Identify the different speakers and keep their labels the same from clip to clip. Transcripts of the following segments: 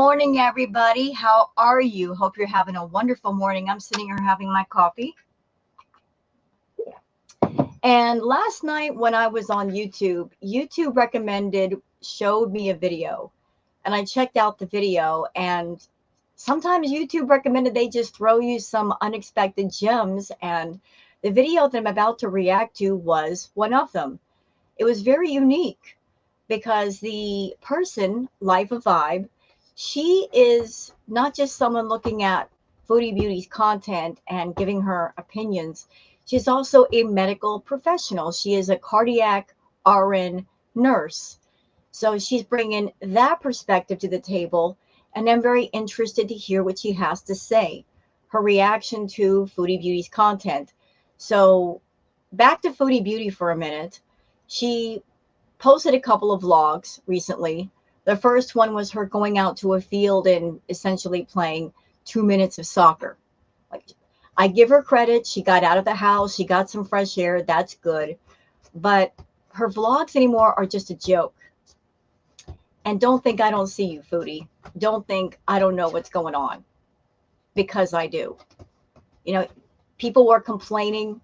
Speaker 1: morning, everybody. How are you? Hope you're having a wonderful morning. I'm sitting here having my coffee. And last night when I was on YouTube, YouTube showed me a video. And I checked out the video, and sometimes YouTube recommended they just throw you some unexpected gems. And the video that I'm about to react to was one of them. It was very unique because the person, Life of Vibe, she is not just someone looking at Foodie Beauty's content and giving her opinions. She's also a medical professional. She is a cardiac RN nurse. So she's bringing that perspective to the table, and I'm very interested to hear what she has to say, her reaction to Foodie Beauty's content. So back to Foodie Beauty for a minute. She posted a couple of vlogs recently. The first one was her going out to a field and essentially playing 2 minutes of soccer. Like, I give her credit. She got out of the house. She got some fresh air. That's good. But her vlogs anymore are just a joke. And don't think I don't see you, Foodie. Don't think I don't know what's going on, because I do. You know, people were complaining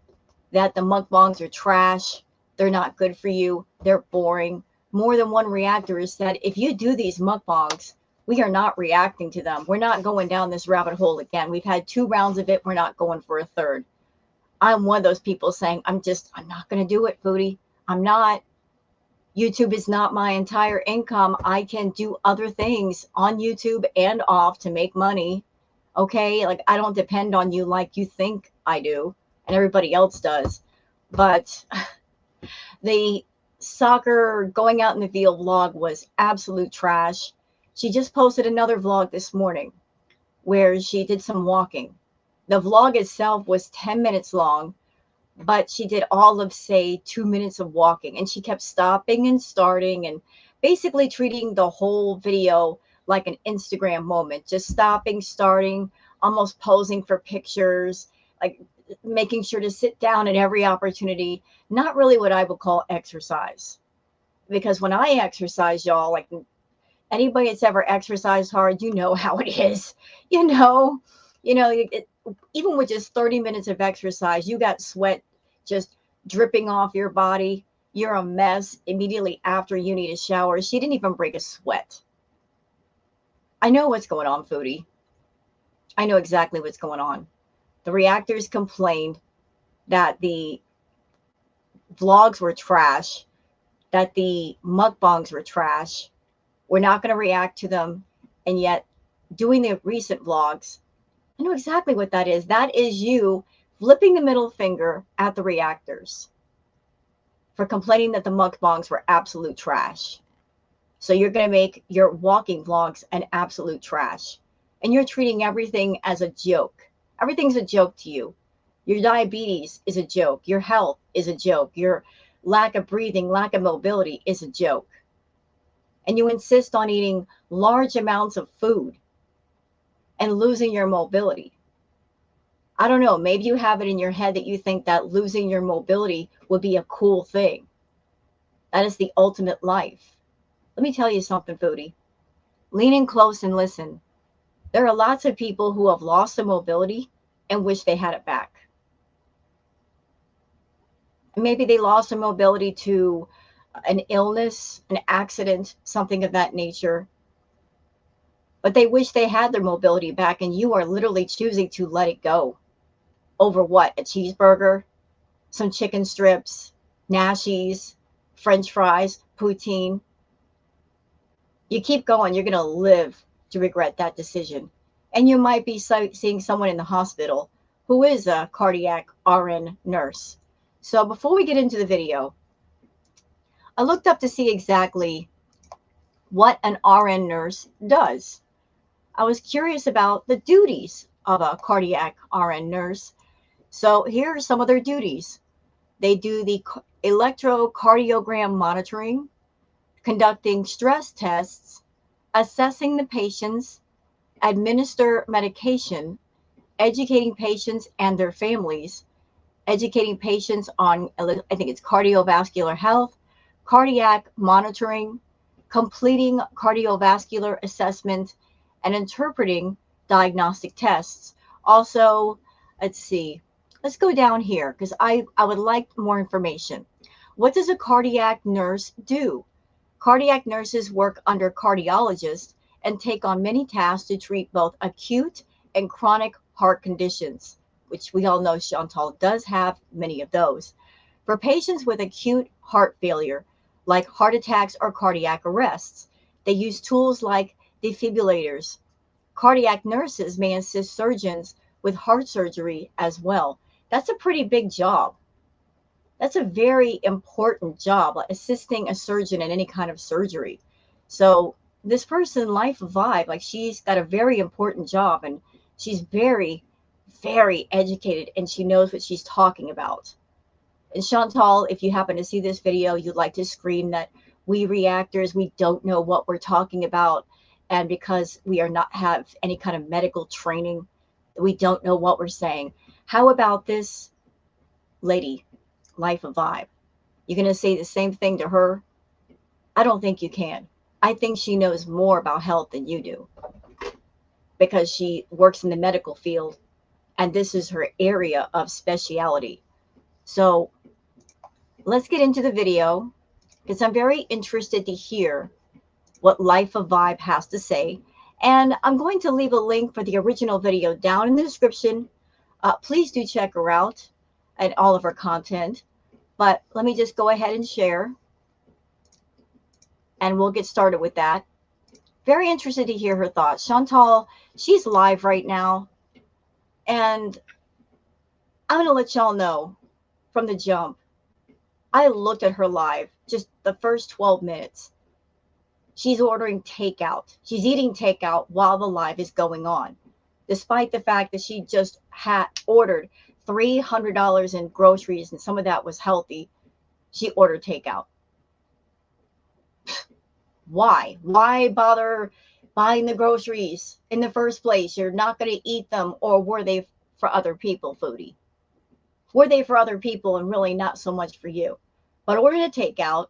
Speaker 1: that the mukbangs are trash. They're not good for you. They're boring. More than one reactor has said, if you do these mukbangs, we are not reacting to them. We're not going down this rabbit hole again. We've had 2 rounds of it. We're not going for a third. I'm one of those people saying, I'm not going to do it, Foodie. I'm not. YouTube is not my entire income. I can do other things on YouTube and off to make money. Okay? Like, I don't depend on you like you think I do, and everybody else does. But the soccer going out in the field vlog was absolute trash. She just posted another vlog this morning where she did some walking. The vlog itself was 10 minutes long, but she did all of, say, 2 minutes of walking. And she kept stopping and starting and basically treating the whole video like an Instagram moment. Just stopping, starting, almost posing for pictures, like making sure to sit down at every opportunity. Not really what I would call exercise. Because when I exercise, y'all, like anybody that's ever exercised hard, you know how it is. Even with just 30 minutes of exercise, you got sweat just dripping off your body. You're a mess immediately after you need a shower. She didn't even break a sweat. I know what's going on, Foodie. I know exactly what's going on. The reactors complained that the vlogs were trash, that the mukbangs were trash. We're not going to react to them. And yet, doing the recent vlogs, I know exactly what that is. That is you flipping the middle finger at the reactors for complaining that the mukbangs were absolute trash. So you're going to make your walking vlogs an absolute trash. And you're treating everything as a joke. Everything's a joke to you. Your diabetes is a joke. Your health is a joke. Your lack of breathing, lack of mobility is a joke. And you insist on eating large amounts of food and losing your mobility. I don't know, maybe you have it in your head that you think that losing your mobility would be a cool thing. That is the ultimate life. Let me tell you something, Foodie. Lean in close and listen. There are lots of people who have lost their mobility and wish they had it back. Maybe they lost their mobility to an illness, an accident, something of that nature. But they wish they had their mobility back, and you are literally choosing to let it go. Over what? A cheeseburger, some chicken strips, Nashies, French fries, poutine. You keep going, you're going to live to regret that decision. And you might be seeing someone in the hospital who is a cardiac RN nurse. So before we get into the video, I looked up to see exactly what an RN nurse does. I was curious about the duties of a cardiac RN nurse. So here are some of their duties. They do the electrocardiogram monitoring, conducting stress tests, assessing the patients, administer medication, educating patients and their families, educating patients on, I think it's cardiovascular health, cardiac monitoring, completing cardiovascular assessment, and interpreting diagnostic tests. Also, let's see, let's go down here because I would like more information. What does a cardiac nurse do? Cardiac nurses work under cardiologists and take on many tasks to treat both acute and chronic heart conditions, which we all know Chantal does have many of those. For patients with acute heart failure, like heart attacks or cardiac arrests, they use tools like defibrillators. Cardiac nurses may assist surgeons with heart surgery as well. That's a pretty big job. That's a very important job, like assisting a surgeon in any kind of surgery. So this person, Life Vibe, like she's got a very important job and she's very, very educated and she knows what she's talking about. And Chantal, if you happen to see this video, you'd like to scream that we reactors, we don't know what we're talking about. And because we are not have any kind of medical training, we don't know what we're saying. How about this lady, Life of Vibe? You're going to say the same thing to her? I don't think you can. I think she knows more about health than you do because she works in the medical field and this is her area of speciality. So let's get into the video because I'm very interested to hear what Life of Vibe has to say. And I'm going to leave a link for the original video down in the description. Please do check her out and all of her content. But let me just go ahead and share. And we'll get started with that. Very interested to hear her thoughts. Chantal, she's live right now. And I'm going to let y'all know from the jump. I looked at her live, just the first 12 minutes. She's ordering takeout. She's eating takeout while the live is going on, despite the fact that she just had ordered $300 in groceries and some of that was healthy. She ordered takeout. Why? Why bother buying the groceries in the first place? You're not going to eat them, or were they for other people, Foodie? Were they for other people and really not so much for you? But ordering a takeout.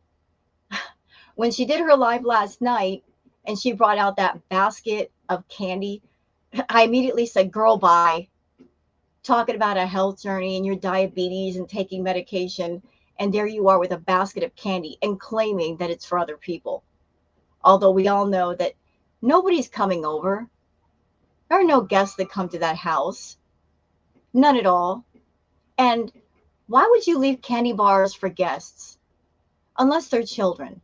Speaker 1: When she did her live last night and she brought out that basket of candy, I immediately said, girl, bye. Talking about a health journey and your diabetes and taking medication. And there you are with a basket of candy and claiming that it's for other people. Although we all know that nobody's coming over. There are no guests that come to that house. None at all. And why would you leave candy bars for guests? Unless they're children.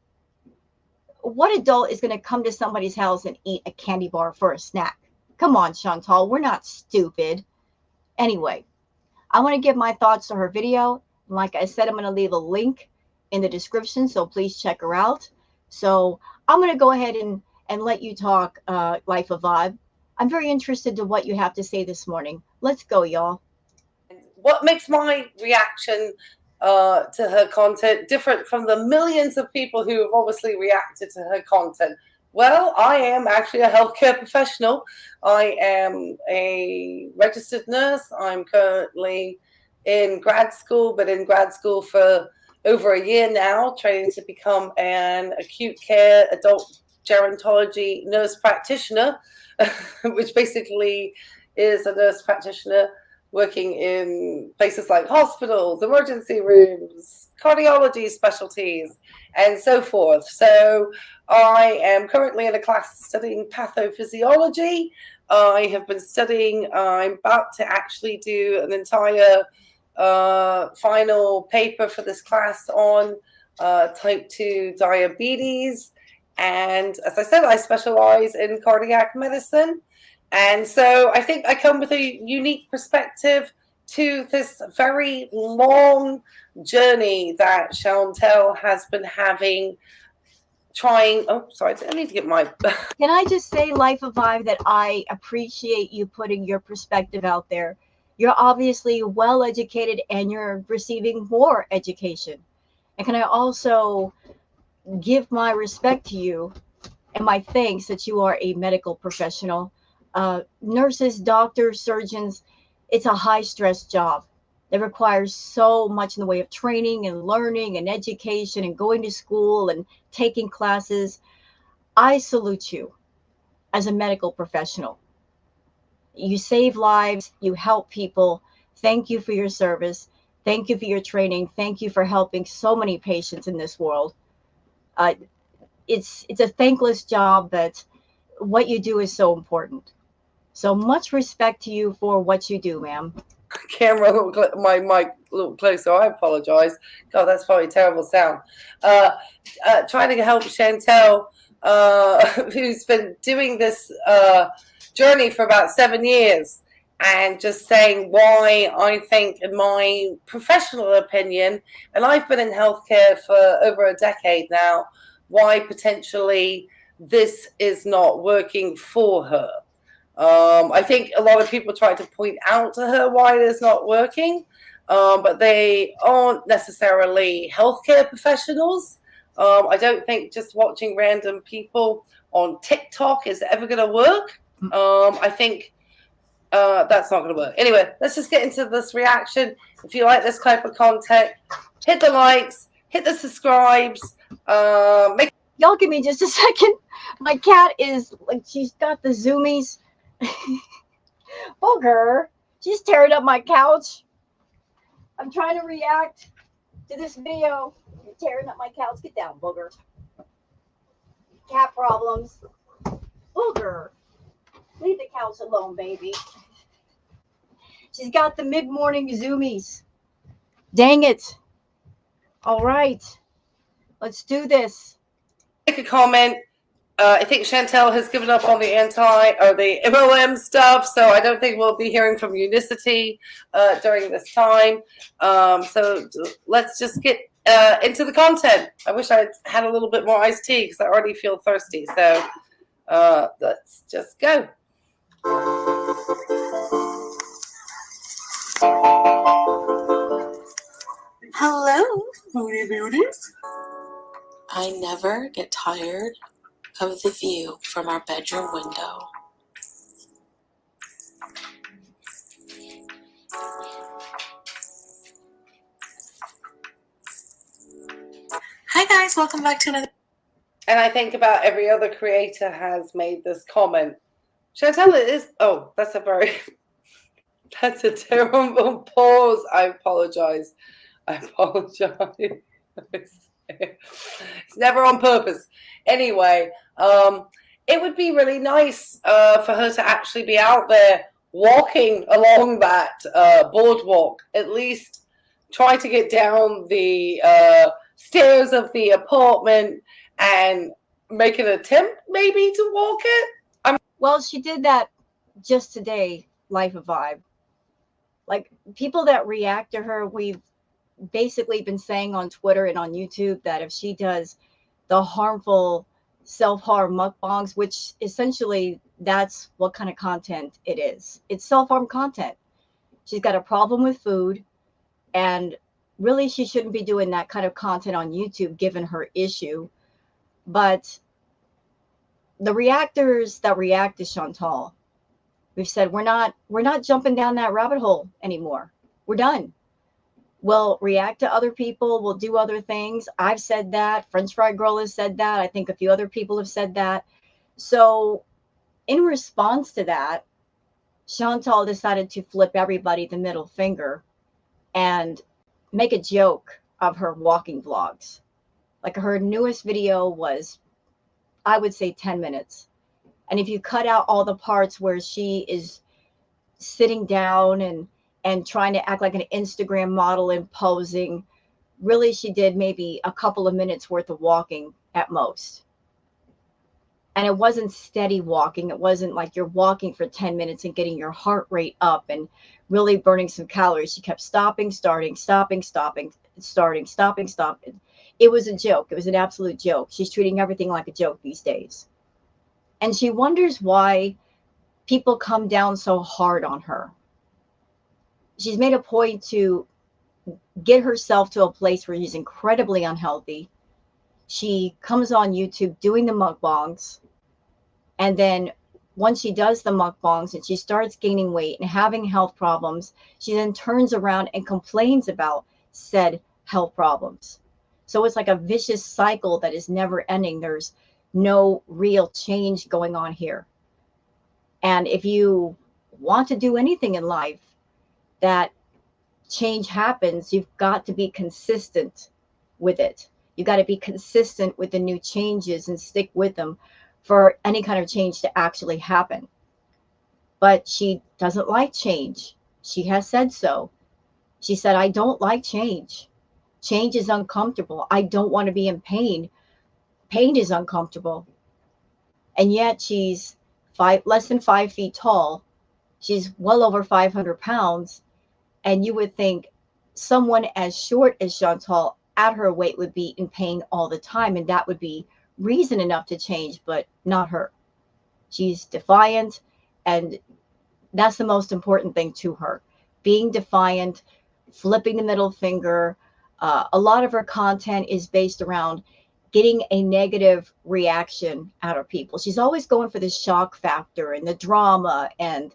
Speaker 1: What adult is going to come to somebody's house and eat a candy bar for a snack? Come on, Chantal, we're not stupid. Anyway, I want to give my thoughts to her video. Like I said, I'm going to leave a link in the description, so please check her out. So I'm going to go ahead and let you talk, Life of Vibe. I'm very interested to what you have to say this morning. Let's go, y'all.
Speaker 2: What makes my reaction to her content different from the millions of people who have obviously reacted to her content? Well, I am actually a healthcare professional. I am a registered nurse. I'm currently in grad school, but in grad school for over a year now, training to become an acute care adult gerontology nurse practitioner, which basically is a nurse practitioner working in places like hospitals, emergency rooms, cardiology specialties, and so forth. So I am currently in a class studying pathophysiology. I have been studying, I'm about to actually do an entire final paper for this class on type 2 diabetes. And as I said, I specialize in cardiac medicine. And so I think I come with a unique perspective to this very long journey that Chantal has been having, trying. Oh, sorry, I need to get my.
Speaker 1: Can I just say, Life of Vibe, that I appreciate you putting your perspective out there. You're obviously well educated and you're receiving more education. And can I also give my respect to you and my thanks that you are a medical professional. Nurses, doctors, surgeons, it's a high stress job that requires so much in the way of training and learning and education and going to school and taking classes. I salute you. as a medical professional. You save lives, you help people. Thank you for your service. Thank you for your training. Thank you for helping so many patients in this world. Uh, it's a thankless job, but what you do is so important. So much respect to you for what you do, ma'am.
Speaker 2: Camera, my mic a little closer. I apologize. God, that's probably a terrible sound. Trying to help Chantel, who's been doing this journey for about 7 years, and just saying why I think, in my professional opinion, and I've been in healthcare for over a decade now, why potentially this is not working for her. I think a lot of people try to point out to her why it is not working, but they aren't necessarily healthcare professionals. I don't think just watching random people on TikTok is ever going to work. I think that's not going to work. Anyway, let's just get into this reaction. If you like this type of content, hit the likes, hit the subscribes.
Speaker 1: Y'all give me just a second. My cat is like, she's got the zoomies. Booger, she's tearing up my couch. I'm trying to react to this video. You're tearing up my couch. Get down, Booger. Cat problems. Booger, leave the couch alone, baby. She's got the mid-morning zoomies. Dang it. All right, let's do this.
Speaker 2: Make a comment. I think Chantel has given up on the the MLM stuff, so I don't think we'll be hearing from Unicity during this time. So let's just get into the content. I wish I had a little bit more iced tea because I already feel thirsty. So let's just go.
Speaker 3: Hello, Foodie Beauties. I never get tired of the view from our bedroom window. Hi guys, welcome back to another.
Speaker 2: And I think about every other creator has made this comment. Chantel, it is. Oh, that's a terrible pause. I apologize. It's never on purpose. Anyway, it would be really nice for her to actually be out there walking along that boardwalk. At least try to get down the stairs of the apartment and make an attempt maybe to walk it.
Speaker 1: Well, she did that just today, Life of Vibe. Like, people that react to her, we've basically been saying on Twitter and on YouTube that if she does the harmful self-harm mukbangs, which essentially that's what kind of content it is. It's self-harm content. She's got a problem with food, and really she shouldn't be doing that kind of content on YouTube given her issue. But the reactors that react to Chantal, we've said we're not jumping down that rabbit hole anymore. We're done. We'll react to other people. We'll do other things. I've said that. French Fry Girl has said that. I think a few other people have said that. So in response to that, Chantal decided to flip everybody the middle finger and make a joke of her walking vlogs. Like, her newest video was, I would say, 10 minutes. And if you cut out all the parts where she is sitting down and trying to act like an Instagram model and posing, really she did maybe a couple of minutes worth of walking at most. And it wasn't steady walking. It wasn't like you're walking for 10 minutes and getting your heart rate up and really burning some calories. She kept stopping, starting, stopping, stopping, starting, stopping, stopping. It was a joke. It was an absolute joke. She's treating everything like a joke these days. And she wonders why people come down so hard on her. She's made a point to get herself to a place where she's incredibly unhealthy. She comes on YouTube doing the mukbangs. And then once she does the mukbangs and she starts gaining weight and having health problems, she then turns around and complains about said health problems. So it's like a vicious cycle that is never ending. There's no real change going on here. And if you want to do anything in life that change happens, you've got to be consistent with it. You got to be consistent with the new changes and stick with them for any kind of change to actually happen. But she doesn't like change. She has said so. She said, I don't like change. Change is uncomfortable. I don't want to be in pain. Pain is uncomfortable. And yet she's less than 5 feet tall. She's well over 500 pounds. And you would think someone as short as Chantal at her weight would be in pain all the time. And that would be reason enough to change, but not her. She's defiant. And that's the most important thing to her. Being defiant, flipping the middle finger. A lot of her content is based around getting a negative reaction out of people. She's always going for the shock factor and the drama and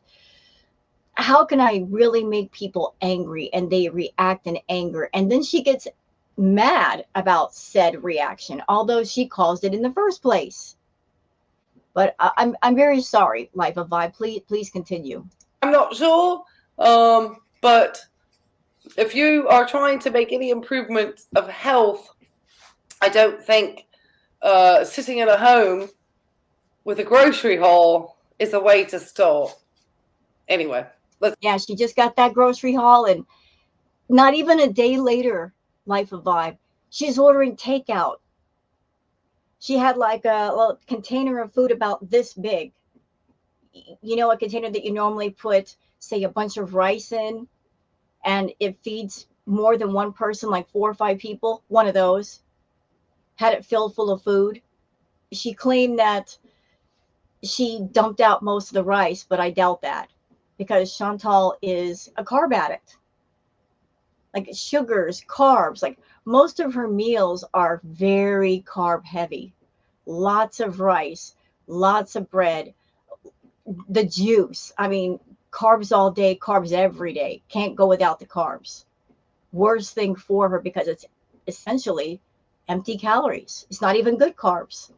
Speaker 1: how can I really make people angry, and they react in anger. And then she gets mad about said reaction, although she caused it in the first place. But I'm very sorry, Life of Vibe. Please continue.
Speaker 2: I'm not sure, but if you are trying to make any improvement of health, I don't think sitting in a home with a grocery haul is a way to start. Anyway,
Speaker 1: yeah, she just got that grocery haul, and not even a day later, Life of Vibe, she's ordering takeout. She had like a little container of food about this big. You know, a container that you normally put, say, a bunch of rice in, and it feeds more than one person, like 4 or 5 people. One of those. Had it filled full of food. She claimed that she dumped out most of the rice, but I doubt that because Chantal is a carb addict. Like sugars, carbs, like most of her meals are very carb heavy. Lots of rice, lots of bread, the juice. I mean, carbs all day, carbs every day. Can't go without the carbs. Worst thing for her because it's essentially empty calories. It's not even good carbs.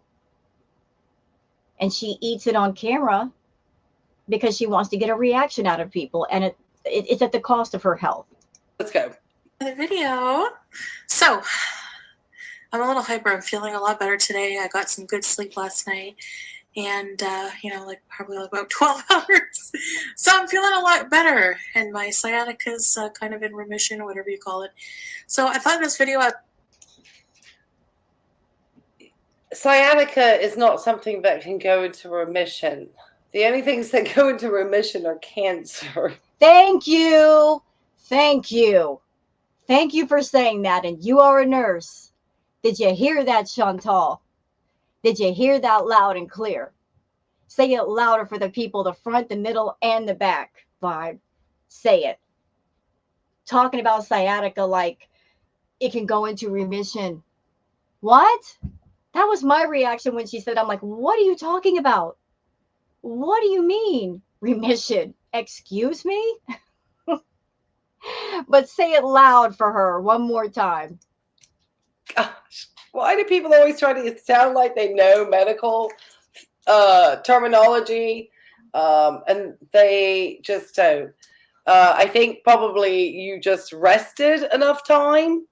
Speaker 1: And she eats it on camera because she wants to get a reaction out of people. And it's at the cost of her health.
Speaker 2: let's go.
Speaker 3: The video. So I'm a little hyper. I'm feeling a lot better today. I got some good sleep last night. And, like probably about 12 hours. So I'm feeling a lot better. And my sciatica is kind of in remission, whatever you call it. So I thought this video...
Speaker 2: Sciatica is not something that can go into remission. The only things that go into remission are cancer.
Speaker 1: Thank you. Thank you. Thank you for saying that. And you are a nurse. Did you hear that, Chantal? Did you hear that loud and clear? Say it louder for the people, the front, the middle, and the back. Vibe. Say it. Talking about sciatica like it can go into remission. What? That was my reaction when she said, I'm like, what are you talking about? What do you mean? Remission? Excuse me? But say it loud for her one more time.
Speaker 2: Gosh, why do people always try to sound like they know medical terminology? And they just don't. I think probably you just rested enough time.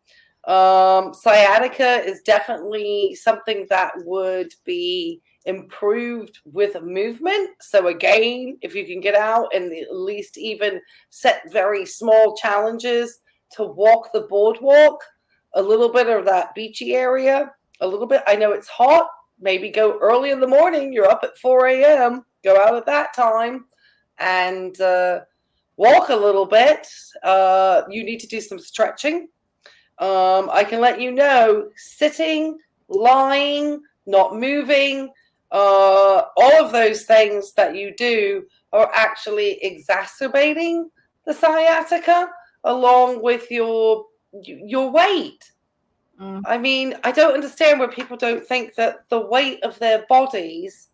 Speaker 2: Sciatica is definitely something that would be improved with movement. So again, if you can get out and at least even set very small challenges to walk the boardwalk, a little bit of that beachy area, a little bit. I know it's hot. Maybe go early in the morning. You're up at 4 a.m. Go out at that time and walk a little bit. You need to do some stretching. I can let you know, sitting, lying, not moving, all of those things that you do are actually exacerbating the sciatica along with your weight. I mean, I don't understand where people don't think that the weight of their bodies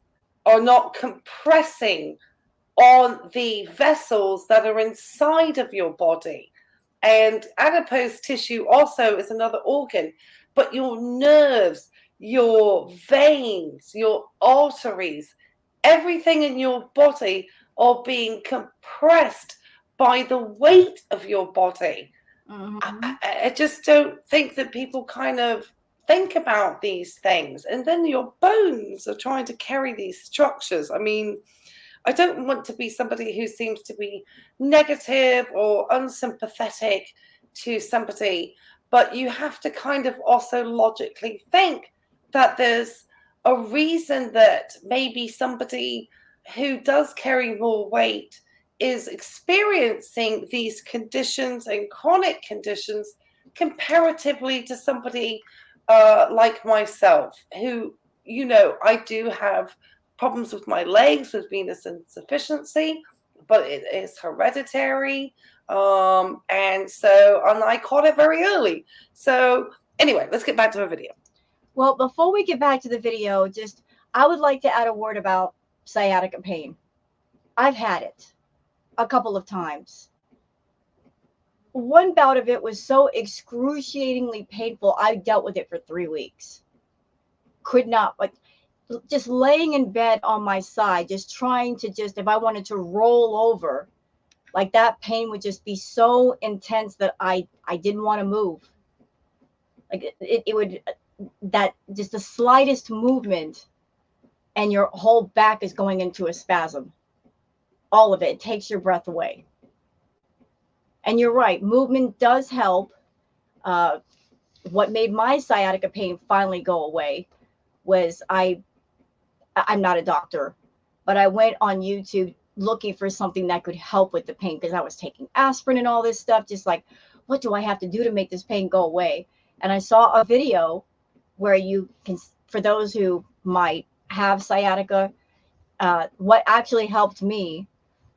Speaker 2: are not compressing on the vessels that are inside of your body. And adipose tissue also is another organ, but your nerves, your veins, your arteries, everything in your body are being compressed by the weight of your body. I just don't think that people kind of think about these things. And then your bones are trying to carry these structures. I mean, I don't want to be somebody who seems to be negative or unsympathetic to somebody, but you have to kind of also logically think that there's a reason that maybe somebody who does carry more weight is experiencing these conditions and chronic conditions comparatively to somebody like myself, who, you know, I do have problems with my legs with venous insufficiency, but it is hereditary. And I caught it very early. So anyway, let's get back to our video.
Speaker 1: Well, before we get back to the video, I would like to add a word about sciatica pain. I've had it a couple of times. One bout of it was so excruciatingly painful, I dealt with it for 3 weeks. Could not, like, just laying in bed on my side, just trying to if I wanted to roll over, like that pain would just be so intense that I didn't want to move. Like it would, that just the slightest movement and your whole back is going into a spasm. All of it takes your breath away. And you're right, movement does help. What made my sciatica pain finally go away was I'm not a doctor, but I went on YouTube looking for something that could help with the pain, because I was taking aspirin and all this stuff, just like, what do I have to do to make this pain go away? And I saw a video where you can, for those who might have sciatica, what actually helped me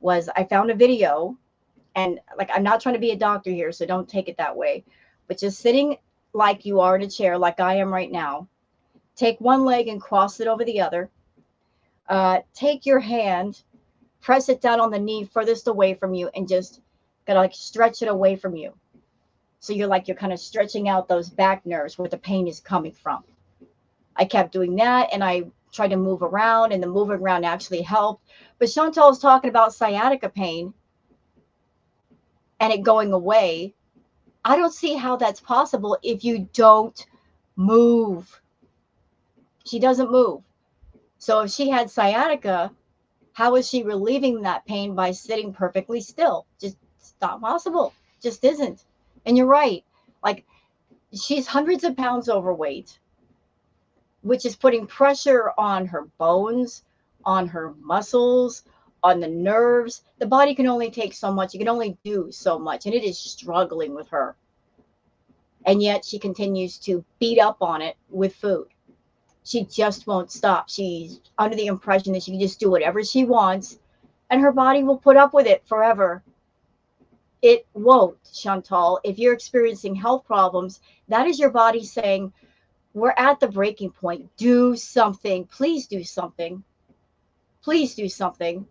Speaker 1: was I found a video, and like, I'm not trying to be a doctor here, so don't take it that way, but just sitting like you are in a chair, like I am right now, take one leg and cross it over the other. Take your hand, press it down on the knee furthest away from you, and just gotta like stretch it away from you. So you're kind of stretching out those back nerves where the pain is coming from. I kept doing that, and I tried to move around, and the moving around actually helped. But Chantal is talking about sciatica pain and it going away. I don't see how that's possible if you don't move. She doesn't move. So if she had sciatica, how is she relieving that pain by sitting perfectly still? Just, it's not possible. Just isn't. And you're right. Like, she's hundreds of pounds overweight, which is putting pressure on her bones, on her muscles, on the nerves. The body can only take so much. You can only do so much. And it is struggling with her. And yet she continues to beat up on it with food. She just won't stop. She's under the impression that she can just do whatever she wants and her body will put up with it forever. It won't, Chantal. If you're experiencing health problems, that is your body saying, we're at the breaking point. Do something. Please do something. Please do something.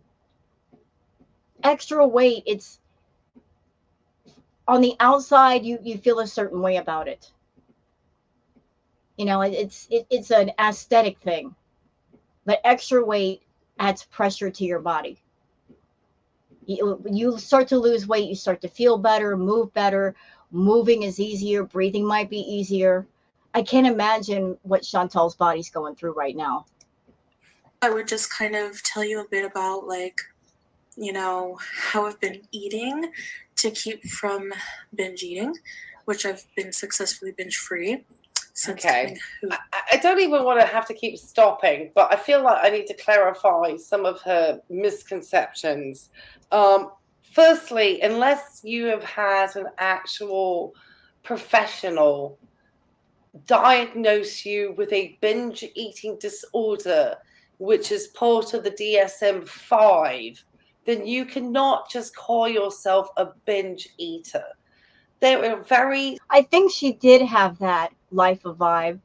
Speaker 1: Extra weight, it's on the outside, you feel a certain way about it. You know, it's an aesthetic thing, but extra weight adds pressure to your body. You start to lose weight, you start to feel better, move better. Moving is easier. Breathing might be easier. I can't imagine what Chantal's body's going through right now.
Speaker 3: I would just kind of tell you a bit about, like, you know, how I've been eating to keep from binge eating, which I've been successfully binge free.
Speaker 2: Okay. I don't even want to have to keep stopping, but I feel like I need to clarify some of her misconceptions. Firstly, unless you have had an actual professional diagnose you with a binge eating disorder, which is part of the DSM-5, then you cannot just call yourself a binge eater. I
Speaker 1: think she did have that life of Vibe,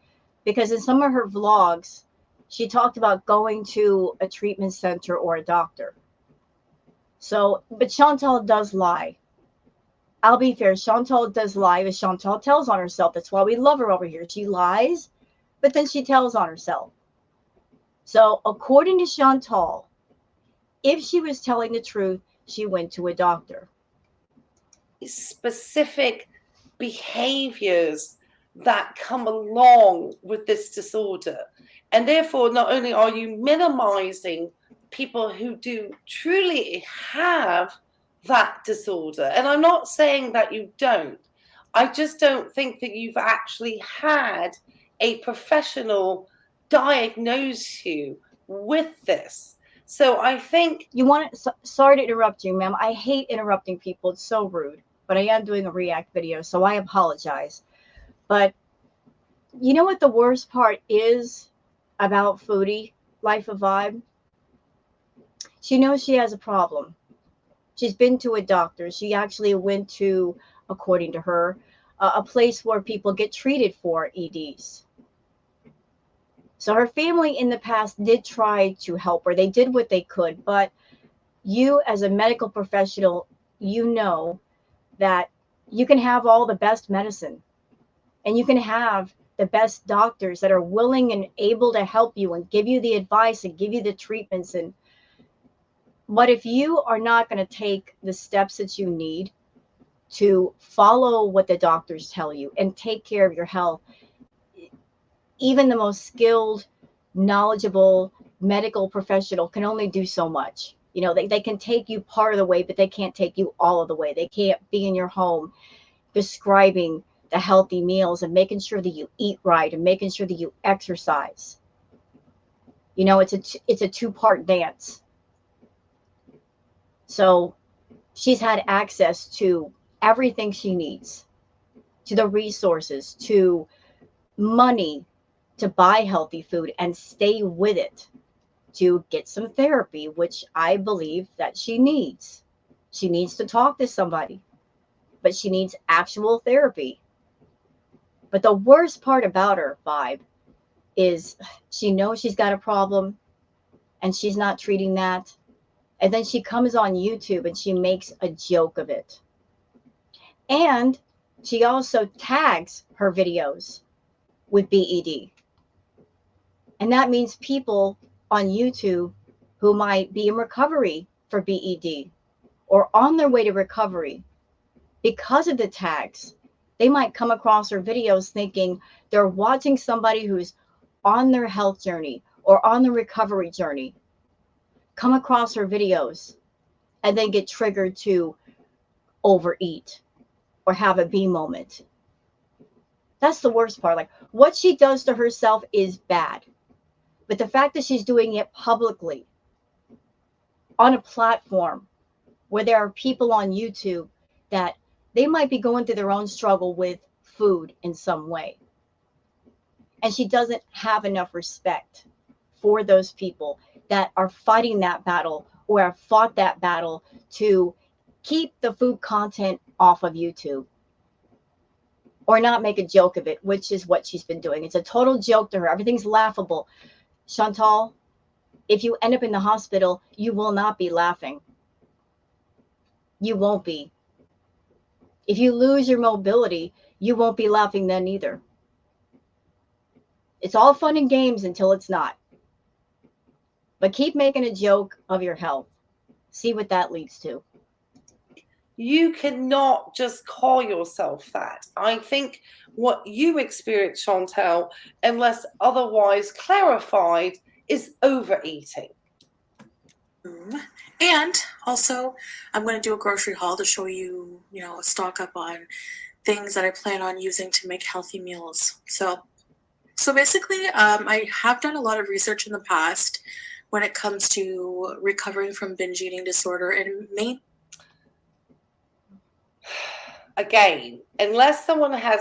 Speaker 1: because in some of her vlogs, she talked about going to a treatment center or a doctor. So, but Chantal does lie. I'll be fair, Chantal does lie, but Chantal tells on herself. That's why we love her over here. She lies, but then she tells on herself. So according to Chantal, if she was telling the truth, she went to a doctor.
Speaker 2: Specific behaviors that come along with this disorder. And therefore, not only are you minimizing people who do truly have that disorder, and I'm not saying that you don't, I just don't think that you've actually had a professional diagnose you with this. So I think
Speaker 1: You want to, sorry to interrupt you, ma'am. I hate interrupting people. It's so rude, but I am doing a react video, so I apologize. But you know what the worst part is about Foodie, Life of Vibe? She knows she has a problem. She's been to a doctor. She actually went to, according to her, a place where people get treated for EDs. So her family in the past did try to help her. They did what they could, but you as a medical professional, you know that you can have all the best medicine and you can have the best doctors that are willing and able to help you and give you the advice and give you the treatments. And but if you are not going to take the steps that you need to follow what the doctors tell you and take care of your health, even the most skilled, knowledgeable medical professional can only do so much. You know, they can take you part of the way, but they can't take you all of the way. They can't be in your home prescribing the healthy meals and making sure that you eat right and making sure that you exercise. You know, it's a two-part dance. So she's had access to everything she needs, to the resources, to money to buy healthy food and stay with it, to get some therapy, which I believe that she needs. She needs to talk to somebody, but she needs actual therapy. But the worst part about her, Vibe, is she knows she's got a problem and she's not treating that. And then she comes on YouTube and she makes a joke of it. And she also tags her videos with BED. And that means people on YouTube who might be in recovery for BED or on their way to recovery, because of the tags, they might come across her videos thinking they're watching somebody who's on their health journey or on the recovery journey, come across her videos and then get triggered to overeat or have a B moment. That's the worst part. Like, what she does to herself is bad. But the fact that she's doing it publicly on a platform where there are people on YouTube that they might be going through their own struggle with food in some way. And she doesn't have enough respect for those people that are fighting that battle or have fought that battle to keep the food content off of YouTube or not make a joke of it, which is what she's been doing. It's a total joke to her. Everything's laughable. Chantal, if you end up in the hospital, you will not be laughing. You won't be. If you lose your mobility, you won't be laughing then either. It's all fun and games until it's not. But keep making a joke of your health. See what that leads to.
Speaker 2: You cannot just call yourself that. I think what you experience, Chantal, unless otherwise clarified, is overeating.
Speaker 3: And also, I'm going to do a grocery haul to show you, a stock up on things that I plan on using to make healthy meals. So basically, I have done a lot of research in the past when it comes to recovering from binge eating disorder and
Speaker 2: Again, unless someone has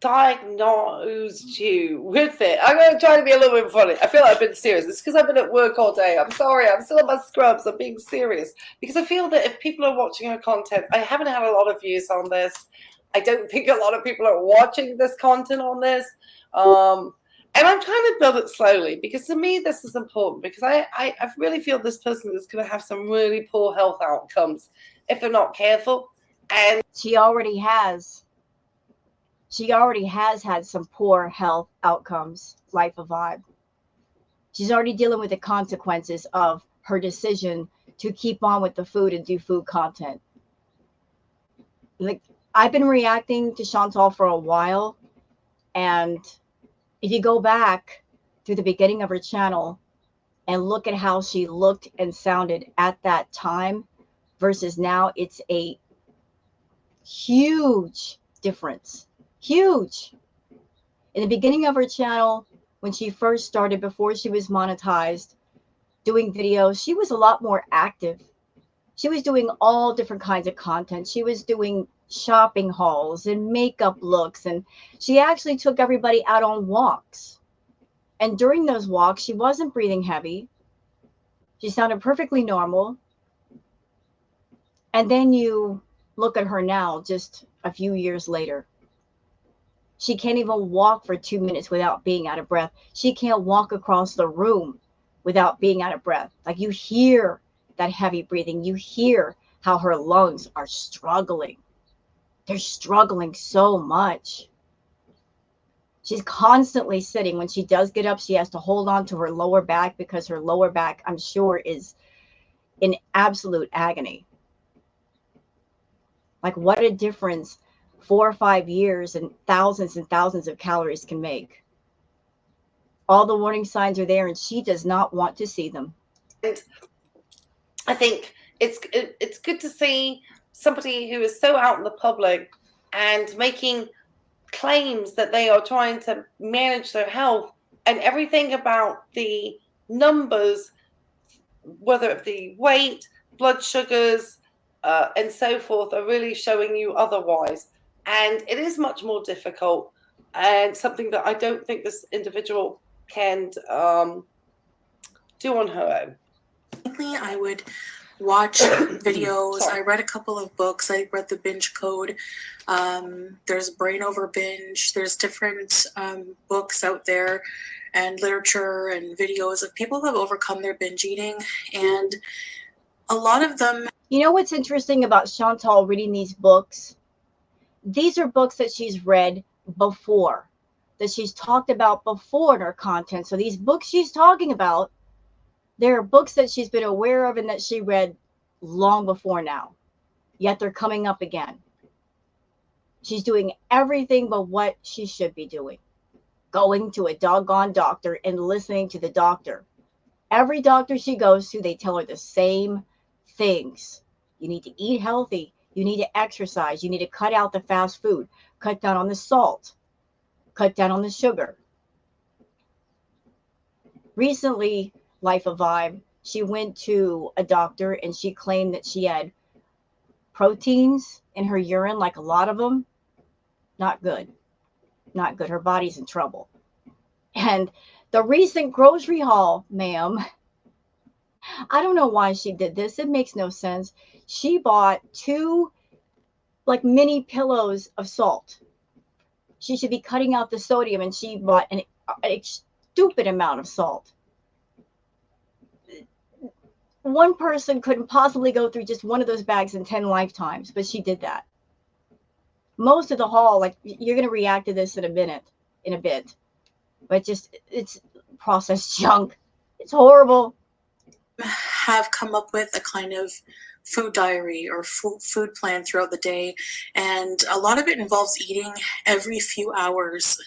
Speaker 2: diagnosed you with it, I'm going to try to be a little bit funny. I feel like I've been serious. It's because I've been at work all day. I'm sorry. I'm still in my scrubs. I'm being serious because I feel that if people are watching her content, I haven't had a lot of views on this. I don't think a lot of people are watching this content on this. And I'm trying to build it slowly because to me, this is important because I really feel this person is going to have some really poor health outcomes if they're not careful. And
Speaker 1: she already has had some poor health outcomes. Life of Vibe. She's already dealing with the consequences of her decision to keep on with the food and do food content. Like, I've been reacting to Chantal for a while, and if you go back to the beginning of her channel and look at how she looked and sounded at that time versus now, it's a huge difference. Huge. In the beginning of her channel, when she first started, before she was monetized, doing videos, she was a lot more active. She was doing all different kinds of content. She was doing shopping hauls and makeup looks, and she actually took everybody out on walks. And during those walks, she wasn't breathing heavy. She sounded perfectly normal. And then you look at her now, just a few years later. She can't even walk for 2 minutes without being out of breath. She can't walk across the room without being out of breath. Like, you hear that heavy breathing. You hear how her lungs are struggling. They're struggling so much. She's constantly sitting. When she does get up, she has to hold on to her lower back, because her lower back, I'm sure, is in absolute agony. Like, what a difference 4 or 5 years and thousands of calories can make. All the warning signs are there, and she does not want to see them.
Speaker 2: And I think it's good to see somebody who is so out in the public and making claims that they are trying to manage their health, and everything about the numbers, whether it be weight, blood sugars, and so forth, are really showing you otherwise. And it is much more difficult, and something that I don't think this individual can do on her own.
Speaker 3: I would watch videos. I read a couple of books. I read the Binge Code. There's Brain Over Binge. There's different books out there, and literature and videos of people who have overcome their binge eating. And a lot of them...
Speaker 1: You know what's interesting about Chantal reading these books? These are books that she's read before, that she's talked about before in her content. So these books she's talking about, they're books that she's been aware of and that she read long before now, yet they're coming up again. She's doing everything but what she should be doing. Going to a doggone doctor and listening to the doctor. Every doctor she goes to, they tell her the same things. You need to eat healthy. You need to exercise. You need to cut out the fast food. Cut down on the salt. Cut down on the sugar. Recently, Life of Vibe, she went to a doctor and she claimed that she had proteins in her urine, like a lot of them. Not good. Not good. Her body's in trouble. And the recent grocery haul, ma'am, I don't know why she did this. It makes no sense. She bought 2 like mini pillows of salt. She should be cutting out the sodium, and she bought a stupid amount of salt. One person couldn't possibly go through just one of those bags in 10 lifetimes, but she did that. Most of the haul, like, you're going to react to this in a bit, but it's processed junk. It's horrible.
Speaker 3: Have come up with a kind of food diary or food plan throughout the day, and a lot of it involves eating every few hours,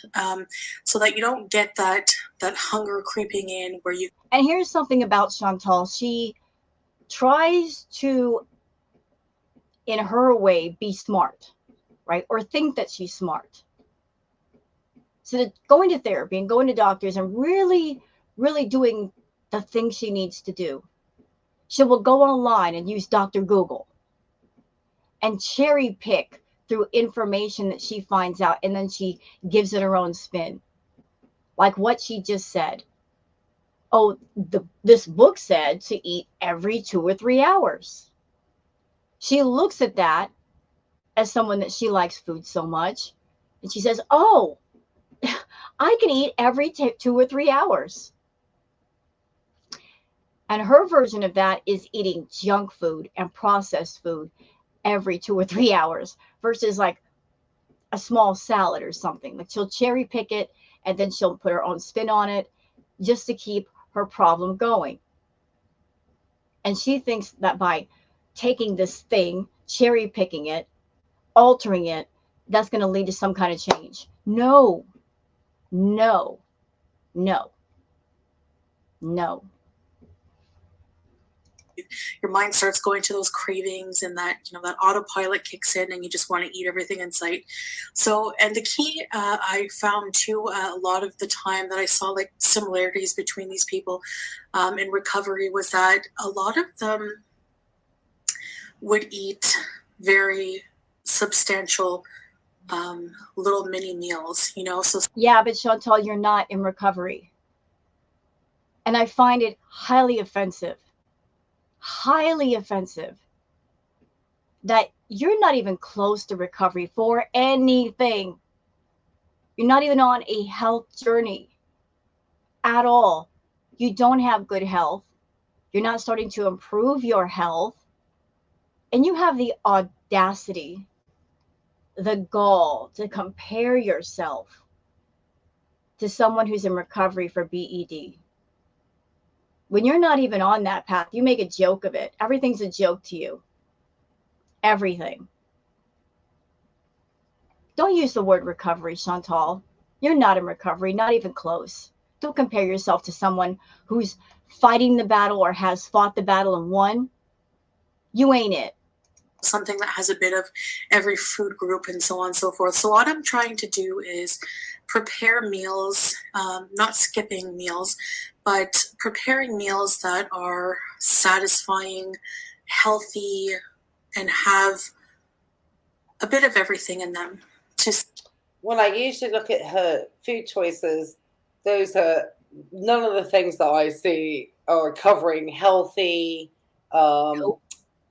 Speaker 3: so that you don't get that hunger creeping in where you...
Speaker 1: And here's something about Chantal. She tries to, in her way, be smart, right? Or think that she's smart. So going to therapy and going to doctors and really, really doing the things she needs to do. She will go online and use Dr. Google and cherry pick through information that she finds out, and then she gives it her own spin. Like what she just said. Oh, this book said to eat every 2 or 3 hours. She looks at that as someone that she likes food so much, and she says, oh, I can eat every 2 or 3 hours. And her version of that is eating junk food and processed food every 2 or 3 hours versus like a small salad or something. Like she'll cherry pick it and then she'll put her own spin on it just to keep her problem going. And she thinks that by taking this thing, cherry picking it, altering it, that's going to lead to some kind of change. No, no, no, no.
Speaker 3: Your mind starts going to those cravings, and that, you know, that autopilot kicks in and you just want to eat everything in sight. So, and the key I found too, a lot of the time that I saw like similarities between these people in recovery was that a lot of them would eat very substantial little mini meals, you know. So
Speaker 1: yeah, but Chantal, you're not in recovery. And I find it highly offensive that you're not even close to recovery for anything. You're not even on a health journey at all. You don't have good health. You're not starting to improve your health. And you have the audacity, the gall to compare yourself to someone who's in recovery for BED. When you're not even on that path, you make a joke of it. Everything's a joke to you. Everything. Don't use the word recovery, Chantal. You're not in recovery, not even close. Don't compare yourself to someone who's fighting the battle or has fought the battle and won. You ain't it.
Speaker 3: Something that has a bit of every food group and so on and so forth. So what I'm trying to do is prepare meals, not skipping meals, but preparing meals that are satisfying, healthy, and have a bit of everything in them. Just
Speaker 2: when I usually look at her food choices, those are none of the things that I see are covering healthy.
Speaker 1: Nope.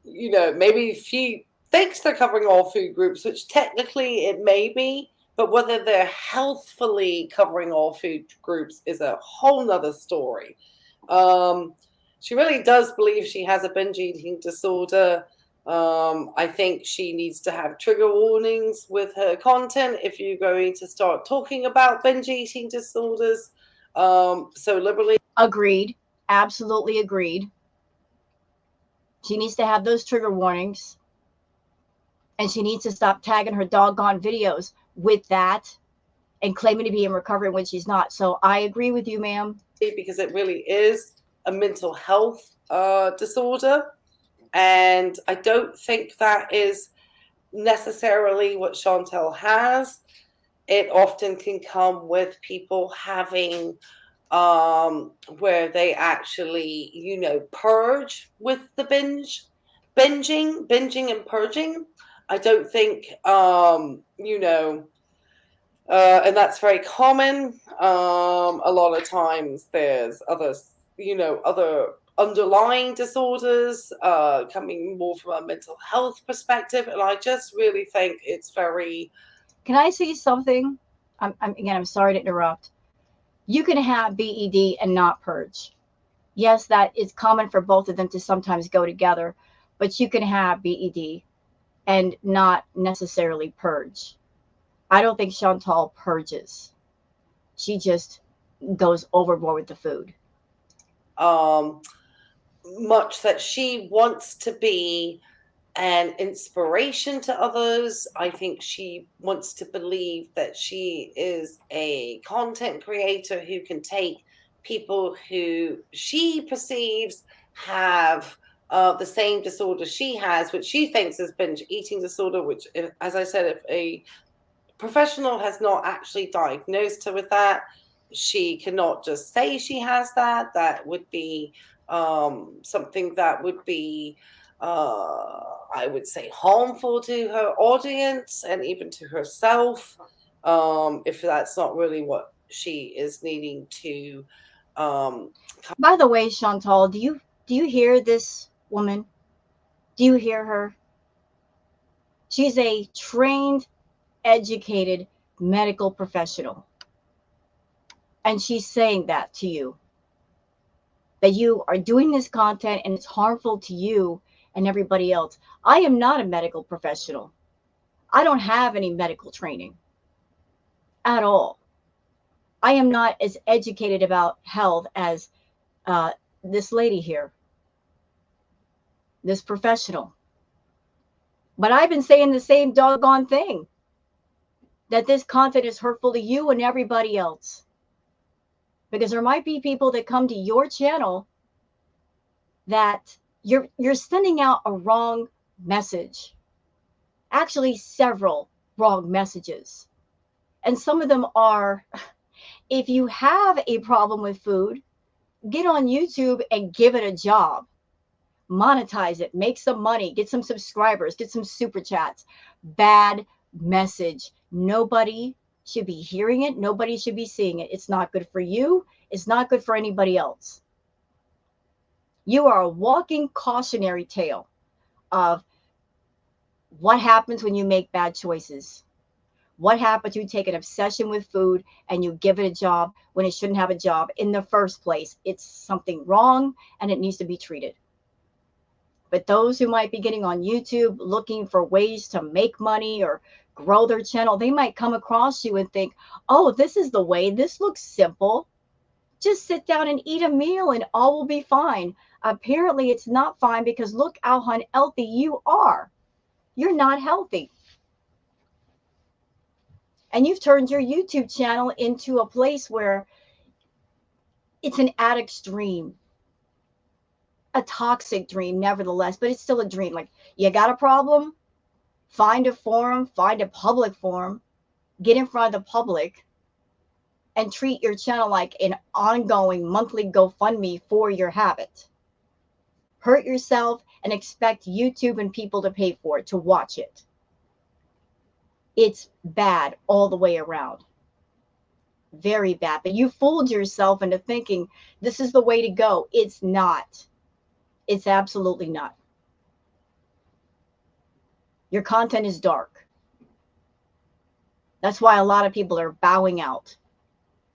Speaker 2: You know, maybe she thinks they're covering all food groups, which technically it may be, but whether they're healthfully covering all food groups is a whole nother story. She really does believe she has a binge eating disorder. I think she needs to have trigger warnings with her content if you're going to start talking about binge eating disorders so liberally.
Speaker 1: Agreed. Absolutely agreed. She needs to have those trigger warnings. And she needs to stop tagging her doggone videos with that and claiming to be in recovery when she's not. So I agree with you, ma'am.
Speaker 2: Because it really is a mental health disorder. And I don't think that is necessarily what Chantal has. It often can come with people having where they actually, you know, purge with the binging and purging. I don't think, you know, and that's very common. A lot of times there's others, you know, other underlying disorders coming more from a mental health perspective. And I just really think it's very...
Speaker 1: Can I say something? I'm sorry to interrupt. You can have BED and not purge. Yes, that is common for both of them to sometimes go together, but you can have BED and not necessarily purge. I don't think Chantal purges. She just goes overboard with the food.
Speaker 2: Much that she wants to be an inspiration to others. I think she wants to believe that she is a content creator who can take people who she perceives have the same disorder she has, which she thinks is binge eating disorder, which, as I said, if a professional has not actually diagnosed her with that, she cannot just say she has that. That would be something that would be I would say harmful to her audience and even to herself, if that's not really what she is needing to.
Speaker 1: By the way, Chantal, do you hear this woman? Do you hear her? She's a trained, educated medical professional. And she's saying that to you. That you are doing this content and it's harmful to you and everybody else. I am not a medical professional. I don't have any medical training at all. I am not as educated about health as this lady here, this professional. But I've been saying the same doggone thing, that this content is hurtful to you and everybody else. Because there might be people that come to your channel that you're sending out a wrong message. Actually, several wrong messages. And some of them are, if you have a problem with food, get on YouTube and give it a job. Monetize it, make some money, get some subscribers, get some super chats. Bad message. Nobody should be hearing it. Nobody should be seeing it. It's not good for you. It's not good for anybody else. You are a walking cautionary tale of what happens when you make bad choices. What happens when you take an obsession with food and you give it a job when it shouldn't have a job in the first place? It's something wrong and it needs to be treated. But those who might be getting on YouTube looking for ways to make money or grow their channel, they might come across you and think, oh, this is the way. This looks simple. Just sit down and eat a meal and all will be fine. Apparently, it's not fine, because look how unhealthy you are. You're not healthy. And you've turned your YouTube channel into a place where it's an addict's dream. A toxic dream, nevertheless, but it's still a dream. Like, you got a problem? Find a forum, find a public forum, get in front of the public, and treat your channel like an ongoing monthly GoFundMe for your habit. Hurt yourself and expect YouTube and people to pay for it, to watch it. It's bad all the way around. Very bad. But you fooled yourself into thinking this is the way to go. It's not. It's absolutely not. Your content is dark. That's why a lot of people are bowing out.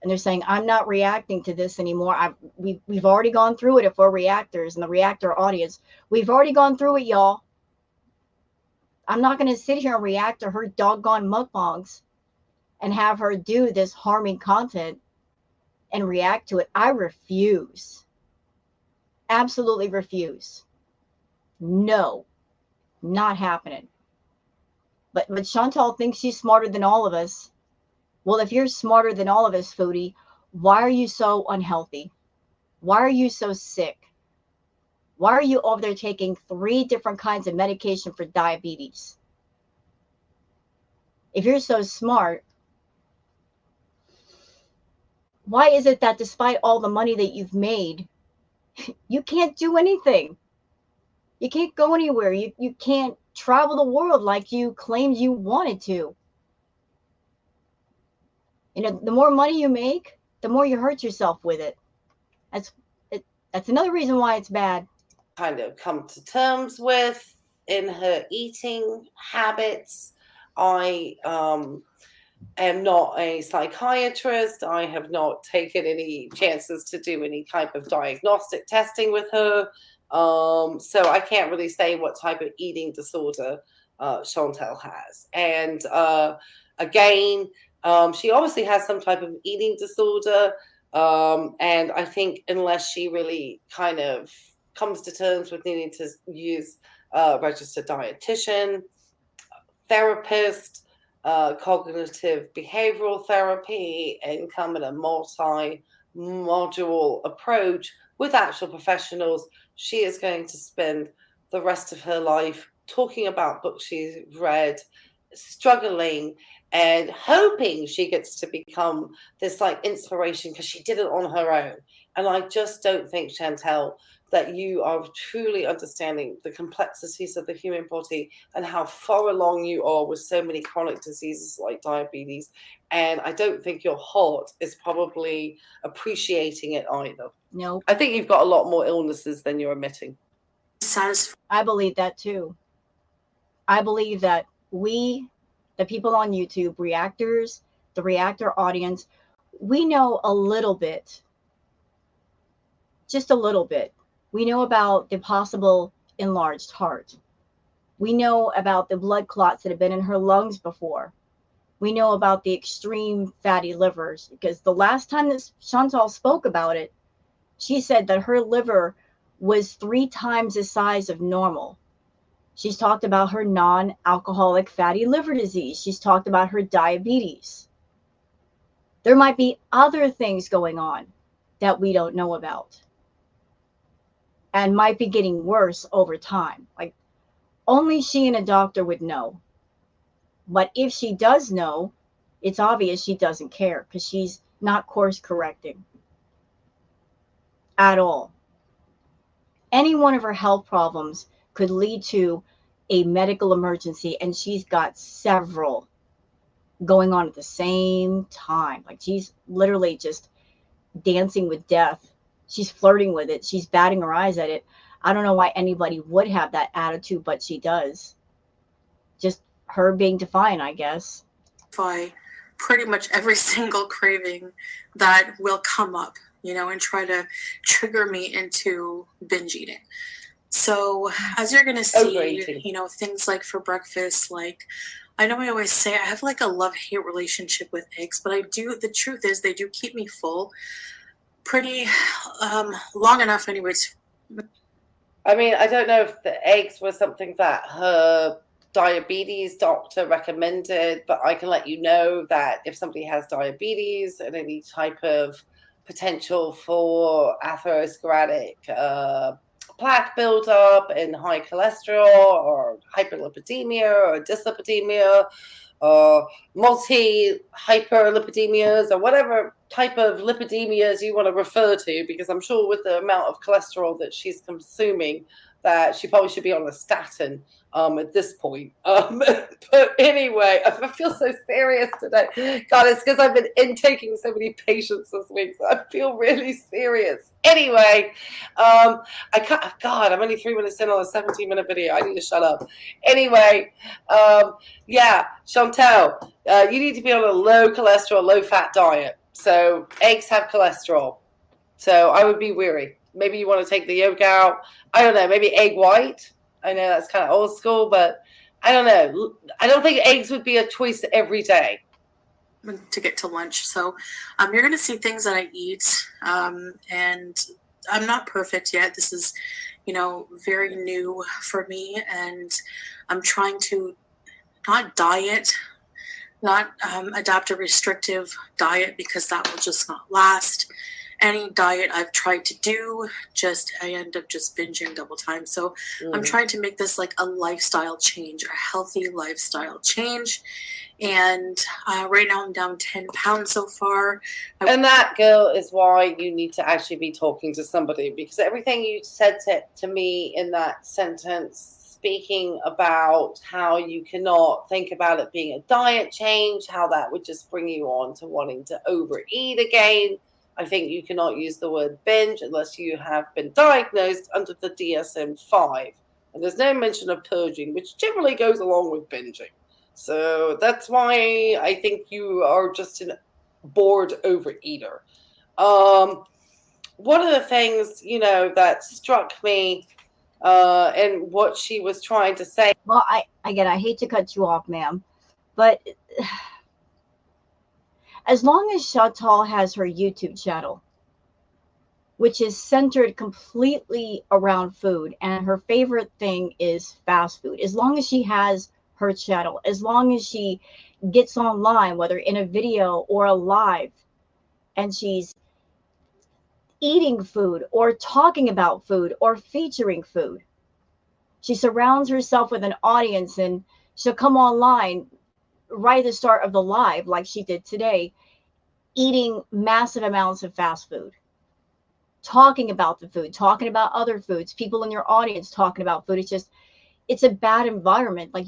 Speaker 1: And they're saying, I'm not reacting to this anymore. We've already gone through it. If we're reactors and the reactor audience, we've already gone through it, y'all. I'm not going to sit here and react to her doggone mukbangs and have her do this harming content and react to it. I refuse. Absolutely refuse. No, not happening. But Chantal thinks she's smarter than all of us. Well, if you're smarter than all of us, Foodie, why are you so unhealthy? Why are you so sick? Why are you over there taking 3 different kinds of medication for diabetes? If you're so smart, why is it that despite all the money that you've made, you can't do anything? You can't go anywhere. You can't travel the world like you claimed you wanted to. You know, the more money you make, the more you hurt yourself with it. That's another reason why it's bad.
Speaker 2: Kind of come to terms with in her eating habits. I am not a psychiatrist. I have not taken any chances to do any type of diagnostic testing with her. So I can't really say what type of eating disorder Chantal has. And again, she obviously has some type of eating disorder. And I think unless she really kind of comes to terms with needing to use a registered dietitian, therapist, cognitive behavioral therapy, and come in a multi-module approach with actual professionals, she is going to spend the rest of her life talking about books she's read, struggling, and hoping she gets to become this like inspiration because she did it on her own. And I just don't think, Chantal, that you are truly understanding the complexities of the human body and how far along you are with so many chronic diseases like diabetes. And I don't think your heart is probably appreciating it either.
Speaker 1: No.
Speaker 2: I think you've got a lot more illnesses than you're admitting.
Speaker 1: I believe that too. I believe that we, the people on YouTube, reactors, the reactor audience, we know a little bit, just a little bit. We know about the possible enlarged heart. We know about the blood clots that have been in her lungs before. We know about the extreme fatty livers, because the last time that Chantal spoke about it, She said that her liver was 3 times the size of normal. She's talked about her non-alcoholic fatty liver disease. She's talked about her diabetes. There might be other things going on that we don't know about and might be getting worse over time. Like, only she and a doctor would know. But if she does know, it's obvious she doesn't care because she's not course correcting at all. Any one of her health problems could lead to a medical emergency, and she's got several going on at the same time. Like, she's literally just dancing with death. She's flirting with it. She's batting her eyes at it. I don't know why anybody would have that attitude, but she does. Just her being defiant, I guess.
Speaker 3: Pretty much every single craving that will come up, you know, and try to trigger me into binge eating. So as you're going to see, you know, things like for breakfast, like, I know I always say I have like a love-hate relationship with eggs, but the truth is they do keep me full pretty long enough anyways.
Speaker 2: I mean, I don't know if the eggs were something that her diabetes doctor recommended, but I can let you know that if somebody has diabetes and any type of potential for atherosclerotic plaque buildup and high cholesterol or hyperlipidemia or dyslipidemia or multi-hyperlipidemias or whatever type of lipidemias you want to refer to, because I'm sure with the amount of cholesterol that she's consuming that she probably should be on a statin at this point. But anyway, I feel so serious today. God, it's because I've been intaking so many patients this week, so I feel really serious. Anyway, God, I'm only 3 minutes in on a 17-minute video. I need to shut up. Anyway, yeah, Chantel, you need to be on a low cholesterol, low fat diet. So eggs have cholesterol. So I would be wary. Maybe you want to take the yolk out. I don't know. Maybe egg white. I know that's kind of old school, but I don't know. I don't think eggs would be a choice every day.
Speaker 3: To get to lunch. So you're going to see things that I eat. And I'm not perfect yet. This is, you know, very new for me. And I'm trying to not diet, not adopt a restrictive diet, because that will just not last. Any diet I've tried to do, I end up just binging double time. So I'm trying to make this like a lifestyle change, a healthy lifestyle change. And right now I'm down 10 pounds so far.
Speaker 2: And that, girl, is why you need to actually be talking to somebody, because everything you said to me in that sentence, speaking about how you cannot think about it being a diet change, how that would just bring you on to wanting to overeat again. I think you cannot use the word binge unless you have been diagnosed under the DSM-5. And there's no mention of purging, which generally goes along with binging. So that's why I think you are just a bored overeater. One of the things, you know, that struck me and what she was trying to say.
Speaker 1: Well, I hate to cut you off, ma'am, but as long as Chantal has her YouTube channel, which is centered completely around food, and her favorite thing is fast food, as long as she has her channel, as long as she gets online, whether in a video or a live, and she's eating food or talking about food or featuring food, she surrounds herself with an audience, and she'll come online right at the start of the live, like she did today, eating massive amounts of fast food, talking about the food, talking about other foods, people in your audience talking about food. It's a bad environment. Like,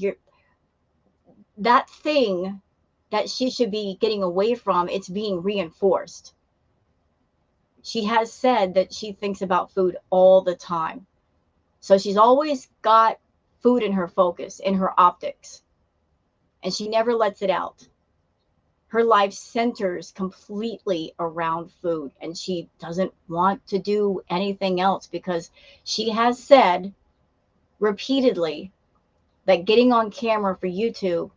Speaker 1: that thing that she should be getting away from, it's being reinforced. She has said that she thinks about food all the time. So she's always got food in her focus, in her optics, and she never lets it out. Her life centers completely around food, and she doesn't want to do anything else, because she has said repeatedly that getting on camera for YouTube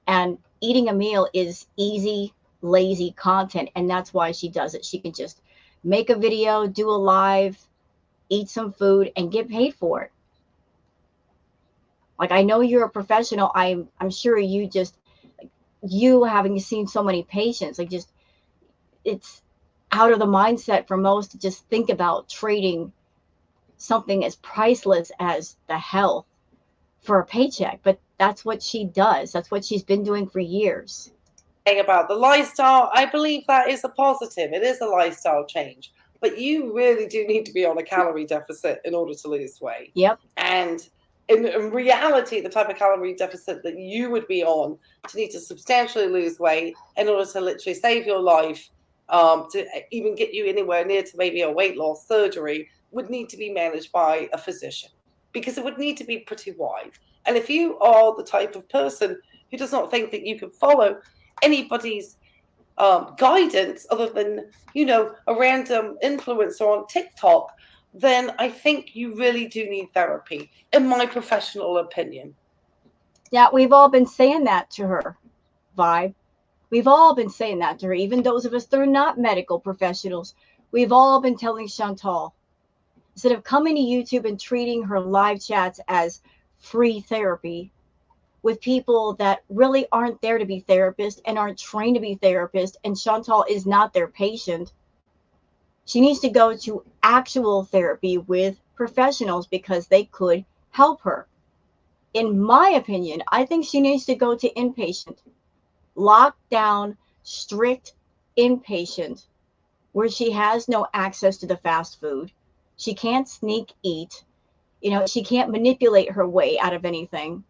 Speaker 1: and eating a meal is easy, lazy content, and that's why she does it. She can just make a video, do a live, eat some food, and get paid for it. Like, I know you're a professional. I'm sure you just, you having seen so many patients, like, just, it's out of the mindset for most to just think about trading something as priceless as the health for a paycheck. But that's what she does. That's what she's been doing for years.
Speaker 2: About the lifestyle, I believe that is a positive. It is a lifestyle change, but you really do need to be on a calorie deficit in order to lose weight.
Speaker 1: Yep.
Speaker 2: And in reality, the type of calorie deficit that you would be on to need to substantially lose weight in order to literally save your life, to even get you anywhere near to maybe a weight loss surgery, would need to be managed by a physician, because it would need to be pretty wide. And if you are the type of person who does not think that you can follow anybody's guidance other than, you know, a random influencer on TikTok, then I think you really do need therapy, in my professional opinion.
Speaker 1: Yeah, we've all been saying that to her, Vibe. We've all been saying that to her. Even those of us that are not medical professionals, we've all been telling Chantal, instead of coming to YouTube and treating her live chats as free therapy with people that really aren't there to be therapists and aren't trained to be therapists, and Chantal is not their patient, she needs to go to actual therapy with professionals because they could help her. In my opinion, I think she needs to go to inpatient, lockdown, strict inpatient, where she has no access to the fast food. She can't sneak eat. You know, she can't manipulate her way out of anything.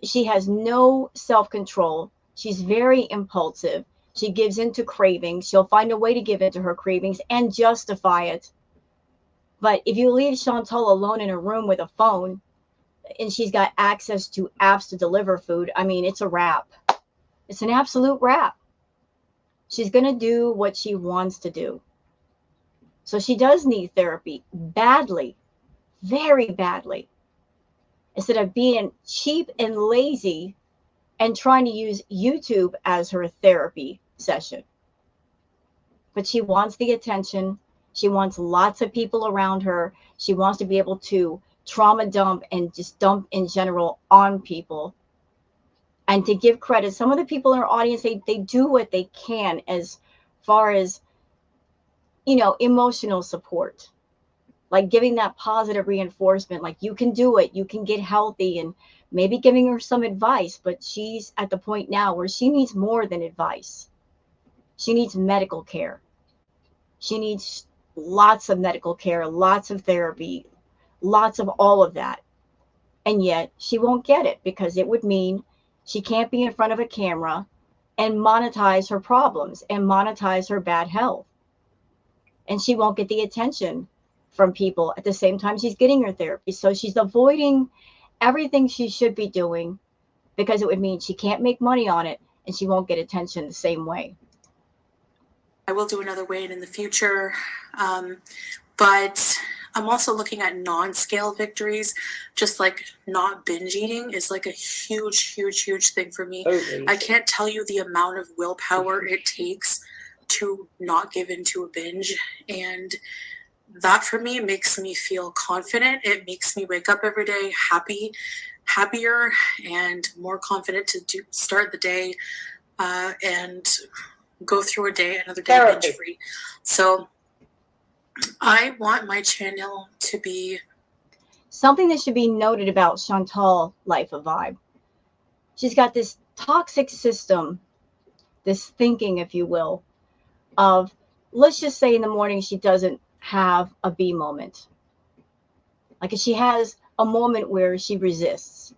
Speaker 1: She has no self-control. She's very impulsive. She gives into cravings. She'll find a way to give into her cravings and justify it. But if you leave Chantal alone in a room with a phone and she's got access to apps to deliver food, I mean, it's a wrap. It's an absolute wrap. She's going to do what she wants to do. So she does need therapy badly, very badly. Instead of being cheap and lazy and trying to use YouTube as her therapy session. But she wants the attention. She wants lots of people around her. She wants to be able to trauma dump and just dump in general on people. And to give credit, some of the people in her audience, they do what they can as far as, you know, emotional support. Like giving that positive reinforcement, like you can do it, you can get healthy, and maybe giving her some advice. But she's at the point now where she needs more than advice. She needs medical care. She needs lots of medical care, lots of therapy, lots of all of that. And yet she won't get it because it would mean she can't be in front of a camera and monetize her problems and monetize her bad health. And she won't get the attention from people at the same time she's getting her therapy. So she's avoiding everything she should be doing because it would mean she can't make money on it and she won't get attention the same way.
Speaker 3: I will do another weight in the future, but I'm also looking at non-scale victories, just like not binge eating is like a huge thing for me.
Speaker 2: Okay.
Speaker 3: I can't tell you the amount of willpower it takes to not give into a binge, and that for me makes me feel confident. It makes me wake up every day happier and more confident to start the day and go through another day binge free. So I want my channel to be
Speaker 1: something that should be noted about Chantal Life of Vibe. She's got this toxic system, this thinking, if you will, of, let's just say in the morning she doesn't have a B moment. Like if she has a moment where she resists,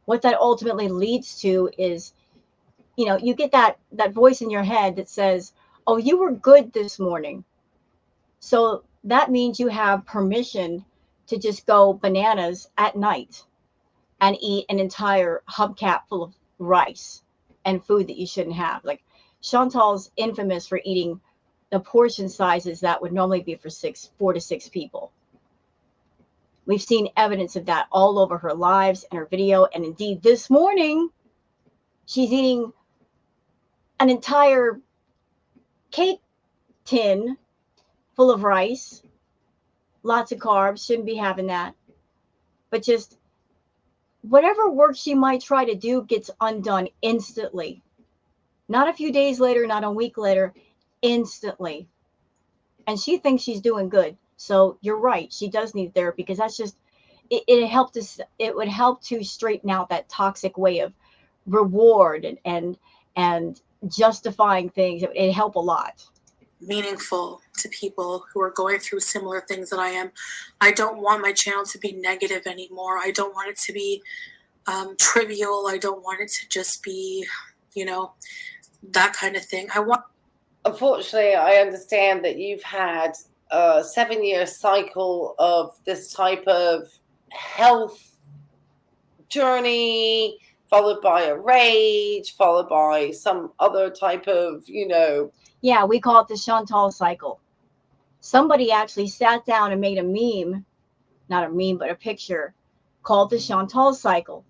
Speaker 1: what that ultimately leads to is, you know, you get that voice in your head that says, oh, you were good this morning. So that means you have permission to just go bananas at night and eat an entire hubcap full of rice and food that you shouldn't have. Like Chantal's infamous for eating the portion sizes that would normally be for 4 to 6 people. We've seen evidence of that all over her lives and her video. And indeed, this morning, she's eating an entire cake tin full of rice, lots of carbs, shouldn't be having that. But just whatever work she might try to do gets undone instantly. Not a few days later, not a week later, instantly. And she thinks she's doing good. So you're right. She does need therapy, because that's just, it would help to straighten out that toxic way of reward and justifying things. It'd help a lot.
Speaker 3: Meaningful to people who are going through similar things that I am. I don't want my channel to be negative anymore. I don't want it to be trivial. I don't want it to just be, that kind of thing.
Speaker 2: Unfortunately, I understand that you've had a 7-year cycle of this type of health journey, followed by a rage, followed by some other type of,
Speaker 1: Yeah, we call it the Chantal cycle. Somebody actually sat down and made a meme, not a meme, but a picture called the Chantal cycle.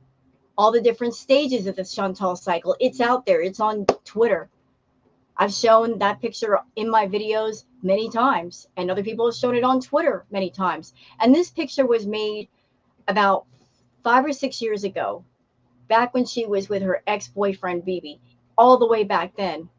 Speaker 1: All the different stages of the Chantal cycle. It's out there. It's on Twitter. I've shown that picture in my videos many times, and other people have shown it on Twitter many times. And this picture was made about 5 or 6 years ago, back when she was with her ex-boyfriend, Bibi, all the way back then.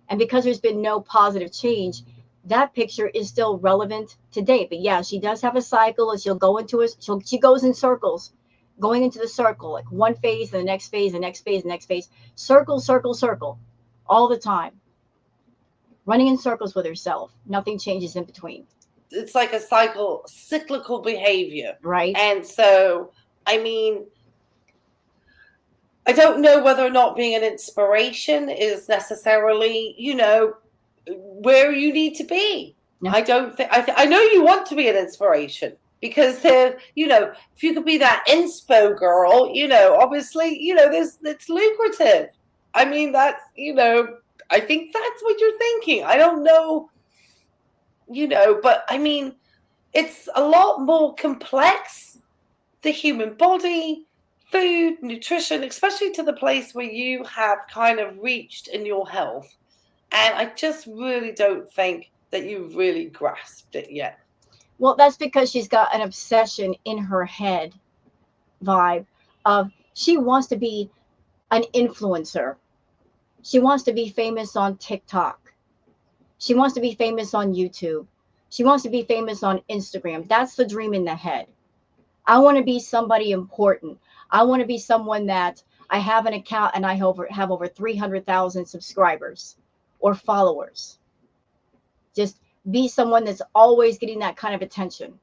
Speaker 1: And because there's been no positive change, that picture is still relevant today. But yeah, she does have a cycle, and she'll go into she goes in circles, going into the circle, like one phase, the next phase, the next phase, the next phase, circle, circle, circle, all the time, running in circles with herself. Nothing changes in between.
Speaker 2: It's like a cyclical behavior.
Speaker 1: Right.
Speaker 2: And so, I mean, I don't know whether or not being an inspiration is necessarily, where you need to be.
Speaker 1: No.
Speaker 2: I don't think, I know you want to be an inspiration, because if you could be that inspo girl, obviously, it's lucrative. I mean, that's, I think that's what you're thinking. I don't know, but I mean, it's a lot more complex, the human body, food, nutrition, especially to the place where you have kind of reached in your health. And I just really don't think that you've really grasped it yet.
Speaker 1: Well, that's because she's got an obsession in her head vibe of she wants to be an influencer. She wants to be famous on TikTok. She wants to be famous on YouTube. She wants to be famous on Instagram. That's the dream in the head. I want to be somebody important. I want to be someone that I have an account and I have over 300,000 subscribers or followers. Just be someone that's always getting that kind of attention.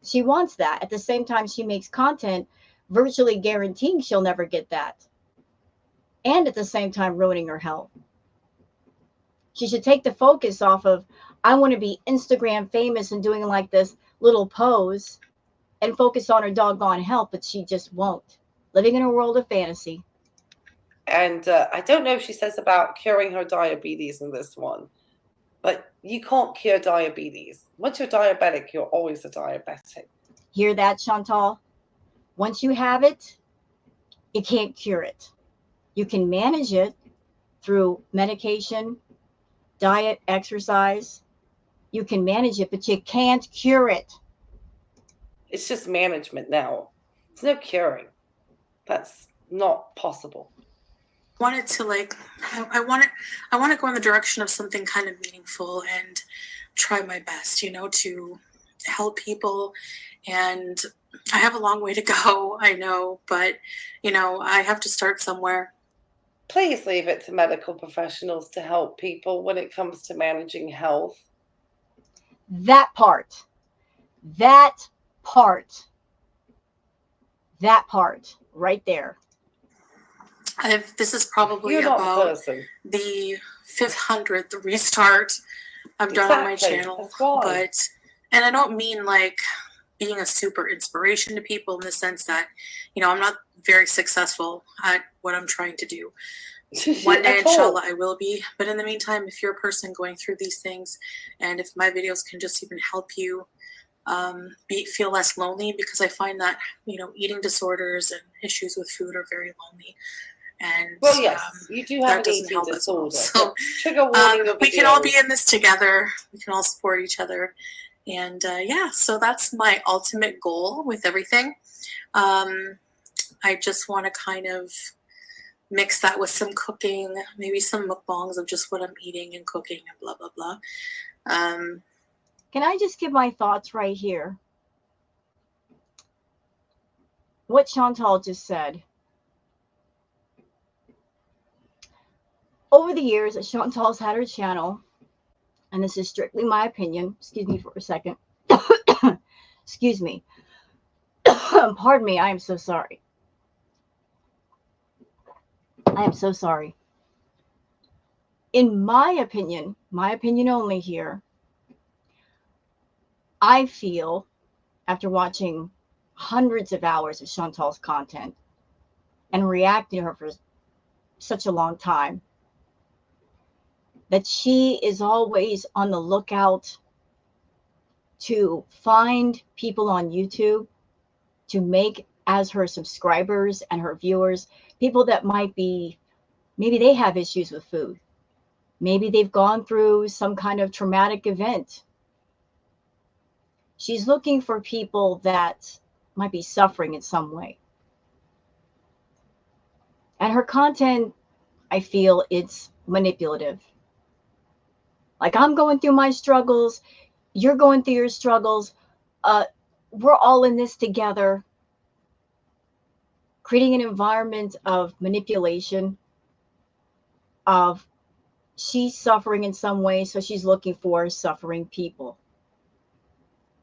Speaker 1: She wants that. At the same time, she makes content virtually guaranteeing she'll never get that. And at the same time, ruining her health. She should take the focus off of, I want to be Instagram famous and doing like this little pose, and focus on her doggone health, but she just won't. Living in a world of fantasy.
Speaker 2: And I don't know if she says about curing her diabetes in this one, but you can't cure diabetes. Once you're diabetic, you're always a diabetic.
Speaker 1: Hear that, Chantal? Once you have it, you can't cure it. You can manage it through medication, diet, exercise. You can manage it, but you can't cure it.
Speaker 2: It's just management now. There's no curing. That's not possible.
Speaker 3: I want to go in the direction of something kind of meaningful and try my best, to help people. And I have a long way to go, I know, but, I have to start somewhere.
Speaker 2: Please leave it to medical professionals to help people when it comes to managing health.
Speaker 1: That part right there.
Speaker 3: This is probably about the 500th restart I've done on my channel. And I don't mean like being a super inspiration to people in the sense that, I'm not very successful at what I'm trying to do. One day, inshallah, I will be. But in the meantime, if you're a person going through these things, and if my videos can just even help you feel less lonely, because I find that, eating disorders and issues with food are very lonely. And
Speaker 2: well, yes, you do have
Speaker 3: that
Speaker 2: an
Speaker 3: doesn't
Speaker 2: eating
Speaker 3: help as well.
Speaker 2: disorder.
Speaker 3: So
Speaker 2: Trigger warning
Speaker 3: we can all be in this together. We can all support each other. And yeah, so that's my ultimate goal with everything. I just want to kind of mix that with some cooking, maybe some mukbangs of just what I'm eating and cooking and blah, blah, blah.
Speaker 1: Can I just give my thoughts right here? What Chantal just said. Over the years, Chantal's had her channel, and this is strictly my opinion. Excuse me for a second. Excuse me. Pardon me. I am so sorry. I am so sorry. In my opinion only here, I feel, after watching hundreds of hours of Chantal's content and reacting to her for such a long time, that she is always on the lookout to find people on YouTube to make as her subscribers and her viewers, people that might be, maybe they have issues with food. Maybe they've gone through some kind of traumatic event. She's looking for people that might be suffering in some way. And her content, I feel it's manipulative. Like, I'm going through my struggles, you're going through your struggles, we're all in this together, creating an environment of manipulation, of she's suffering in some way, so she's looking for suffering people.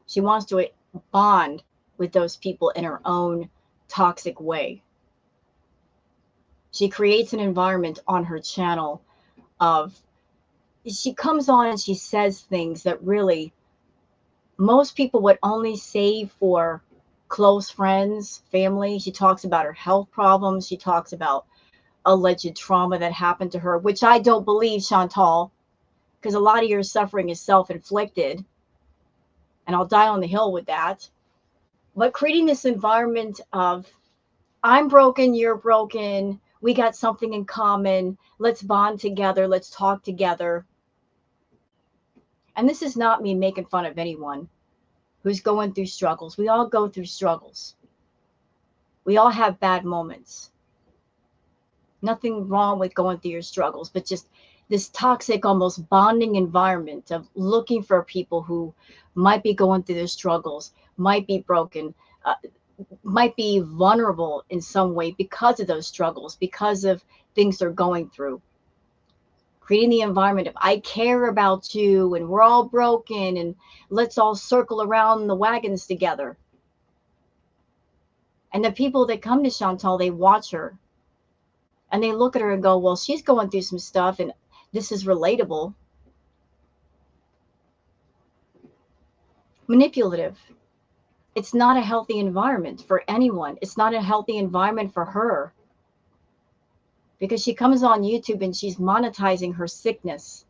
Speaker 1: She wants to bond with those people in her own toxic way. She creates an environment on her channel of, she comes on and she says things that really most people would only say for close friends, family. She talks about her health problems. She talks about alleged trauma that happened to her, which I don't believe, Chantal, because a lot of your suffering is self-inflicted. And I'll die on the hill with that. But creating this environment of, I'm broken, you're broken, we got something in common, let's bond together, let's talk together. And this is not me making fun of anyone who's going through struggles. We all go through struggles. We all have bad moments. Nothing wrong with going through your struggles, but just this toxic, almost bonding environment of looking for people who might be going through their struggles, might be broken, might be vulnerable in some way because of those struggles, because of things they're going through. Creating the environment of, I care about you and we're all broken and let's all circle around the wagons together. And the people that come to Chantal, they watch her and they look at her and go, well, she's going through some stuff and this is relatable. Manipulative. It's not a healthy environment for anyone. It's not a healthy environment for her, because she comes on YouTube and she's monetizing her sickness.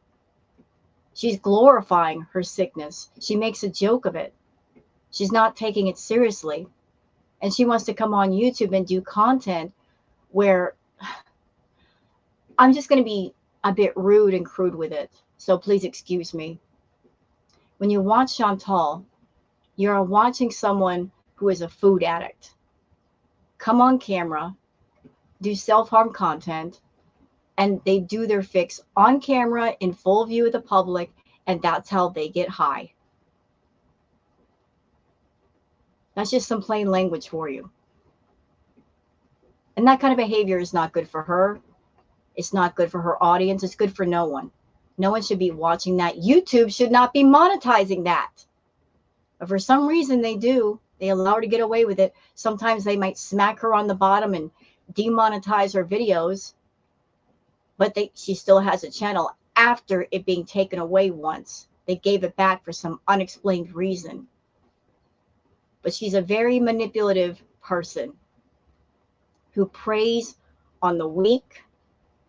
Speaker 1: She's glorifying her sickness. She makes a joke of it. She's not taking it seriously. And she wants to come on YouTube and do content where, I'm just going to be a bit rude and crude with it, so please excuse me. When you watch Chantal, you're watching someone who is a food addict come on camera, do self-harm content, and they do their fix on camera in full view of the public, and that's how they get high. That's just some plain language for you. And that kind of behavior is not good for her. It's not good for her audience. It's good for no one. No one should be watching that. YouTube should not be monetizing that. But for some reason they do. They allow her to get away with it. Sometimes they might smack her on the bottom and demonetize her videos. But she still has a channel after it being taken away once. They gave it back for some unexplained reason. But she's a very manipulative person who preys on the weak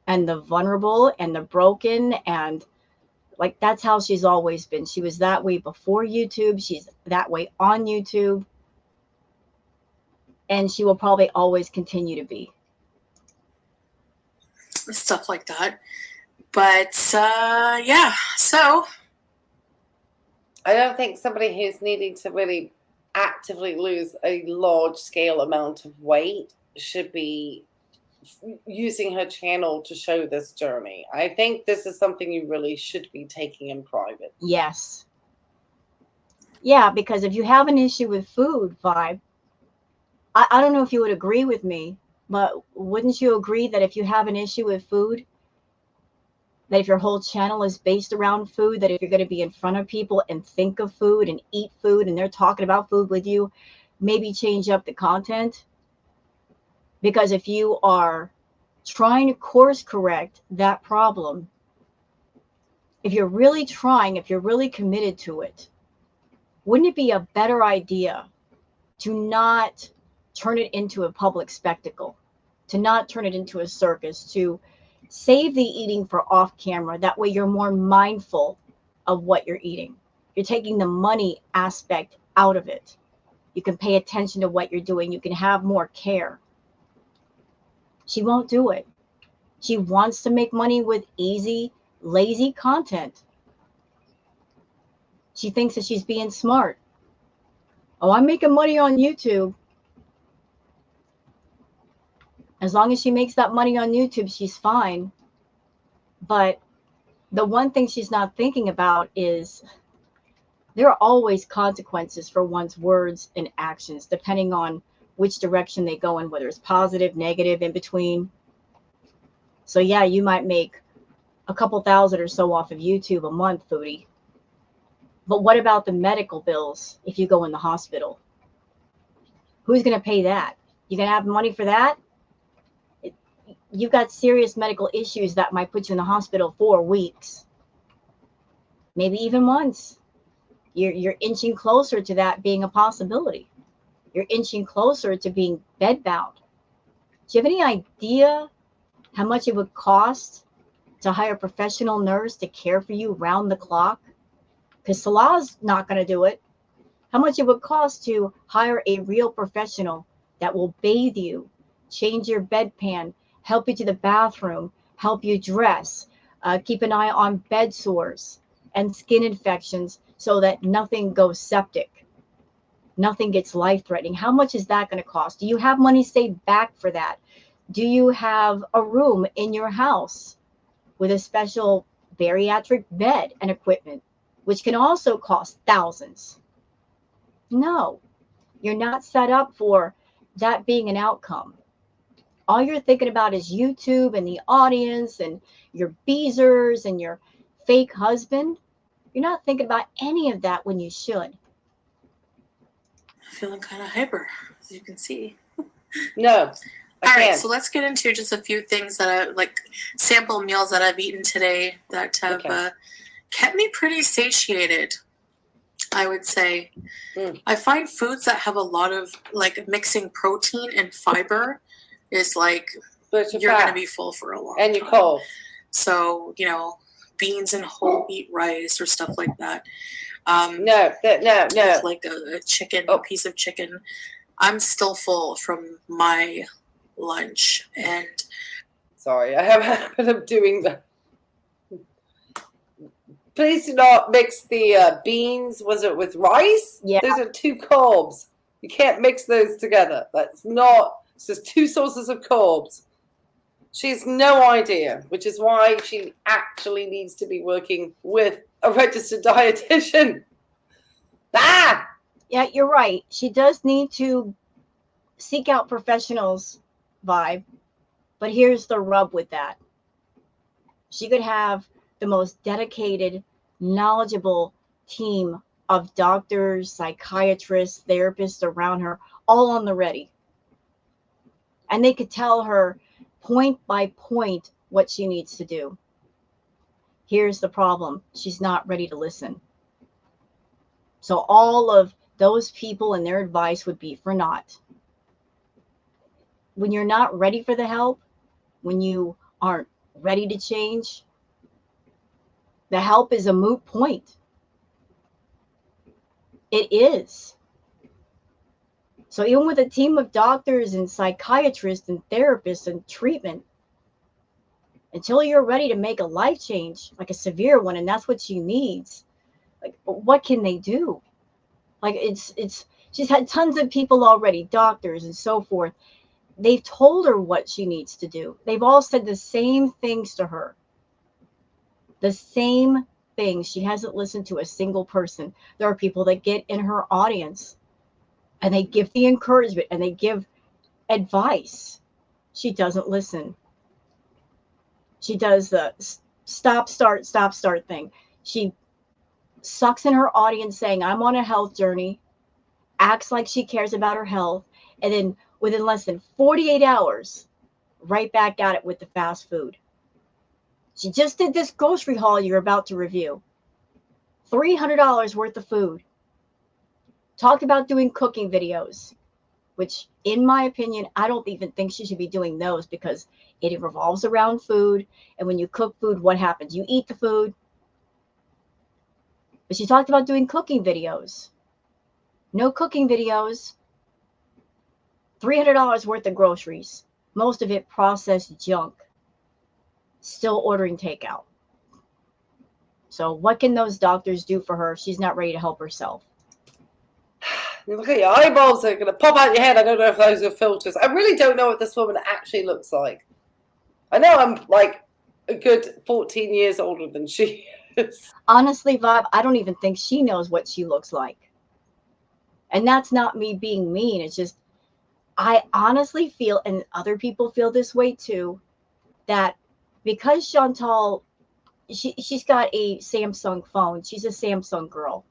Speaker 1: and the vulnerable and the broken, and like, that's how she's always been. She was that way before YouTube. She's that way on YouTube. And she will probably always continue to be.
Speaker 3: stuff like that. But yeah, so
Speaker 2: I don't think somebody who's needing to really actively lose a large scale amount of weight should be using her channel to show this journey. I think this is something you really should be taking in private.
Speaker 1: Yes. Yeah, because if you have an issue with food, Vibe, I don't know if you would agree with me, but wouldn't you agree that if you have an issue with food, that if your whole channel is based around food, that if you're going to be in front of people and think of food and eat food and they're talking about food with you, maybe change up the content? Because if you are trying to course correct that problem, if you're really trying, if you're really committed to it, wouldn't it be a better idea to not turn it into a public spectacle, to not turn it into a circus, to save the eating for off camera? That way you're more mindful of what you're eating. You're taking the money aspect out of it. You can pay attention to what you're doing. You can have more care. She won't do it. She wants to make money with easy, lazy content. She thinks that she's being smart. Oh, I'm making money on YouTube. As long as she makes that money on YouTube, she's fine. But the one thing she's not thinking about is there are always consequences for one's words and actions, depending on which direction they go in, whether it's positive, negative, in between. So yeah, you might make a couple thousand or so off of YouTube a month, Foodie. But what about the medical bills if you go in the hospital? Who's going to pay that? You going to have money for that? You've got serious medical issues that might put you in the hospital for weeks, maybe even months. You're inching closer to that being a possibility. You're inching closer to being bedbound. Do you have any idea how much it would cost to hire a professional nurse to care for you round the clock? Because Salah's not going to do it. How much it would cost to hire a real professional that will bathe you, change your bedpan, help you to the bathroom, help you dress, keep an eye on bed sores and skin infections so that nothing goes septic, nothing gets life-threatening. How much is that going to cost? Do you have money saved back for that? Do you have a room in your house with a special bariatric bed and equipment, which can also cost thousands? No, you're not set up for that being an outcome. All you're thinking about is YouTube and the audience and your beezers and your fake husband. You're not thinking about any of that when you should.
Speaker 3: feeling kind of hyper, as you can see.
Speaker 2: No.
Speaker 3: All right, so let's get into just a few things that I like, sample meals that I've eaten today that have kept me pretty satiated, I would say. I find foods that have a lot of like mixing protein and fiber is like you're going to be full for a long time.
Speaker 2: And you're cold.
Speaker 3: So, you know, beans and whole wheat rice or stuff like that.
Speaker 2: No.
Speaker 3: Like a chicken, a piece of chicken. I'm still full from my lunch. And
Speaker 2: sorry, I have a habit of doing that. Please do not mix the beans. Was it with rice?
Speaker 1: Yeah.
Speaker 2: Those are two carbs. You can't mix those together. That's not. It's just two sources of carbs. She has no idea, which is why she actually needs to be working with a registered dietitian. Ah!
Speaker 1: Yeah, you're right. She does need to seek out professionals, Vibe. But here's the rub with that. She could have the most dedicated, knowledgeable team of doctors, psychiatrists, therapists around her, all on the ready. And they could tell her point by point what she needs to do. Here's the problem. She's not ready to listen. So all of those people and their advice would be for naught. When you're not ready for the help, when you aren't ready to change, the help is a moot point. It is. So even with a team of doctors and psychiatrists and therapists and treatment, until you're ready to make a life change, like a severe one, and that's what she needs. Like, what can they do? Like, she's had tons of people already, doctors and so forth. They've told her what she needs to do. They've all said the same things to her. The same things. She hasn't listened to a single person. There are people that get in her audience and they give the encouragement and they give advice. She doesn't listen. She does the stop, start thing. She sucks in her audience saying, I'm on a health journey, acts like she cares about her health, and then within less than 48 hours, right back at it with the fast food. She just did this grocery haul you're about to review. $300 worth of food. Talked about doing cooking videos, which in my opinion, I don't even think she should be doing those because it revolves around food. And when you cook food, what happens? You eat the food. But she talked about doing cooking videos. No cooking videos. $300 worth of groceries. Most of it processed junk. Still ordering takeout. So what can those doctors do for her if she's not ready to help herself?
Speaker 2: Look at your eyeballs, they're going to pop out your head. I don't know if those are filters. I really don't know what this woman actually looks like. I know I'm like a good 14 years older than she is.
Speaker 1: Honestly, Vibe, I don't even think she knows what she looks like. And that's not me being mean. It's just, I honestly feel, and other people feel this way too, that because Chantal, she's got a Samsung phone. She's a Samsung girl.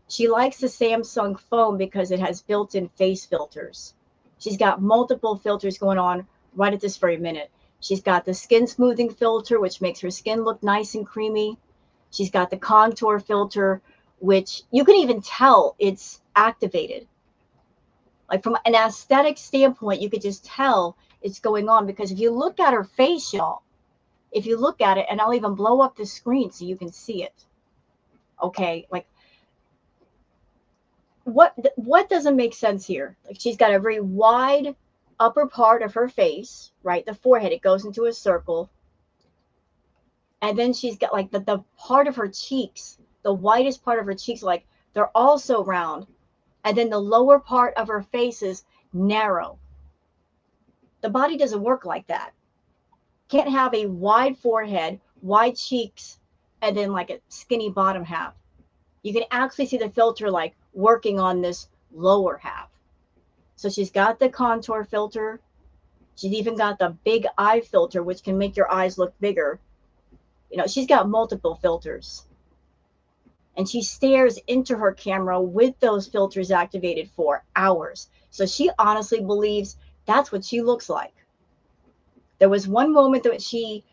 Speaker 1: She likes the Samsung phone because it has built-in face filters. She's got multiple filters going on right at this very minute. She's got the skin smoothing filter, which makes her skin look nice and creamy. She's got the contour filter, which you can even tell it's activated. Like from an aesthetic standpoint, you could just tell it's going on because if you look at her face, y'all, if you look at it, and I'll even blow up the screen so you can see it. Okay, like what doesn't make sense here? Like she's got a very wide upper part of her face, right? The forehead, it goes into a circle. And then she's got like the part of her cheeks, the widest part of her cheeks, like they're also round. And then the lower part of her face is narrow. The body doesn't work like that. Can't have a wide forehead, wide cheeks, and then like a skinny bottom half. You can actually see the filter like working on this lower half. So she's got the contour filter. She's even got the big eye filter, which can make your eyes look bigger. You know, she's got multiple filters. And she stares into her camera with those filters activated for hours. So she honestly believes that's what she looks like. There was one moment that she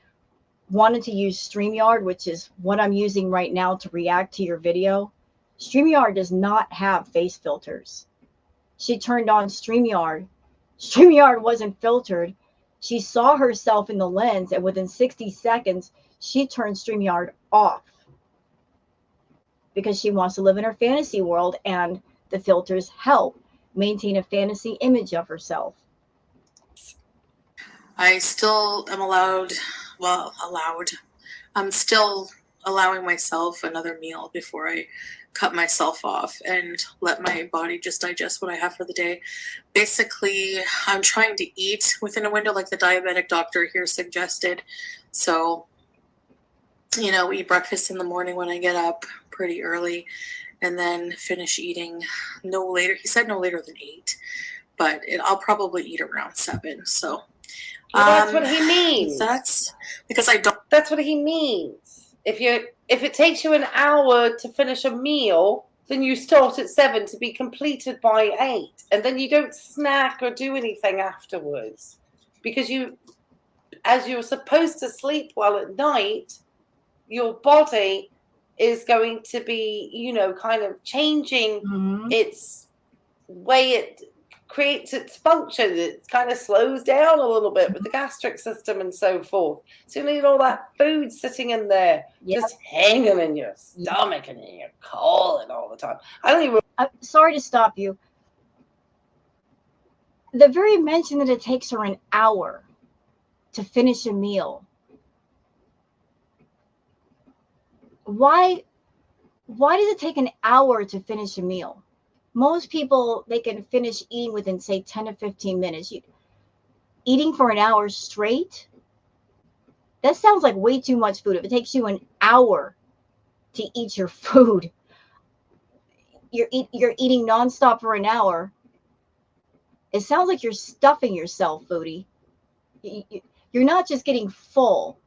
Speaker 1: wanted to use StreamYard, which is what I'm using right now to react to your video. StreamYard does not have face filters. She turned on StreamYard. StreamYard wasn't filtered. She saw herself in the lens, and within 60 seconds, she turned StreamYard off because she wants to live in her fantasy world, and the filters help maintain a fantasy image of herself.
Speaker 3: I still am I'm still allowing myself another meal before I cut myself off and let my body just digest what I have for the day. Basically, I'm trying to eat within a window like the diabetic doctor here suggested. So, you know, eat breakfast in the morning when I get up pretty early and then finish eating no later. He said no later than 8, but I'll probably eat around 7. So
Speaker 2: well, that's what he means.
Speaker 3: That's because I don't.
Speaker 2: That's what he means. If it takes you an hour to finish a meal, then you start at 7 to be completed by 8, and then you don't snack or do anything afterwards because as you're supposed to sleep well at night, your body is going to be, you know, kind of changing its way it creates its function. It kind of slows down a little bit with the gastric system and so forth. So you need all that food sitting in there, just hanging in your stomach and in your colon all the time. I'm
Speaker 1: sorry to stop you. The very mention that it takes her an hour to finish a meal, why does it take an hour to finish a meal? Most people, they can finish eating within, say, 10 to 15 minutes. Eating for an hour straight, that sounds like way too much food. If it takes you an hour to eat your food, you're eating nonstop for an hour, it sounds like you're stuffing yourself, Foodie. You're not just getting full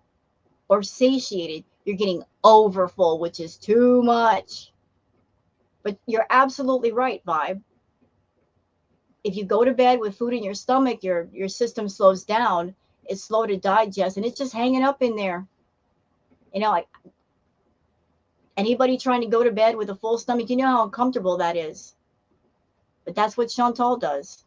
Speaker 1: or satiated, you're getting overfull, which is too much. But you're absolutely right, Vibe. If you go to bed with food in your stomach, your system slows down. It's slow to digest, and it's just hanging up in there. Like anybody trying to go to bed with a full stomach, you know how uncomfortable that is. But that's what Chantal does.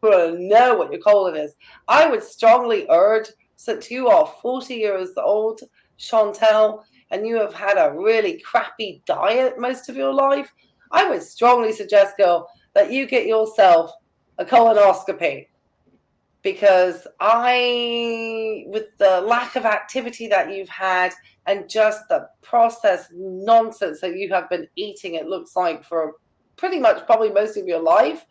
Speaker 2: Know what your colon is. I would strongly urge, since you are 40 years old, Chantal, and you have had a really crappy diet most of your life, I would strongly suggest, girl, that you get yourself a colonoscopy. Because with the lack of activity that you've had and just the processed nonsense that you have been eating, it looks like, for pretty much probably most of your life,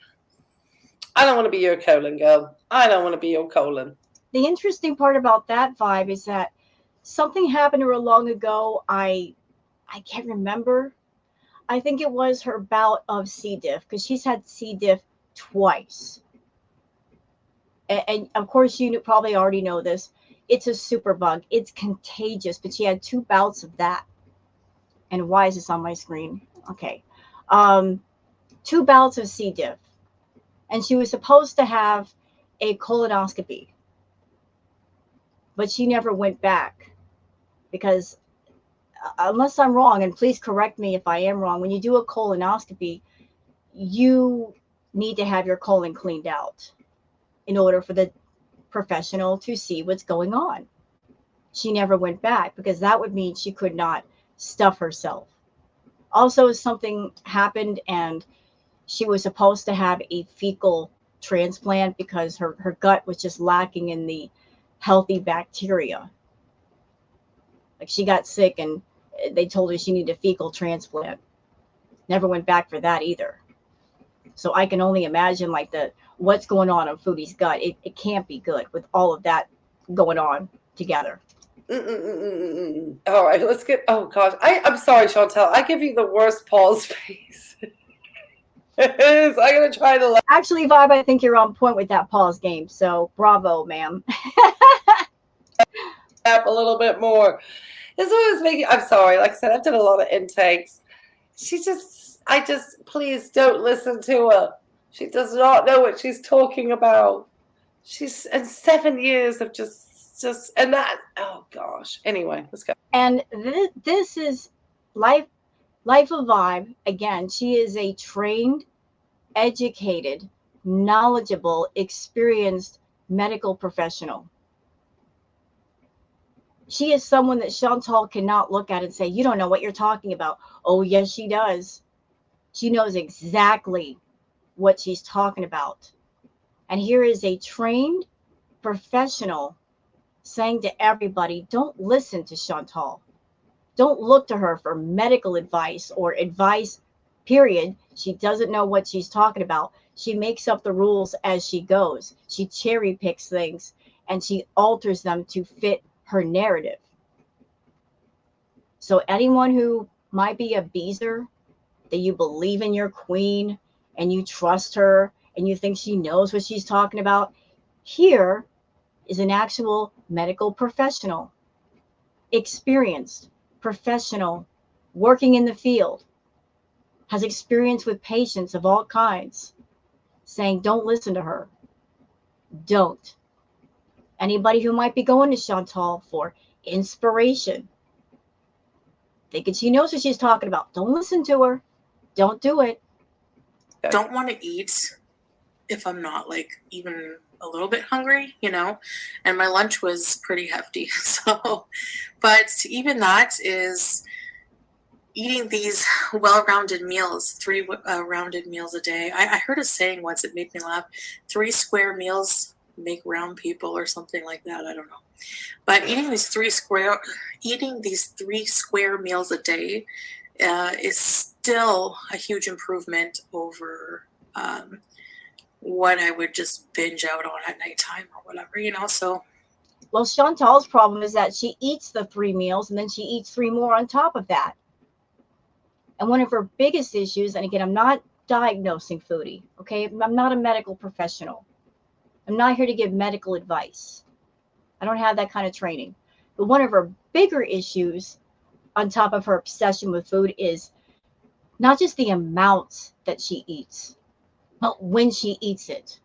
Speaker 2: I don't want to be your colon, girl. I don't want to be your colon.
Speaker 1: The interesting part about that, Vibe, is that something happened to her long ago. I can't remember. I think it was her bout of C. diff, because she's had C. diff twice. And of course, you probably already know this. It's a superbug. It's contagious, but she had 2 bouts of that. And why is this on my screen? Okay. 2 bouts of C. diff. And she was supposed to have a colonoscopy. But she never went back. Because unless I'm wrong, and please correct me if I am wrong, when you do a colonoscopy, you need to have your colon cleaned out in order for the professional to see what's going on. She never went back because that would mean she could not stuff herself. Also, something happened and she was supposed to have a fecal transplant because her gut was just lacking in the healthy bacteria. Like, she got sick and they told her she needed a fecal transplant. Never went back for that either. So I can only imagine like what's going on in Foodie's gut. It can't be good with all of that going on together.
Speaker 2: All right, let's get. Oh gosh, I'm sorry, Chantal. I give you the worst pause face. I'm gonna try to.
Speaker 1: Actually, Vibe, I think you're on point with that pause game. So bravo, ma'am.
Speaker 2: Laugh a little bit more. This was making. I'm sorry. Like I said, I've done a lot of intakes. Please don't listen to her. She does not know what she's talking about. She's in 7 years of just and that. Oh gosh. Anyway, let's go.
Speaker 1: And this is life of Vibe. Again, she is a trained, educated, knowledgeable, experienced medical professional. She is someone that Chantal cannot look at and say, you don't know what you're talking about. Oh, yes, she does. She knows exactly what she's talking about. And here is a trained professional saying to everybody, don't listen to Chantal. Don't look to her for medical advice or advice, period. She doesn't know what she's talking about. She makes up the rules as she goes. She cherry picks things and she alters them to fit her narrative. So anyone who might be a beezer, that you believe in your queen and you trust her and you think she knows what she's talking about, here is an actual medical professional, experienced, professional, working in the field, has experience with patients of all kinds, saying, don't listen to her. Don't. Anybody who might be going to Chantal for inspiration, thinking she knows what she's talking about, don't listen to her. Don't do it.
Speaker 3: Don't want to eat if I'm not like even a little bit hungry, and my lunch was pretty hefty. So, but even that is eating these well-rounded meals, 3 rounded meals a day. I heard a saying once that made me laugh: 3 square meals make round people or something like that. I don't know. But eating these three square meals a day is still a huge improvement over what I would just binge out on at nighttime or whatever, So,
Speaker 1: well, Chantal's problem is that she eats the 3 meals and then she eats 3 more on top of that. And one of her biggest issues, and again, I'm not diagnosing Foodie, okay? I'm not a medical professional. I'm not here to give medical advice. I don't have that kind of training. But one of her bigger issues, on top of her obsession with food, is not just the amount that she eats, but when she eats it.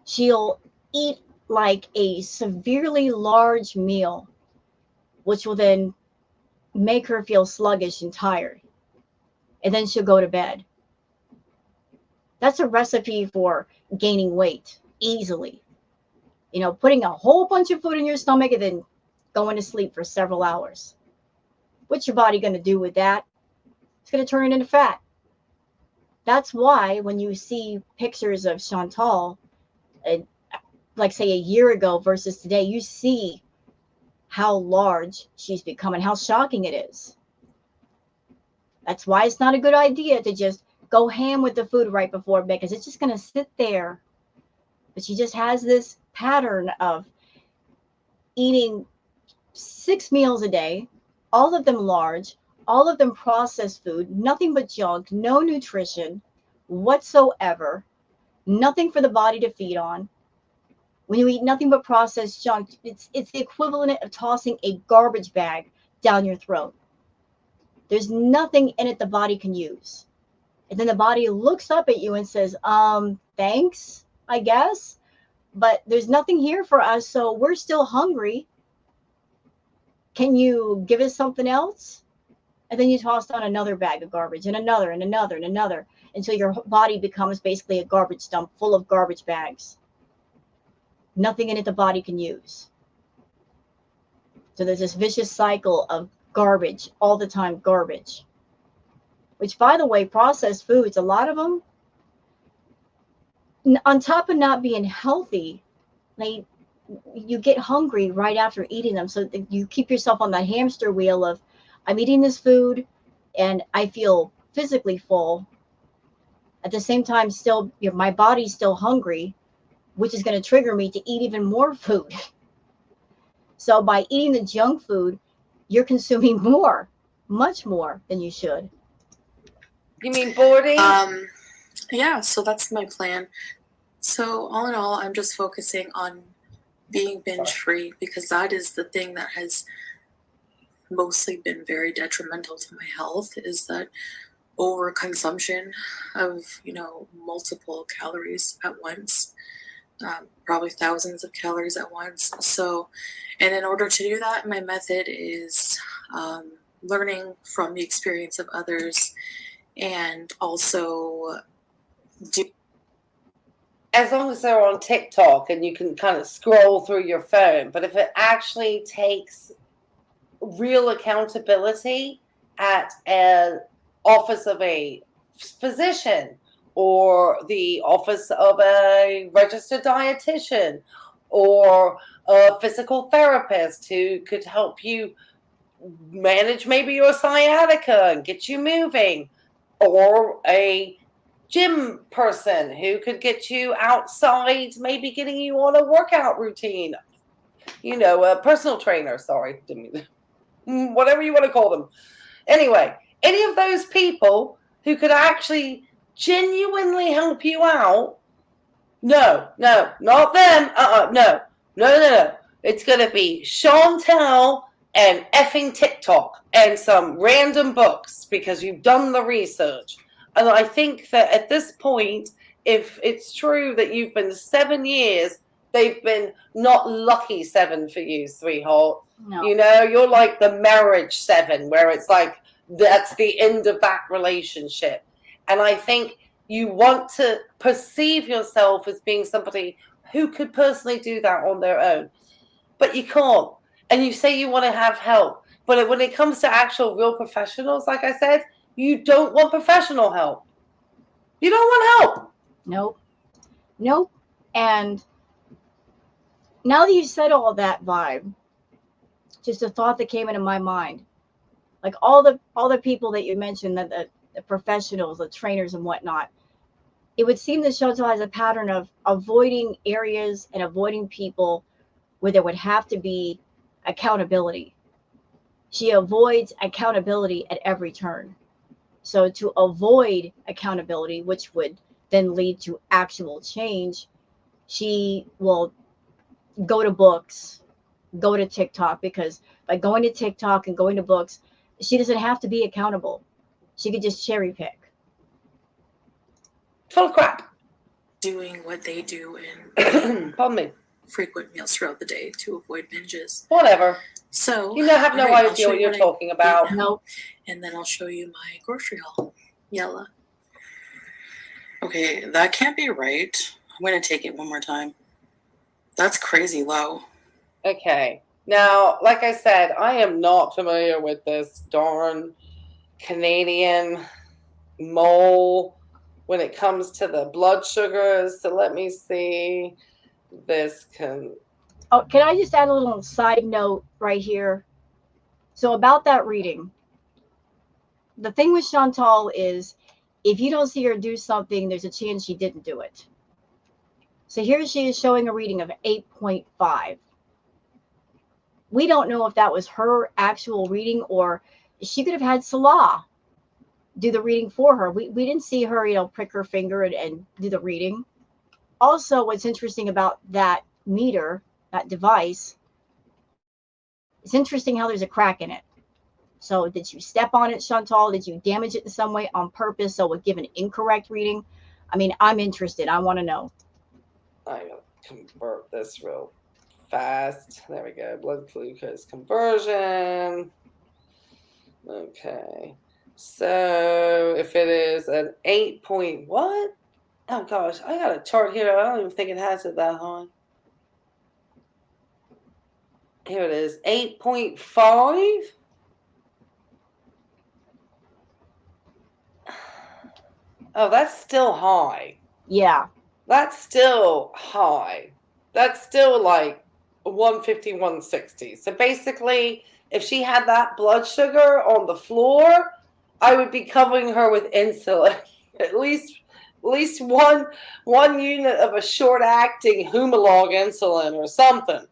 Speaker 1: She'll eat like a severely large meal, which will then make her feel sluggish and tired. And then she'll go to bed. That's a recipe for gaining weight easily. Putting a whole bunch of food in your stomach and then going to sleep for several hours. What's your body going to do with that? It's going to turn it into fat. That's why when you see pictures of Chantal, like say a year ago versus today, you see how large she's become and how shocking it is. That's why it's not a good idea to just go ham with the food right before bed, because it's just going to sit there. But she just has this pattern of eating 6 meals a day, all of them large, all of them processed food, nothing but junk, no nutrition whatsoever, nothing for the body to feed on. When you eat nothing but processed junk, it's the equivalent of tossing a garbage bag down your throat. There's nothing in it the body can use. And then the body looks up at you and says, thanks, I guess. But there's nothing here for us, so we're still hungry. Can you give us something else? And then you toss down another bag of garbage and another and another and another until your body becomes basically a garbage dump full of garbage bags. Nothing in it the body can use. So there's this vicious cycle of garbage, all the time garbage. Which, by the way, processed foods, a lot of them, on top of not being healthy, you get hungry right after eating them. So you keep yourself on that hamster wheel of, I'm eating this food and I feel physically full. At the same time, still, my body's still hungry, which is going to trigger me to eat even more food. So by eating the junk food, you're consuming more, much more than you should.
Speaker 2: You mean boarding?
Speaker 3: Yeah, so that's my plan. So all in all, I'm just focusing on being binge free, because that is the thing that has mostly been very detrimental to my health, is that overconsumption of, multiple calories at once, probably thousands of calories at once. So, and in order to do that, my method is learning from the experience of others, and also
Speaker 2: as long as they're on TikTok and you can kind of scroll through your phone. But if it actually takes real accountability at an office of a physician or the office of a registered dietitian or a physical therapist who could help you manage maybe your sciatica and get you moving, or a gym person who could get you outside, maybe getting you on a workout routine, a personal trainer, whatever you want to call them. Anyway, any of those people who could actually genuinely help you out, no, not them, no. It's going to be Chantel and effing TikTok and some random books, because you've done the research. And I think that at this point, if it's true that you've been 7 years, they've been not lucky 7 for you, sweetheart.
Speaker 1: No.
Speaker 2: You're like the marriage 7, where it's like, that's the end of that relationship. And I think you want to perceive yourself as being somebody who could personally do that on their own. But you can't. And you say you want to have help. But when it comes to actual real professionals, like I said, you don't want professional help. You don't want help.
Speaker 1: Nope. And now that you said all that, Vibe, just a thought that came into my mind. Like all the people that you mentioned, that the professionals, the trainers and whatnot, it would seem that Chantal has a pattern of avoiding areas and avoiding people where there would have to be accountability. She avoids accountability at every turn. So to avoid accountability, which would then lead to actual change, she will go to books, go to TikTok, because by going to TikTok and going to books, she doesn't have to be accountable. She could just cherry pick.
Speaker 2: Full of crap.
Speaker 3: Doing what they do in
Speaker 2: Pardon me.
Speaker 3: frequent meals throughout the day to avoid binges.
Speaker 2: Whatever.
Speaker 3: So
Speaker 2: You have no idea what you're talking about.
Speaker 1: Nope.
Speaker 3: And then I'll show you my grocery haul. Yella. Okay, that can't be right. I'm going to take it one more time. That's crazy low.
Speaker 2: Okay. Now, like I said, I am not familiar with this darn Canadian mole when it comes to the blood sugars. So let me see. This can...
Speaker 1: Oh, can I just add a little side note right here? So about that reading, the thing with Chantal is if you don't see her do something, there's a chance she didn't do it. So here she is showing a reading of 8.5. We don't know if that was her actual reading or she could have had Salah do the reading for her. We didn't see her, prick her finger and do the reading. Also, what's interesting about that meter, that device, it's interesting how there's a crack in it. So did you step on it, Chantal? Did you damage it in some way on purpose so it would give an incorrect reading? I mean, I'm interested. I want to know.
Speaker 2: I'm going to convert this real fast. There we go. Blood glucose conversion. Okay. So if it is an 8 point what? Oh gosh, I got a chart here. I don't even think it has it that high. Here it is, 8.5. Oh, that's still high.
Speaker 1: Yeah.
Speaker 2: That's still high. That's still like 150, 160. So basically, if she had that blood sugar on the floor, I would be covering her with insulin. At least one unit of a short-acting Humalog insulin or something.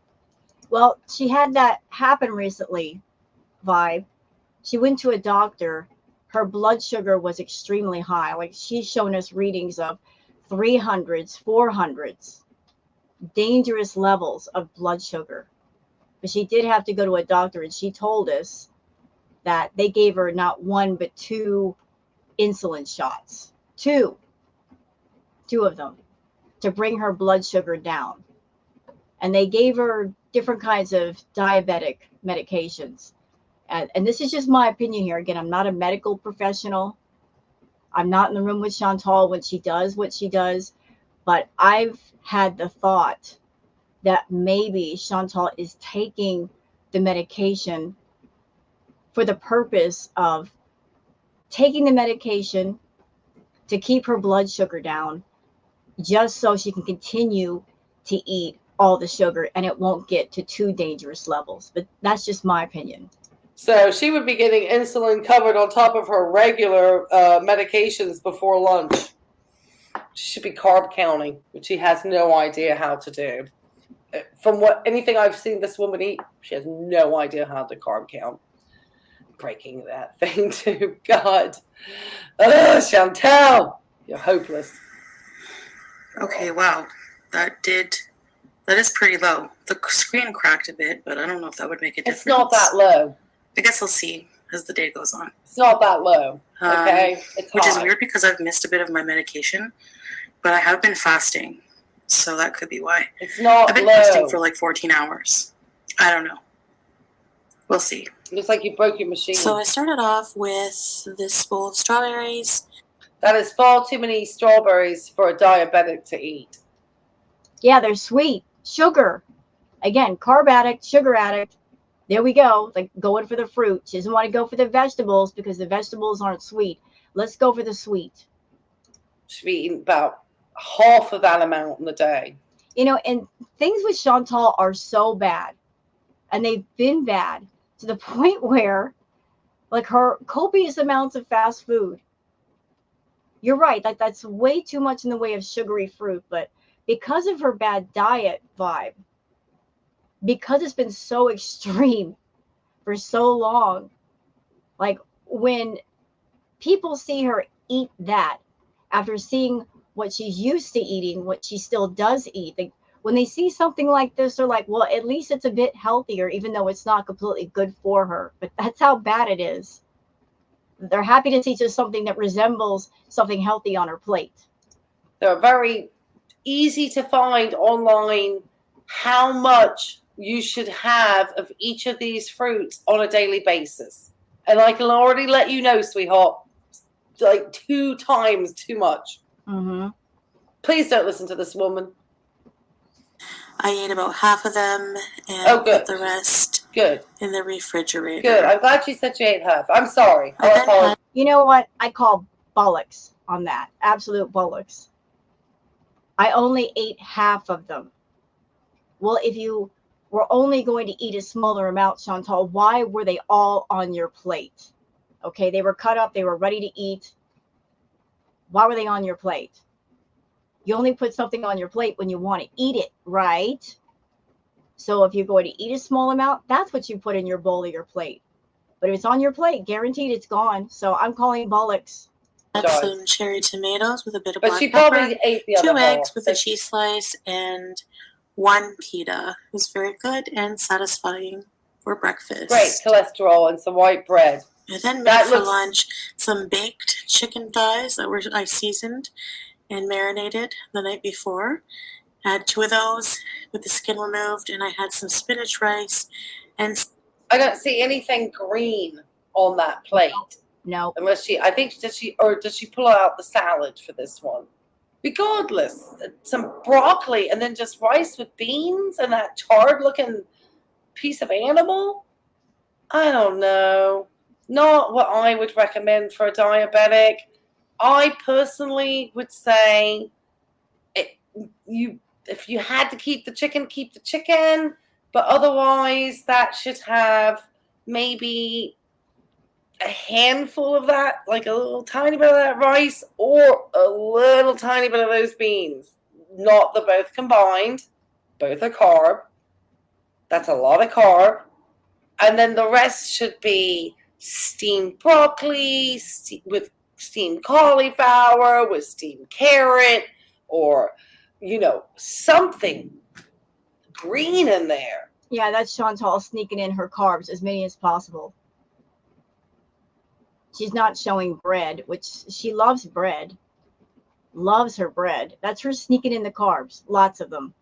Speaker 1: Well, she had that happen recently, Vibe. She went to a doctor. Her blood sugar was extremely high. Like she's shown us readings of 300s, 400s, dangerous levels of blood sugar. But she did have to go to a doctor, and she told us that they gave her not one, but 2 insulin shots. Two of them to bring her blood sugar down. And they gave her different kinds of diabetic medications. And this is just my opinion here. Again, I'm not a medical professional. I'm not in the room with Chantal when she does what she does. But I've had the thought that maybe Chantal is taking the medication for the purpose of taking the medication to keep her blood sugar down, just so she can continue to eat all the sugar and it won't get to too dangerous levels. But that's just my opinion.
Speaker 2: So she would be getting insulin covered on top of her regular medications before lunch. She should be carb counting, which she has no idea how to do. From anything I've seen this woman eat, she has no idea how to carb count. Breaking that thing too. God. Chantal, you're hopeless.
Speaker 3: Okay, wow. That is pretty low. The screen cracked a bit, but I don't know if that would make a difference.
Speaker 2: It's not that low.
Speaker 3: I guess we'll see as the day goes on.
Speaker 2: It's not that low. Okay? It's
Speaker 3: which
Speaker 2: high.
Speaker 3: is weird because I've missed a bit of my medication, but I have been fasting. So that could be why.
Speaker 2: It's not
Speaker 3: I've been
Speaker 2: low.
Speaker 3: fasting for like 14 hours. I don't know. We'll see.
Speaker 2: Looks like you broke your machine.
Speaker 3: So I started off with this bowl of strawberries.
Speaker 2: That is far too many strawberries for a diabetic to eat.
Speaker 1: Yeah, they're sweet. Sugar. Again, carb addict, sugar addict. There we go. Like going for the fruit. She doesn't want to go for the vegetables because the vegetables aren't sweet. Let's go for the sweet.
Speaker 2: Should be eating about half of that amount in the day.
Speaker 1: You know, and things with Chantal are so bad, and they've been bad to the point where, like, her copious amounts of fast food. You're right, that's way too much in the way of sugary fruit, but because of her bad diet vibe, because it's been so extreme for so long, like when people see her eat that after seeing what she's used to eating, what she still does eat, when they see something like this, they're like, well, at least it's a bit healthier, even though it's not completely good for her. But that's how bad it is. They're happy to see just something that resembles something healthy on her plate.
Speaker 2: They're very easy to find online how much you should have of each of these fruits on a daily basis. And I can already let you know, sweetheart, like 2 times too much.
Speaker 1: Mm-hmm.
Speaker 2: Please don't listen to this woman.
Speaker 3: I ate about half of them and put the rest in the refrigerator.
Speaker 2: Good. I'm glad you said you ate half. I'm sorry. I apologize.
Speaker 1: You know what? I call bollocks on that. Absolute bollocks. I only ate half of them. Well, if you were only going to eat a smaller amount, Chantal, why were they all on your plate? Okay, they were cut up. They were ready to eat. Why were they on your plate? You only put something on your plate when you want to eat it, right? So if you're going to eat a small amount, that's what you put in your bowl or your plate. But if it's on your plate, guaranteed it's gone. So I'm calling bollocks.
Speaker 3: Had some cherry tomatoes with a bit of black
Speaker 2: she
Speaker 3: pepper,
Speaker 2: probably ate the other
Speaker 3: 2 eggs with a cheese slice, and 1 pita. It was very good and satisfying for breakfast.
Speaker 2: Great cholesterol and some white bread.
Speaker 3: I then made for lunch some baked chicken thighs that I seasoned and marinated the night before. I had 2 of those with the skin removed, and I had some spinach rice. And
Speaker 2: I don't see anything green on that plate.
Speaker 1: No.
Speaker 2: Unless does she pull out the salad for this one? Regardless, some broccoli and then just rice with beans and that charred looking piece of animal? I don't know. Not what I would recommend for a diabetic. I personally would say if you had to keep the chicken, keep the chicken. But otherwise, that should have maybe a handful of that, like a little tiny bit of that rice or a little tiny bit of those beans. Not the both combined. Both are carb. That's a lot of carb. And then the rest should be steamed broccoli with steamed cauliflower, with steamed carrot, or, something green in there.
Speaker 1: Yeah, that's Chantal sneaking in her carbs, as many as possible. She's not showing bread, which she loves bread. Loves her bread. That's her sneaking in the carbs. Lots of them.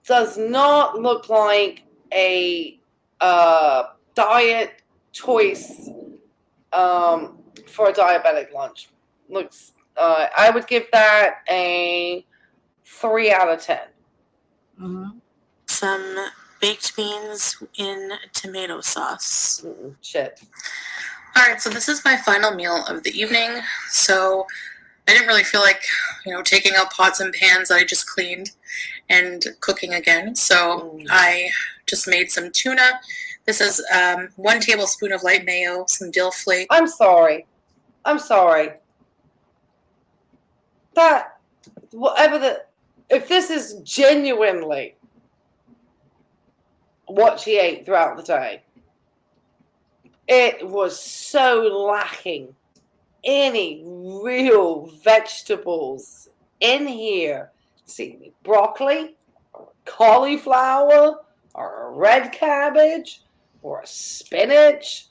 Speaker 2: Does not look like a diet choice for a diabetic lunch. Looks, I would give that a 3 out of 10.
Speaker 1: Mm-hmm.
Speaker 3: Some baked beans in tomato sauce.
Speaker 2: Shit.
Speaker 4: All right, so this is my final meal of the evening. So I didn't really feel like, taking out pots and pans that I just cleaned and cooking again. So I just made some tuna. This is 1 tablespoon of light mayo, some dill flakes.
Speaker 2: I'm sorry. If this is genuinely what she ate throughout the day, it was so lacking any real vegetables in here. See, broccoli, or cauliflower, or a red cabbage, or a spinach,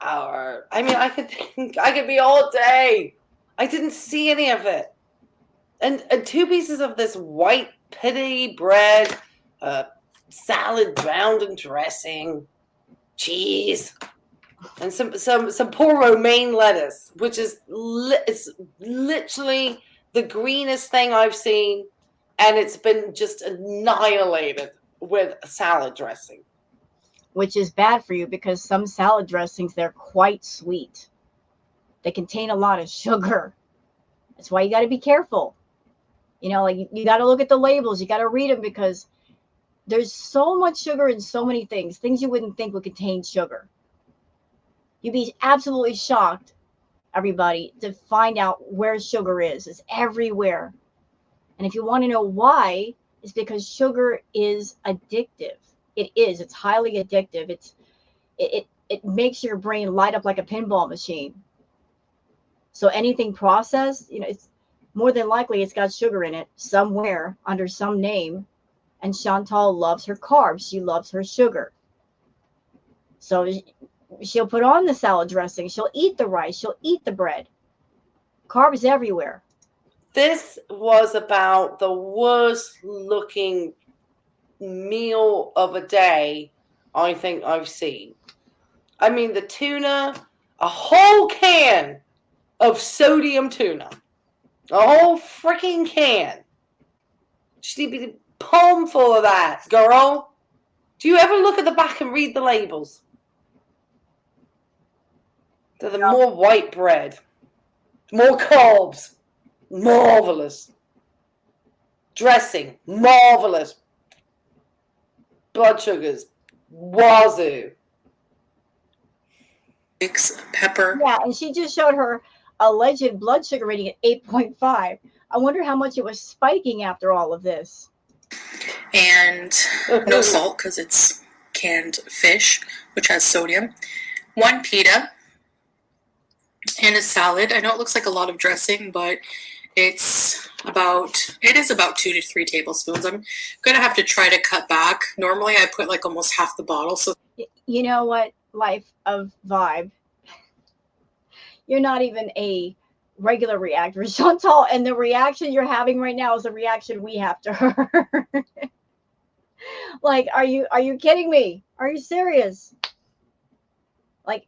Speaker 2: or I could be all day. I didn't see any of it. And 2 pieces of this white pita bread, salad browned in dressing, cheese, and some poor romaine lettuce, which is it's literally the greenest thing I've seen, and it's been just annihilated with salad dressing.
Speaker 1: Which is bad for you because some salad dressings, they're quite sweet. They contain a lot of sugar. That's why you got to be careful. You know, like you got to look at the labels. You got to read them because there's so much sugar in so many things you wouldn't think would contain sugar. You'd be absolutely shocked, everybody, to find out where sugar is. It's everywhere. And if you want to know why, it's because sugar is addictive. It is. It's highly addictive. It makes your brain light up like a pinball machine. So anything processed, you know, it's more than likely it's got sugar in it somewhere under some name. And Chantal loves her carbs. She loves her sugar. So she'll put on the salad dressing. She'll eat the rice. She'll eat the bread. Carbs everywhere.
Speaker 2: This was about the worst looking meal of a day I think I've seen. I mean, the tuna, a whole can of sodium tuna. A whole freaking can. Just need to be a palm full of that, girl. Do you ever look at the back and read the labels? They're the more white bread, more carbs, marvelous. Dressing, marvelous. Blood sugars, wazoo.
Speaker 4: Pepper.
Speaker 1: Yeah, and she just showed her alleged blood sugar rating at 8.5. I wonder how much it was spiking after all of this.
Speaker 4: And no salt because it's canned fish, which has sodium. 1 pita and a salad. I know it looks like a lot of dressing, but it is about 2 to 3 tablespoons. I'm gonna have to try to cut back. Normally I put like almost half the bottle. So
Speaker 1: You know what, life of Vibe, you're not even a regular reactor, Chantal, and the reaction you're having right now is the reaction we have to her. Like, are you kidding me? Are you serious? Like,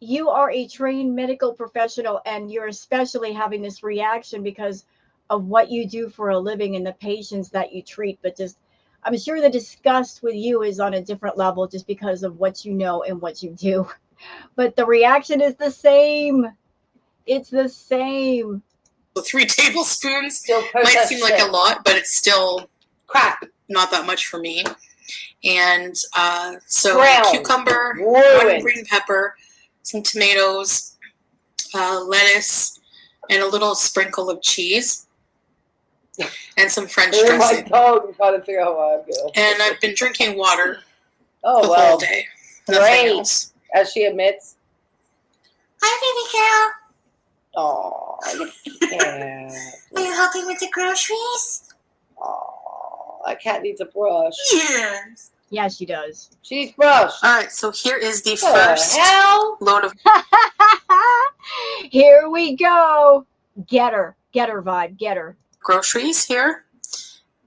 Speaker 1: you are a trained medical professional and you're especially having this reaction because of what you do for a living and the patients that you treat. But just, I'm sure the disgust with you is on a different level just because of what you know and what you do. But the reaction is the same. It's the same.
Speaker 4: 3 tablespoons might seem like a lot, but it's still crap. Not that much for me. And so cucumber, 1 green pepper, some tomatoes, lettuce, and a little sprinkle of cheese, and some French dressing.
Speaker 2: Oh my God, I'm trying to figure out why I'm good.
Speaker 4: And I've been drinking water the
Speaker 2: whole
Speaker 4: day.
Speaker 2: Great.
Speaker 4: Nothing else.
Speaker 2: As she admits.
Speaker 3: Hi, baby girl.
Speaker 2: Oh, yeah.
Speaker 3: Are you helping with the groceries?
Speaker 2: Oh, that cat needs a brush.
Speaker 3: Yes.
Speaker 1: Yeah, she does.
Speaker 2: She needs brush.
Speaker 4: All right, so here is the first load of.
Speaker 1: Here we go. Get her Vibe. Get her.
Speaker 4: Groceries here.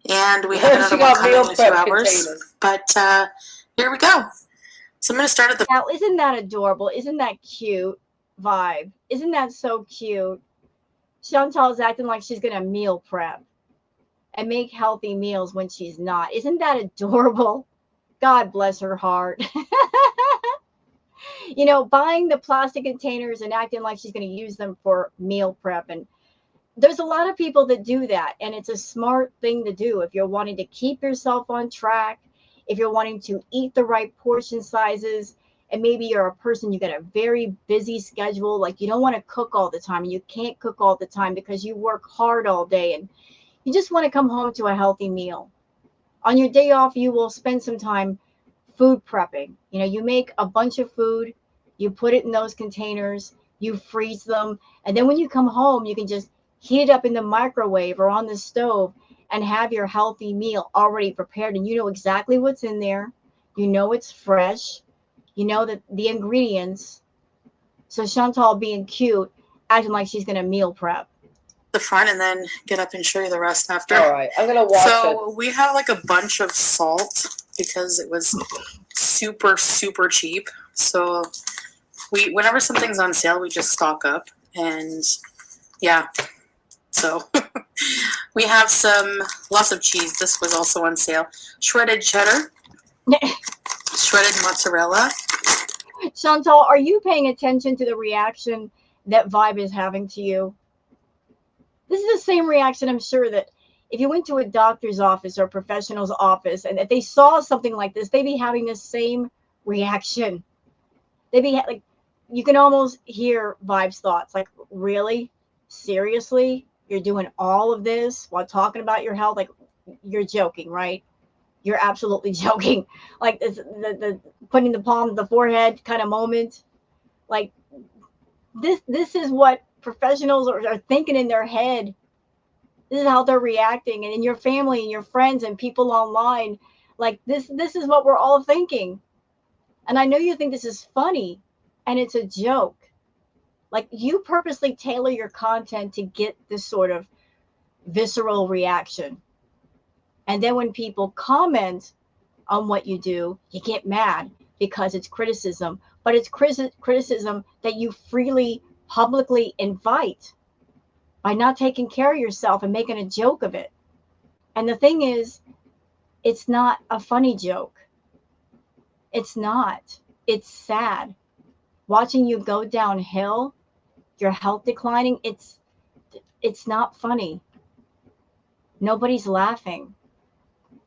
Speaker 4: And we have another one coming in a few hours. But here we go. So I'm going to start at the.
Speaker 1: Now, isn't that adorable? Isn't that cute, Vibe? Isn't that so cute? Chantal's acting like she's going to meal prep and make healthy meals when she's not. Isn't that adorable? God bless her heart. You know, buying the plastic containers and acting like she's going to use them for meal prep. And there's a lot of people that do that. And it's a smart thing to do if you're wanting to keep yourself on track, if you're wanting to eat the right portion sizes, and maybe you're a person, you got a very busy schedule, like you don't want to cook all the time, and you can't cook all the time because you work hard all day, and you just want to come home to a healthy meal. On your day off, you will spend some time food prepping. You know, you make a bunch of food, you put it in those containers, you freeze them, and then when you come home, you can just heat it up in the microwave or on the stove and have your healthy meal already prepared, and you know exactly what's in there. You know it's fresh. You know that the ingredients. So Chantal being cute, acting like she's going to meal prep.
Speaker 4: The front and then get up and show you the rest after.
Speaker 2: All right, I'm going to watch it.
Speaker 4: So we have like a bunch of salt because it was super, super cheap. So whenever something's on sale, we just stock up. And yeah, so we have lots of cheese. This was also on sale. Shredded cheddar, shredded mozzarella.
Speaker 1: Chantal, are you paying attention to the reaction that Vibe is having to you? This is the same reaction I'm sure that if you went to a doctor's office or a professional's office and if they saw something like this, they'd be having the same reaction. They'd be like, you can almost hear Vibe's thoughts. Like, really? Seriously? You're doing all of this while talking about your health? Like, you're joking, right? You're absolutely joking. Like the putting the palm to the forehead kind of moment. Like, this is what professionals are thinking in their head. This is how they're reacting, and in your family and your friends and people online, like this is what we're all thinking. And I know you think this is funny, and it's a joke. Like, you purposely tailor your content to get this sort of visceral reaction. And then when people comment on what you do, you get mad because it's criticism, but it's criticism that you freely, publicly invite by not taking care of yourself and making a joke of it. And the thing is, it's not a funny joke. It's not. It's sad. Watching you go downhill, your health declining, it's not funny. Nobody's laughing.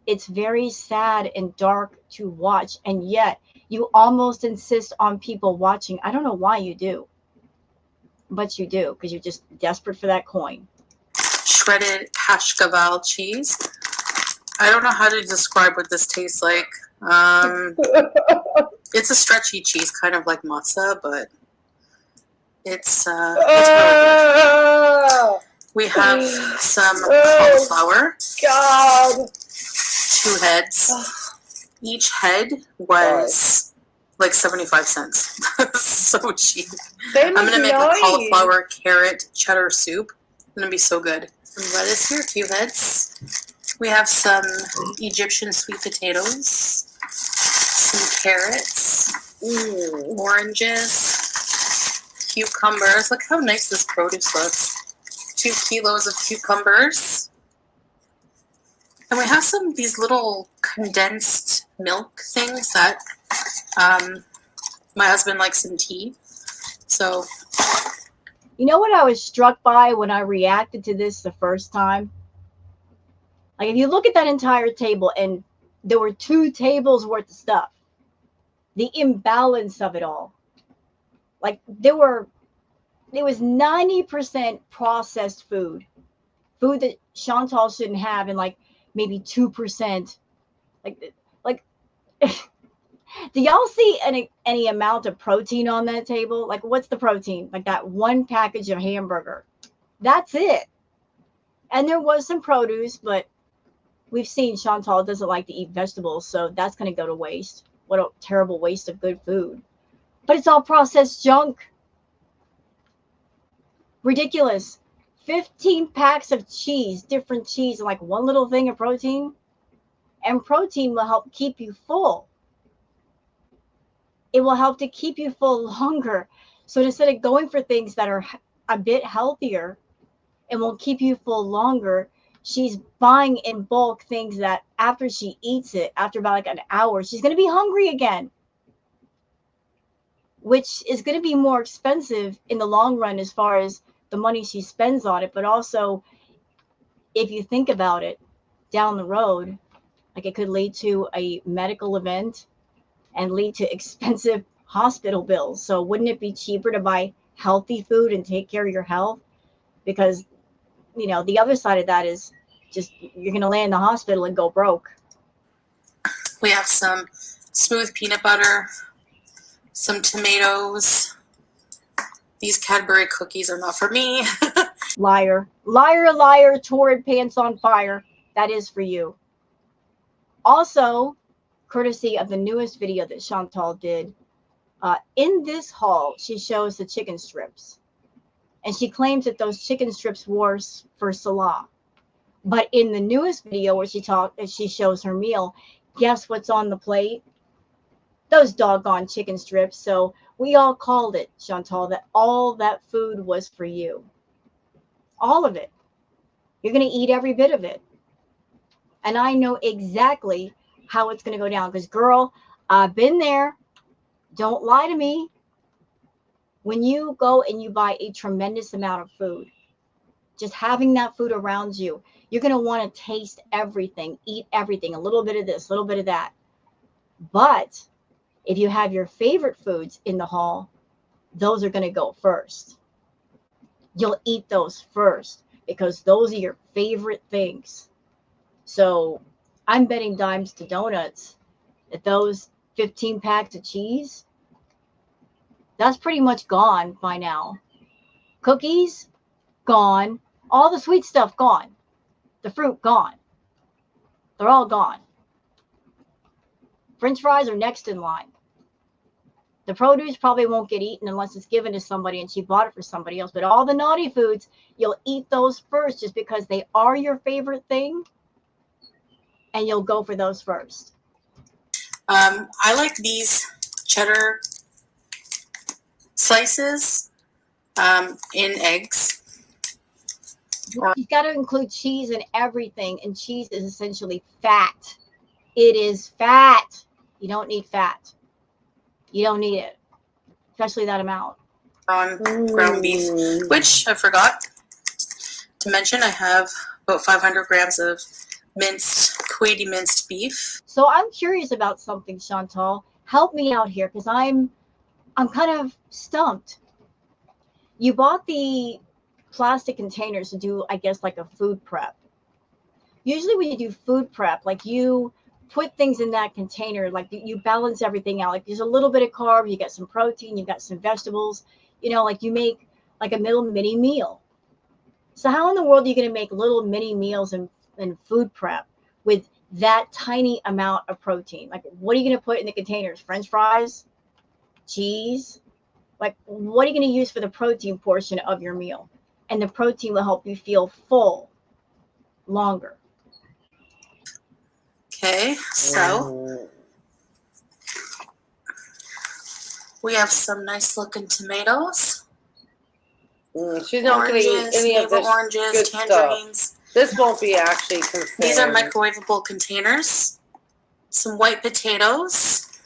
Speaker 1: It's very sad and dark to watch, and yet you almost insist on people watching. I don't know why you do, but you do, because you're just desperate for that coin.
Speaker 4: Shredded Hashkaval cheese. I don't know how to describe what this tastes like. It's a stretchy cheese, kind of like matzah, but it's really good. We have some cauliflower.
Speaker 2: God.
Speaker 4: 2 heads. Each head was like 75 cents. So cheap. I'm gonna make a cauliflower carrot cheddar soup. It's gonna be so good. Some lettuce here, a few heads. We have some Egyptian sweet potatoes, some carrots, oranges, cucumbers. Look how nice this produce looks. 2 kilos of cucumbers. And we have some of these little condensed milk things that my husband likes in tea. So,
Speaker 1: you know what I was struck by when I reacted to this the first time? Like, if you look at that entire table, and there were 2 tables worth of stuff, the imbalance of it all. Like, there was 90% processed food that Chantal shouldn't have, and like maybe 2%. Like, do y'all see any amount of protein on that table? Like, what's the protein? Like that 1 package of hamburger. That's it. And there was some produce, but we've seen Chantal doesn't like to eat vegetables, so that's going to go to waste. What a terrible waste of good food. But it's all processed junk. Ridiculous. 15 packs of cheese, different cheese, and like 1 little thing of protein. And protein will help keep you full. It will help to keep you full longer. So instead of going for things that are a bit healthier and will keep you full longer, she's buying in bulk things that after she eats it, after about like an hour, she's going to be hungry again, which is going to be more expensive in the long run as far as the money she spends on it. But also, if you think about it down the road, like, it could lead to a medical event and lead to expensive hospital bills. So wouldn't it be cheaper to buy healthy food and take care of your health? Because, you know, the other side of that is just you're going to land in the hospital and go broke.
Speaker 4: we have some smooth peanut butter, some tomatoes. These Cadbury cookies are not for me.
Speaker 1: Liar, liar, liar, torrid pants on fire. That is for you. Also, courtesy of the newest video that Chantal did, in this haul, she shows the chicken strips. And she claims that those chicken strips were for Salah. But in the newest video where she shows her meal, guess what's on the plate? Those doggone chicken strips. So we all called it, Chantal, that all that food was for you. All of it. You're going to eat every bit of it. And I know exactly how it's going to go down. Because, girl, I've been there. Don't lie to me. When you go and you buy a tremendous amount of food, just having that food around you, You're going to want to taste everything, eat everything, a little bit of this, a little bit of that. But if you have your favorite foods in the haul, those are going to go first. You'll eat those first because those are your favorite things. So I'm betting dimes to donuts that those 15 packs of cheese, that's pretty much gone by now. Cookies, gone. All the sweet stuff, gone. The fruit, gone. They're all gone. French fries are next in line. The produce probably won't get eaten unless it's given to somebody and she bought it for somebody else. But all the naughty foods, you'll eat those first just because they are your favorite thing. And you'll go for those first.
Speaker 4: I like these cheddar slices in eggs.
Speaker 1: You've got to include cheese in everything. And cheese is essentially fat. It is fat. You don't need fat. You don't need it, especially that amount.
Speaker 4: On ground beef, which I forgot to mention. I have about 500 grams of Kuwaiti minced beef.
Speaker 1: So I'm curious about something, Chantal. Help me out here because I'm kind of stumped. You bought the plastic containers to do, I guess, like a food prep. Usually when you do food prep, like you put things in that container, like you balance everything out. Like there's a little bit of carb, you got some protein, you got some vegetables, you know, like you make like a little mini meal. So how in the world are you going to make little mini meals in food prep with that tiny amount of protein? Like what are you going to put in the containers? French fries, cheese? Like what are you going to use for the protein portion of your meal? And the protein will help you feel full longer.
Speaker 4: Okay, so we have some nice looking tomatoes.
Speaker 2: She's not going to eat any of this
Speaker 4: oranges,
Speaker 2: good
Speaker 4: tangerines.
Speaker 2: Stuff. This won't be actually considered.
Speaker 4: These are microwavable containers. Some white potatoes.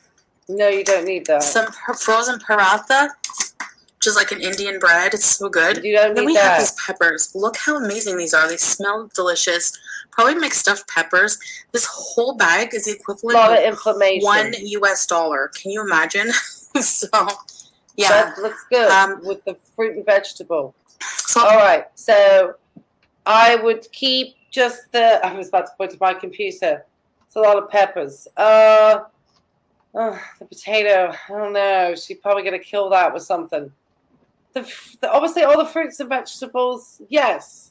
Speaker 2: No, you don't need that.
Speaker 4: Some frozen paratha, which is like an Indian bread. It's so good.
Speaker 2: You don't need that.
Speaker 4: Then we have these peppers. Look how amazing these are. They smell delicious. Probably make stuffed peppers. This whole bag is the equivalent
Speaker 2: of inflammation.
Speaker 4: $1. Can you imagine? So, yeah.
Speaker 2: That looks good with the fruit and vegetable. So, all right. So, I would keep just the... I was about to point to my computer. It's a lot of peppers. The potato. I don't know. She's probably going to kill that with something. Obviously, all the fruits and vegetables, yes.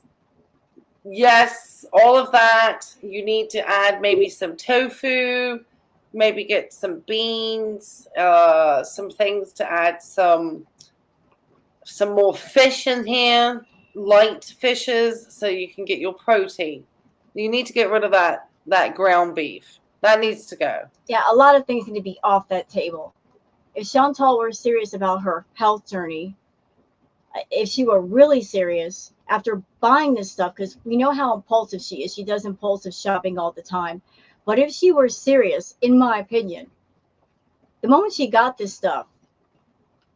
Speaker 2: Yes, all of that. You need to add maybe some tofu, maybe get some beans, some things to add some more fish in here, light fishes, so you can get your protein. You need to get rid of that ground beef. That needs to go.
Speaker 1: Yeah, a lot of things need to be off that table. If Chantal were serious about her health journey, if she were really serious after buying this stuff, because we know how impulsive she is, she does impulsive shopping all the time. But if she were serious, in my opinion, the moment she got this stuff,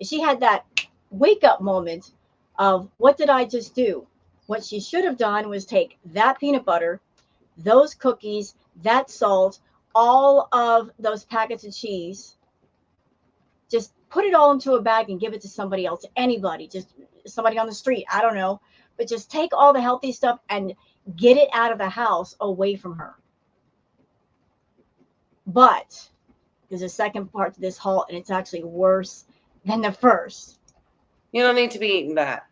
Speaker 1: if she had that wake up moment of what did I just do? What she should have done was take that peanut butter, those cookies, that salt, all of those packets of cheese, just put it all into a bag and give it to somebody else, anybody, just somebody on the street, I don't know. But just take all the healthy stuff and get it out of the house away from her. But there's a second part to this haul, and it's actually worse than the first.
Speaker 2: You don't need to be eating that.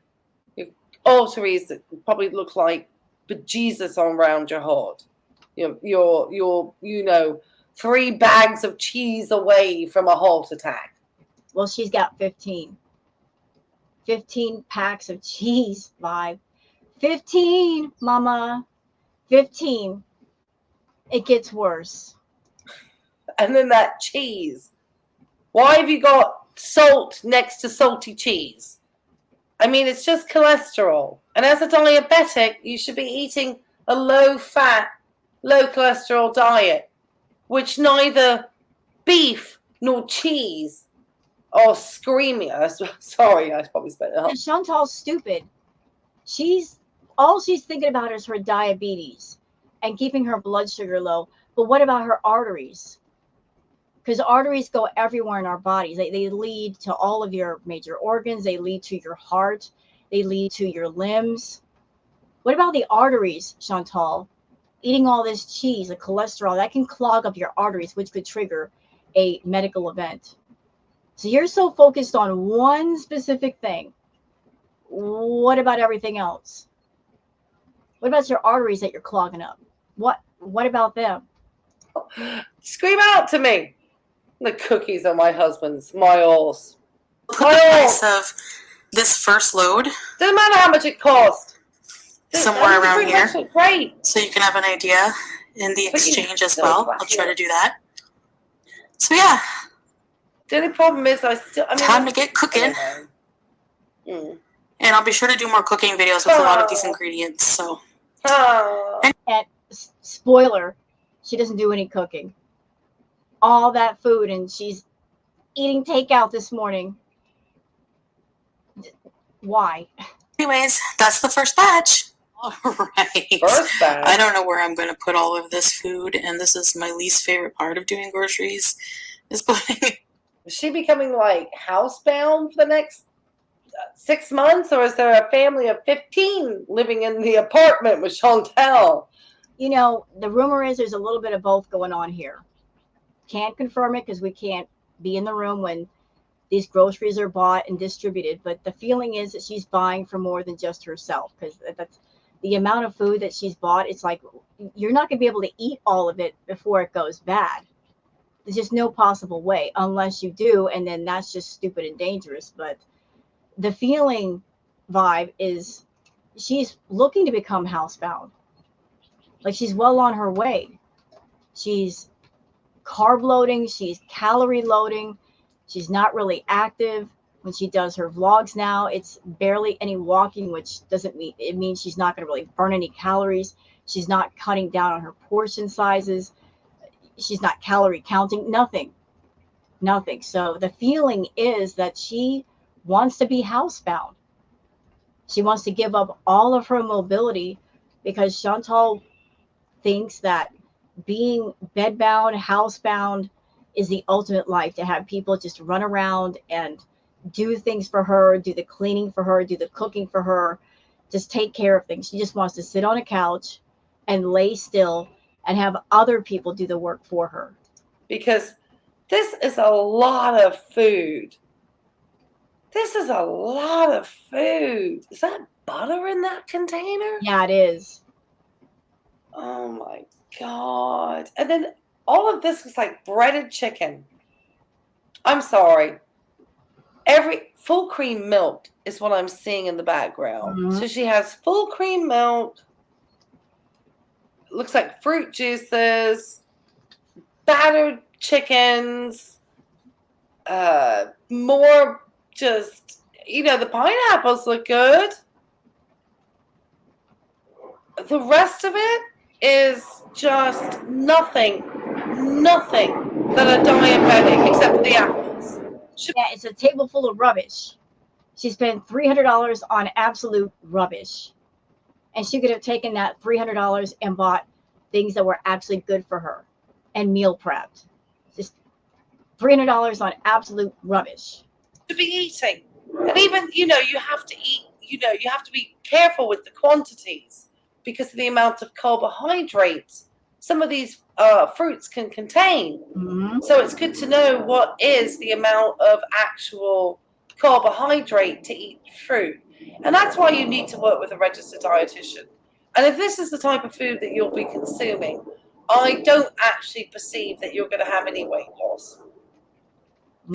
Speaker 2: Your arteries that probably look like bejesus on around your heart. You're 3 bags of cheese away from a heart attack.
Speaker 1: Well, she's got 15. 15 packs of cheese, Vibe. 15, Mama. 15. It gets worse.
Speaker 2: And then that cheese. Why have you got salt next to salty cheese? I mean, it's just cholesterol. And as a diabetic, you should be eating a low-fat, low-cholesterol diet, which neither beef nor cheese are screaming. Sorry, I probably spent it.
Speaker 1: And Chantal's stupid. She's all she's thinking about is her diabetes and keeping her blood sugar low. But what about her arteries? Because arteries go everywhere in our bodies. They lead to all of your major organs. They lead to your heart. They lead to your limbs. What about the arteries, Chantal? Eating all this cheese, the cholesterol, that can clog up your arteries, which could trigger a medical event. So you're so focused on one specific thing. What about everything else? What about your arteries that you're clogging up? What about them?
Speaker 2: Scream out to me. The cookies are my husband's, my alls.
Speaker 4: Put the price of this first load
Speaker 2: Doesn't matter how much it costs.
Speaker 4: somewhere around here,
Speaker 2: great.
Speaker 4: so you can have an idea in the exchange as well. I'll try to do that. So yeah,
Speaker 2: The only problem is
Speaker 4: time to get cooking. And I'll be sure to do more cooking videos with a lot of these ingredients. So,
Speaker 1: And spoiler, she doesn't do any cooking. All that food, and she's eating takeout this morning. Why?
Speaker 4: anyways, that's the first batch. All right.
Speaker 2: First batch.
Speaker 4: I don't know where I'm going to put all of this food, and this is my least favorite part of doing groceries, is putting.
Speaker 2: Is she becoming like housebound for the next 6 months, or is there a family of 15 living in the apartment with Chantel?
Speaker 1: You know, the rumor is there's a little bit of both going on here. Can't confirm it because we can't be in the room when these groceries are bought and distributed. But the feeling is that she's buying for more than just herself, because that's the amount of food that she's bought. It's like you're not going to be able to eat all of it before it goes bad. There's just no possible way unless you do. And then that's just stupid and dangerous. But the feeling vibe is she's looking to become housebound. Like she's well on her way. She's carb loading. She's calorie loading. She's not really active. When she does her vlogs now, it's barely any walking, which doesn't mean, it means she's not going to really burn any calories. She's not cutting down on her portion sizes. She's not calorie counting, nothing. So the feeling is that she wants to be housebound. She wants to give up all of her mobility because Chantal thinks that being bedbound, housebound is the ultimate life, to have people just run around and do things for her, do the cleaning for her, do the cooking for her, just take care of things. She just wants to sit on a couch and lay still and have other people do the work for her.
Speaker 2: Because this is a lot of food. This is a lot of food. Is that butter in that container?
Speaker 1: Yeah, it is.
Speaker 2: Oh my God. And then all of this is like breaded chicken. I'm sorry. Every full cream milk is what I'm seeing in the background.
Speaker 1: Mm-hmm.
Speaker 2: So she has full cream milk. Looks like fruit juices, battered chickens, more just, the pineapples look good. The rest of it is just nothing that are diabetic except for the apples.
Speaker 1: Yeah, it's a table full of rubbish. She spent $300 on absolute rubbish. And she could have taken that $300 and bought things that were actually good for her and meal prepped. Just $300 on absolute rubbish.
Speaker 2: To be eating. And even, you have to eat, you have to be careful with the quantities because of the amount of carbohydrates some of these fruits can contain.
Speaker 1: Mm-hmm.
Speaker 2: So it's good to know what is the amount of actual carbohydrate to eat fruit. And that's why you need to work with a registered dietitian. And if this is the type of food that you'll be consuming, I don't actually perceive that you're going to have any weight loss.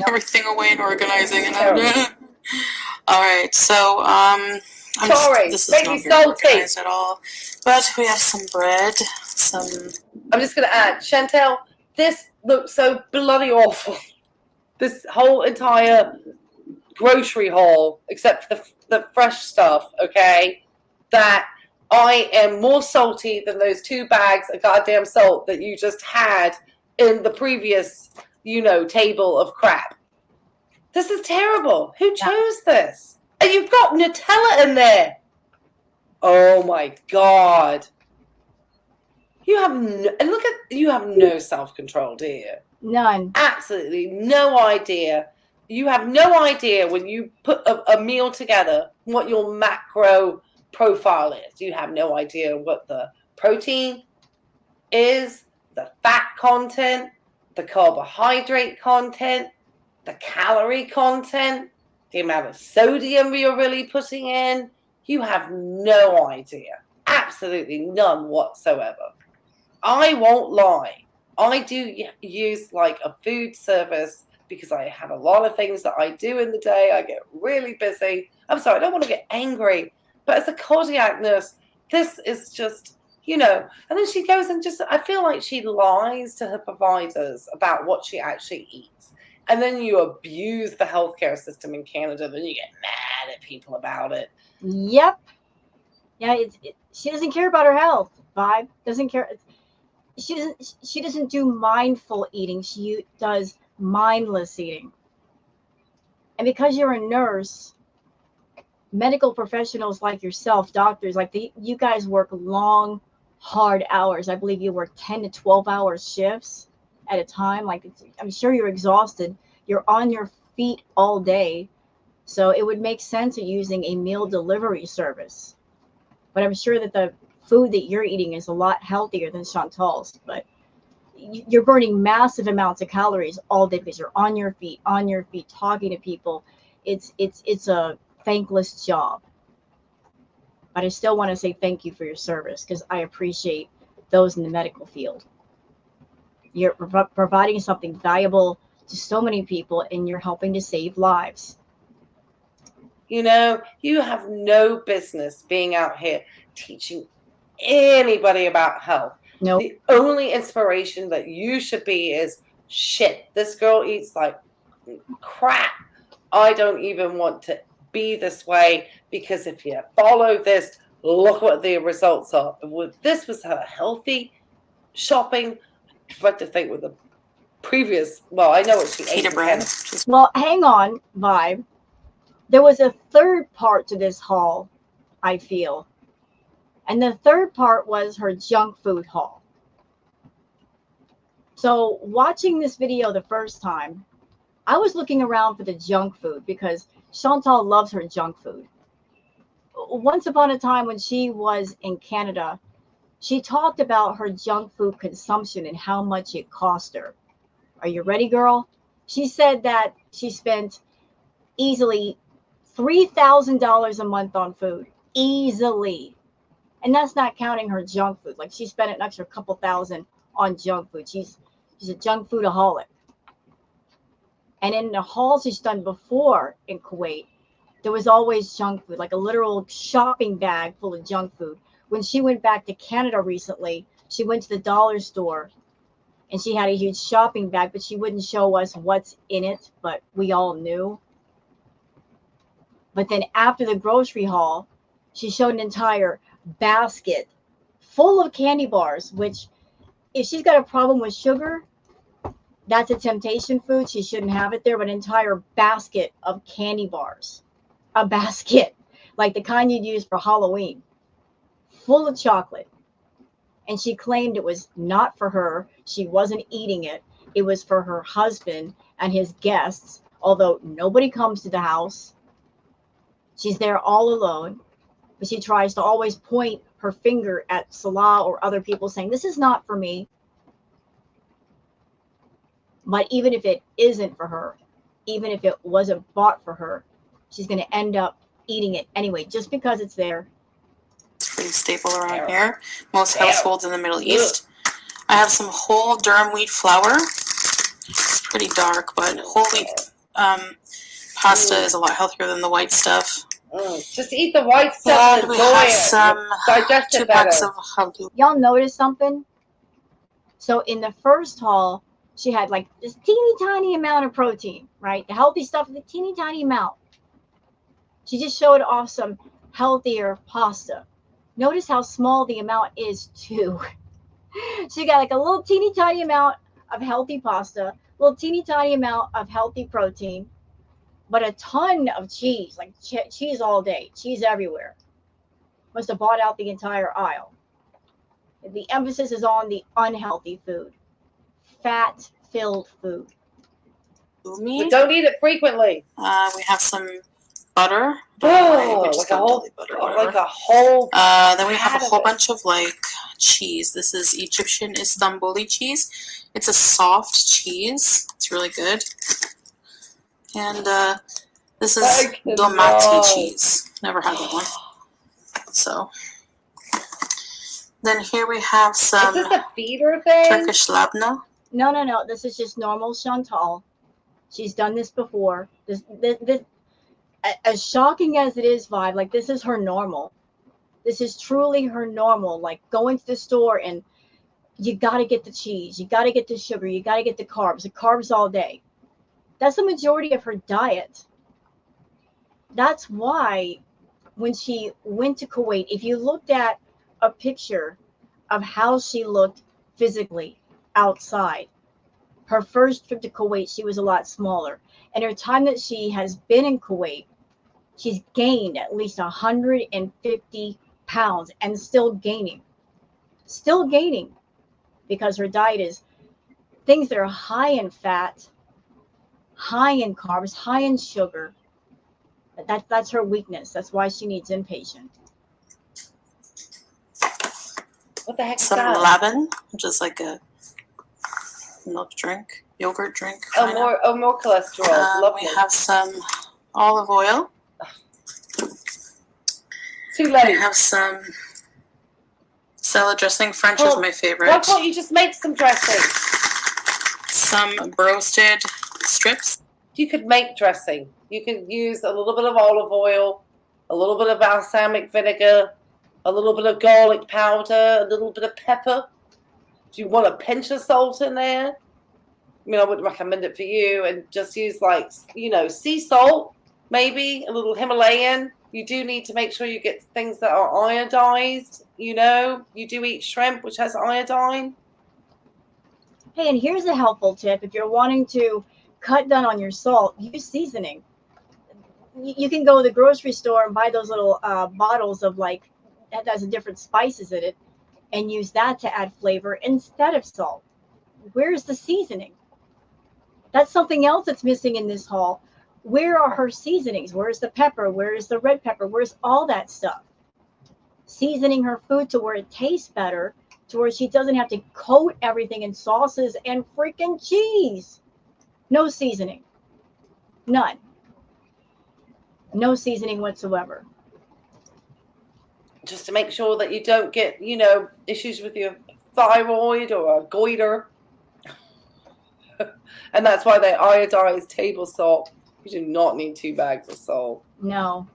Speaker 4: Everything away and organizing and all right, so
Speaker 2: sorry,
Speaker 4: this is
Speaker 2: make
Speaker 4: not
Speaker 2: me
Speaker 4: very
Speaker 2: salty
Speaker 4: organized at all. But we have some bread,
Speaker 2: I'm just going to add, Chantel, this looks so bloody awful. This whole entire grocery haul, except for the fresh stuff, okay, that I am more salty than those 2 bags of goddamn salt that you just had in the previous, table of crap. This is terrible. Who chose this? And you've got Nutella in there. Oh my God. You have no self-control, do you?
Speaker 1: None.
Speaker 2: Absolutely no idea. You have no idea when you put a meal together what your macro profile is. You have no idea what the protein is, the fat content, the carbohydrate content, the calorie content, the amount of sodium you're really putting in. You have no idea. Absolutely none whatsoever. I won't lie. I do use like a food service because I have a lot of things that I do in the day. I get really busy. I'm sorry, I don't want to get angry, but as a cardiac nurse, this is just, and then she goes and I feel like she lies to her providers about what she actually eats. And then you abuse the healthcare system in Canada, then you get mad at people about it.
Speaker 1: Yep. Yeah, she doesn't care about her health. Vibe doesn't care. She doesn't do mindful eating. She does mindless eating. And because you're a nurse, medical professionals like yourself, doctors, you guys work long, hard hours. I believe you work 10 to 12-hour shifts at a time. I'm sure you're exhausted. You're on your feet all day. So it would make sense of using a meal delivery service. But I'm sure that the food that you're eating is a lot healthier than Chantal's. But you're burning massive amounts of calories all day because you're on your feet, talking to people. It's a thankless job. But I still want to say thank you for your service because I appreciate those in the medical field. You're providing something valuable to so many people, and you're helping to save lives.
Speaker 2: You have no business being out here teaching anybody about health.
Speaker 1: Nope.
Speaker 2: The only inspiration that you should be is, shit, this girl eats like crap. I don't even want to be this way because if you follow this, look what the results are. If this was her healthy shopping, I'd like to think with the previous, well, I know what she ate.
Speaker 1: Well, hang on, Vibe. There was a third part to this haul, I feel. And the third part was her junk food haul. So watching this video the first time, I was looking around for the junk food because Chantal loves her junk food. Once upon a time when she was in Canada, she talked about her junk food consumption and how much it cost her. Are you ready, girl? She said that she spent easily $3,000 a month on food. Easily. And that's not counting her junk food. Like, she spent an extra couple thousand on junk food. She's a junk foodaholic. And in the hauls she's done before in Kuwait, there was always junk food, like a literal shopping bag full of junk food. When she went back to Canada recently, she went to the dollar store and she had a huge shopping bag, but she wouldn't show us what's in it, but we all knew. But then after the grocery haul, she showed an entire basket full of candy bars, which if she's got a problem with sugar, that's a temptation food. She shouldn't have it there, but an entire basket of candy bars. A basket, like the kind you'd use for Halloween, full of chocolate. And she claimed it was not for her. She wasn't eating it. It was for her husband and his guests, although nobody comes to the house. She's there all alone, but she tries to always point her finger at Salah or other people saying, this is not for me. But even if it isn't for her, even if it wasn't bought for her, she's going to end up eating it anyway, just because it's there.
Speaker 4: It's pretty staple around here. Most households in the Middle East. I have some whole durum wheat flour. It's pretty dark, but whole wheat pasta is a lot healthier than the white stuff.
Speaker 2: Just eat the white stuff.
Speaker 4: And we have some 2 packs of haldu.
Speaker 1: Y'all notice something? So in the first haul, she had like this teeny tiny amount of protein, right? The healthy stuff, the teeny tiny amount. She just showed off some healthier pasta. Notice how small the amount is too. She got like a little teeny tiny amount of healthy pasta, little teeny tiny amount of healthy protein, but a ton of cheese, like cheese all day, cheese everywhere. must have bought out the entire aisle. The emphasis is on the unhealthy food, fat-filled food.
Speaker 2: But don't eat it frequently.
Speaker 3: We have some butter.
Speaker 2: Oh, like a whole
Speaker 3: butter, then we have a whole bunch of like cheese. This is Egyptian Istanbuli cheese. It's a soft cheese. It's really good. And this is domati cheese. Never had that one. So then here we have some.
Speaker 2: Is this a feeder thing?
Speaker 3: Turkish labna.
Speaker 1: No. This is just normal Chantal. She's done this before. This, as shocking as it is, Vibe, like this is her normal. This is truly her normal. Like going to the store and you got to get the cheese, you got to get the sugar, you got to get the carbs all day. That's the majority of her diet. That's why when she went to Kuwait, if you looked at a picture of how she looked physically outside, her first trip to Kuwait, she was a lot smaller. And her time that she has been in Kuwait, she's gained at least 150 pounds and still gaining. Still gaining because her diet is things that are high in fat, high in carbs, high in sugar. That's her weakness. That's why she needs inpatient.
Speaker 2: What the heck is
Speaker 3: some
Speaker 2: that?
Speaker 3: laban, which is like a milk drink, yogurt drink.
Speaker 2: More cholesterol.
Speaker 3: We have some olive oil.
Speaker 2: Too late.
Speaker 3: We have some salad dressing. French is my favorite.
Speaker 2: Why can't you just make some dressing?
Speaker 3: Some roasted strips.
Speaker 2: You could make dressing. You could use a little bit of olive oil, a little bit of balsamic vinegar, a little bit of garlic powder, a little bit of pepper. Do you want a pinch of salt in there? I mean, I wouldn't recommend it for you. And just use like, sea salt, maybe a little Himalayan. You do need to make sure you get things that are iodized. You do eat shrimp, which has iodine.
Speaker 1: Hey, and here's a helpful tip. If you're wanting to cut down on your salt, use seasoning. You can go to the grocery store and buy those little bottles of like, that has different spices in it, and use that to add flavor instead of salt. Where's the seasoning? That's something else that's missing in this haul. Where are her seasonings? Where's the pepper? Where's the red pepper? Where's all that stuff? Seasoning her food to where it tastes better, to where she doesn't have to coat everything in sauces and freaking cheese. No seasoning. None. No seasoning whatsoever.
Speaker 2: Just to make sure that you don't get, issues with your thyroid or a goiter. And that's why they iodize table salt. You do not need 2 bags of salt.
Speaker 1: No.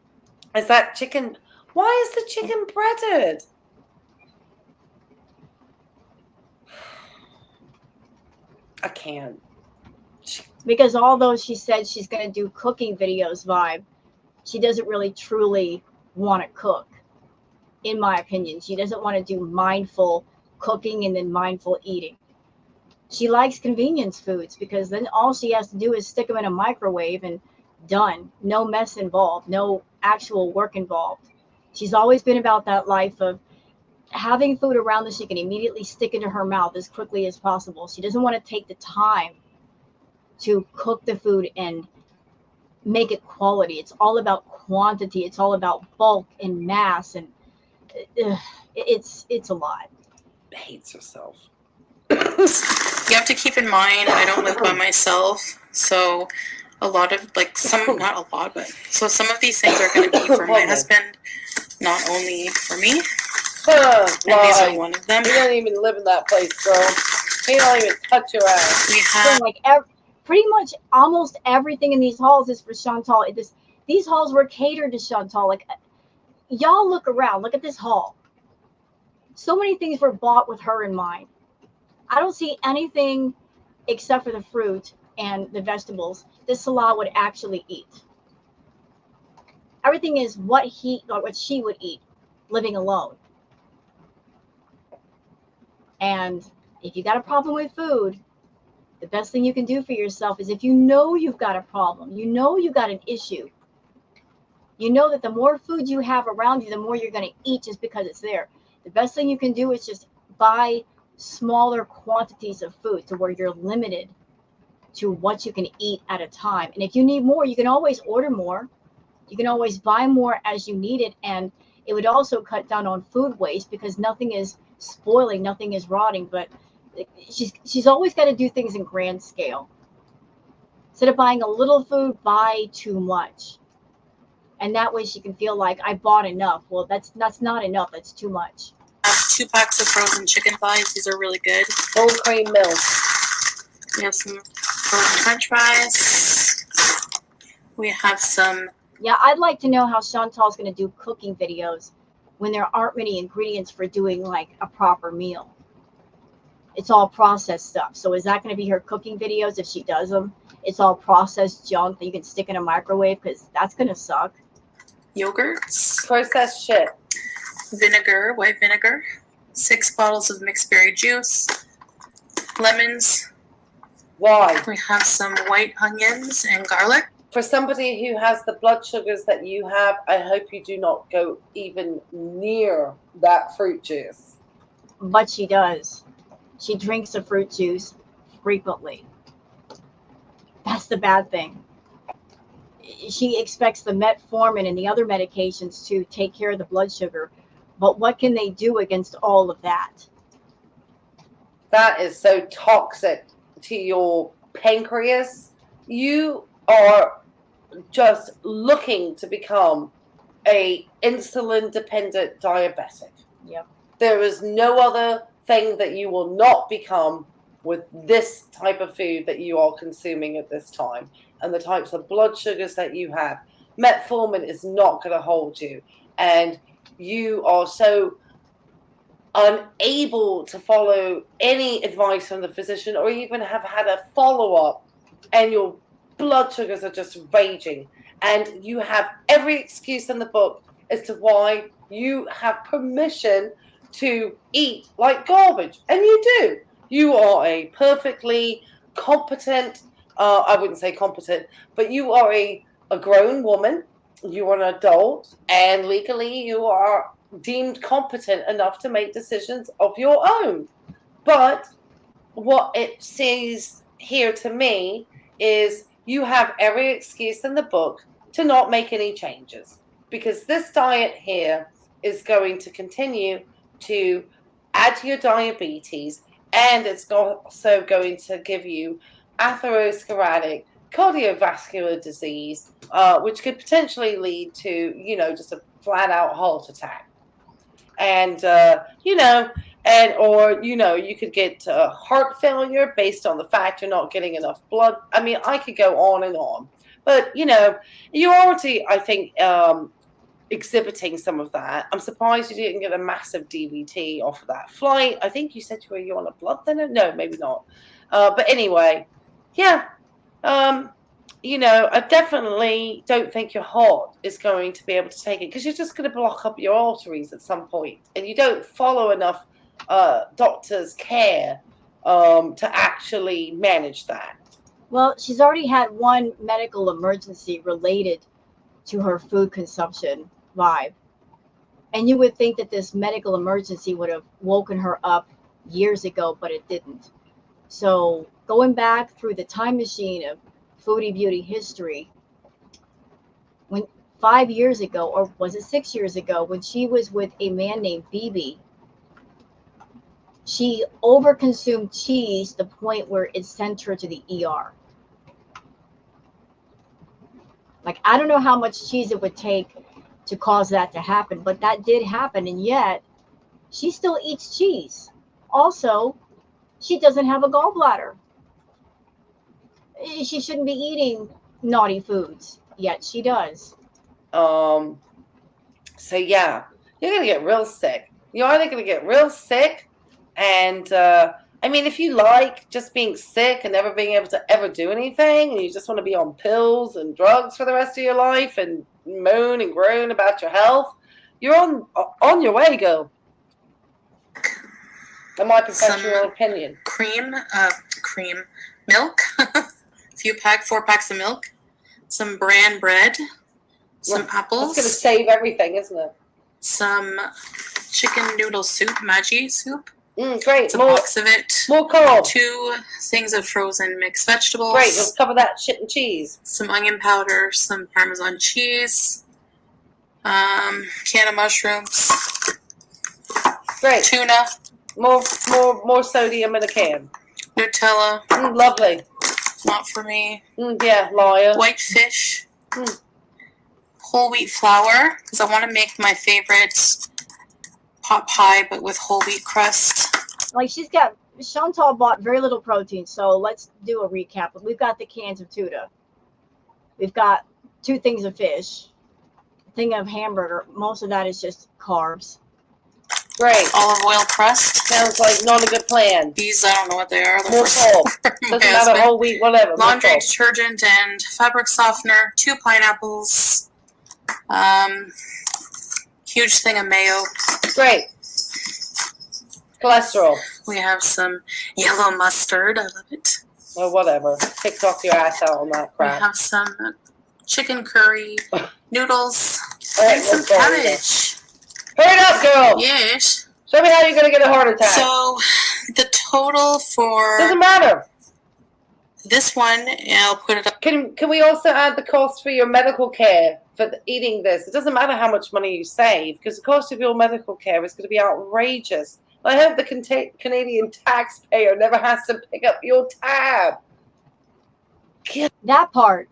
Speaker 2: Is that chicken? Why is the chicken breaded? I can't.
Speaker 1: Because although she said she's going to do cooking videos, Vibe, she doesn't really truly want to cook. In my opinion, she doesn't want to do mindful cooking and then mindful eating. She likes convenience foods because then all she has to do is stick them in a microwave and done. No mess involved, no actual work involved. She's always been about that life of having food around that she can immediately stick into her mouth as quickly as possible. She doesn't want to take the time to cook the food and make it quality. It's all about quantity. It's all about bulk and mass, and it's a lot.
Speaker 2: Hates herself.
Speaker 3: You have to keep in mind, I don't live by myself, so a lot of some of these things are going to be for my husband, not only for me. And these are one of them.
Speaker 2: You don't even live in that place, girl. He don't even touch your ass.
Speaker 3: We have
Speaker 1: pretty much almost everything in these halls is for Chantal. These halls were catered to Chantal. Like, y'all look around. Look at this hall. So many things were bought with her in mind. I don't see anything except for the fruit and the vegetables that Salah would actually eat. Everything is what she would eat living alone. And if you got a problem with food, the best thing you can do for yourself is if you know you've got a problem, you know you got an issue, You know that the more food you have around you, the more you're going to eat just because it's there. The best thing you can do is just buy smaller quantities of food to where you're limited to what you can eat at a time. And if you need more, you can always order more. You can always buy more as you need it. And it would also cut down on food waste because nothing is spoiling, nothing is rotting. But she's always got to do things in grand scale. Instead of buying a little food, buy too much. And that way she can feel like I bought enough. Well, that's not enough. That's too much.
Speaker 4: I have 2 packs of frozen chicken thighs. These are really good.
Speaker 2: Full cream milk.
Speaker 4: We have some frozen french fries. We have some...
Speaker 1: Yeah, I'd like to know how Chantal's going to do cooking videos when there aren't many ingredients for doing like a proper meal. It's all processed stuff. So is that going to be her cooking videos if she does them? It's all processed junk that you can stick in a microwave because that's going to suck.
Speaker 4: Yogurts.
Speaker 2: Processed shit.
Speaker 4: Vinegar, white vinegar. 6 bottles of mixed berry juice. Lemons.
Speaker 2: Why?
Speaker 4: We have some white onions and garlic.
Speaker 2: For somebody who has the blood sugars that you have, I hope you do not go even near that fruit juice.
Speaker 1: But she does. She drinks the fruit juice frequently. That's the bad thing. She expects the metformin and the other medications to take care of the blood sugar. But what can they do against all of that?
Speaker 2: That is so toxic to your pancreas. You are just looking to become a insulin dependent diabetic.
Speaker 1: Yep.
Speaker 2: There is no other thing that you will not become with this type of food that you are consuming at this time and the types of blood sugars that you have. Metformin is not going to hold you, and you are so unable to follow any advice from the physician or even have had a follow-up, and your blood sugars are just raging, and you have every excuse in the book as to why you have permission to eat like garbage. And you do. You are a perfectly competent, I wouldn't say competent, but you are a grown woman. You are an adult, and legally you are deemed competent enough to make decisions of your own. But what it says here to me is you have every excuse in the book to not make any changes, because this diet here is going to continue to add to your diabetes, and it's also going to give you atherosclerotic cardiovascular disease, which could potentially lead to, just a flat out heart attack. And, you could get heart failure based on the fact you're not getting enough blood. I mean, I could go on and on. But, you're already, I think, exhibiting some of that. I'm surprised you didn't get a massive DVT off of that flight. I think you said you were on a blood thinner. No, maybe not. But anyway, yeah. I definitely don't think your heart is going to be able to take it, because you're just going to block up your arteries at some point, and you don't follow enough doctors' care to actually manage that.
Speaker 1: Well, she's already had one medical emergency related to her food consumption vibe. And you would think that this medical emergency would have woken her up years ago, but it didn't. So going back through the time machine of Foodie Beauty history, when 5 years ago, or was it 6 years ago, when she was with a man named BB, she overconsumed cheese to the point where it sent her to the ER. Like, I don't know how much cheese it would take to cause that to happen, but that did happen. And yet she still eats cheese. Also, she doesn't have a gallbladder. She shouldn't be eating naughty foods, yet she does.
Speaker 2: So yeah, you're going to get real sick. You're either going to get real sick, and I mean, if you like just being sick and never being able to ever do anything, and you just want to be on pills and drugs for the rest of your life and moan and groan about your health, you're on your way, girl. In my professional opinion.
Speaker 4: Milk, 4 packs of milk, some bran bread, some apples.
Speaker 2: That's going to save everything, isn't it?
Speaker 4: Some chicken noodle soup, Maggi soup.
Speaker 2: Great.
Speaker 4: It's a box of it.
Speaker 2: More cold.
Speaker 4: 2 things of frozen mixed vegetables.
Speaker 2: Great. We'll cover that shit in cheese.
Speaker 4: Some onion powder, some Parmesan cheese, can of mushrooms.
Speaker 2: Great.
Speaker 4: Tuna.
Speaker 2: More sodium in a can.
Speaker 4: Nutella.
Speaker 2: Lovely.
Speaker 4: Not for me.
Speaker 2: Yeah, liar.
Speaker 4: White fish. Whole wheat flour, because I want to make my favorite pot pie, but with whole wheat crust.
Speaker 1: Like Chantal bought very little protein, so let's do a recap. We've got the cans of tuna. We've got 2 things of fish, a thing of hamburger. Most of that is just carbs.
Speaker 2: Great.
Speaker 4: Olive oil crust.
Speaker 2: Sounds like not a good plan.
Speaker 4: These, I don't know what they are.
Speaker 2: More salt. Doesn't matter, whole wheat, whatever.
Speaker 4: Laundry detergent and fabric softener. 2 pineapples. Huge thing of mayo.
Speaker 2: Great. Cholesterol.
Speaker 4: We have some yellow mustard. I love it.
Speaker 2: Or whatever. TikTok your ass out on that crap.
Speaker 4: We have some chicken curry, noodles,
Speaker 2: Right,
Speaker 4: and some cabbage.
Speaker 2: Hurry it up, girl.
Speaker 4: Yes.
Speaker 2: Show me how you're going to get a heart attack.
Speaker 4: So the total for
Speaker 2: Doesn't matter.
Speaker 4: this one, I'll put it up.
Speaker 2: Can we also add the cost for your medical care for eating this? It doesn't matter how much money you save, because the cost of your medical care is going to be outrageous. I hope the Canadian taxpayer never has to pick up your tab.
Speaker 1: That part.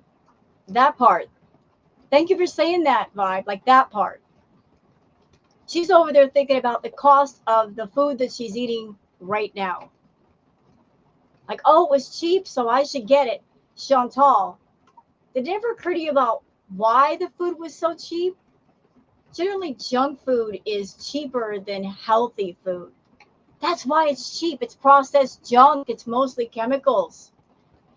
Speaker 1: Thank you for saying that, Vibe. Like that part. She's over there thinking about the cost of the food that she's eating right now. Like, oh, it was cheap, so I should get it. Chantal, did it ever occur to you about why the food was so cheap? Generally, junk food is cheaper than healthy food. That's why it's cheap. It's processed junk. It's mostly chemicals.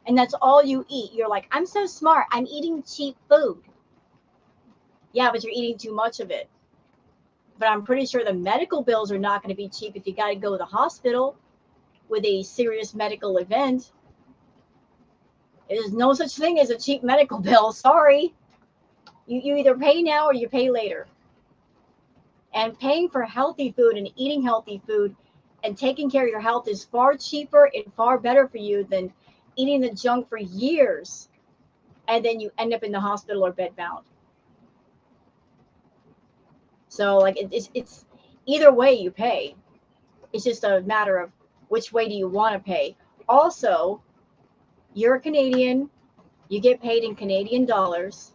Speaker 1: And that's all you eat. You're like, I'm so smart. I'm eating cheap food. Yeah, but you're eating too much of it. But I'm pretty sure the medical bills are not going to be cheap if you got to go to the hospital with a serious medical event. There's no such thing as a cheap medical bill. Sorry. You either pay now or you pay later. And paying for healthy food and eating healthy food and taking care of your health is far cheaper and far better for you than eating the junk for years and then you end up in the hospital or bedbound. So like it's either way you pay. It's just a matter of which way do you want to pay. Also, you're a Canadian, you get paid in Canadian dollars.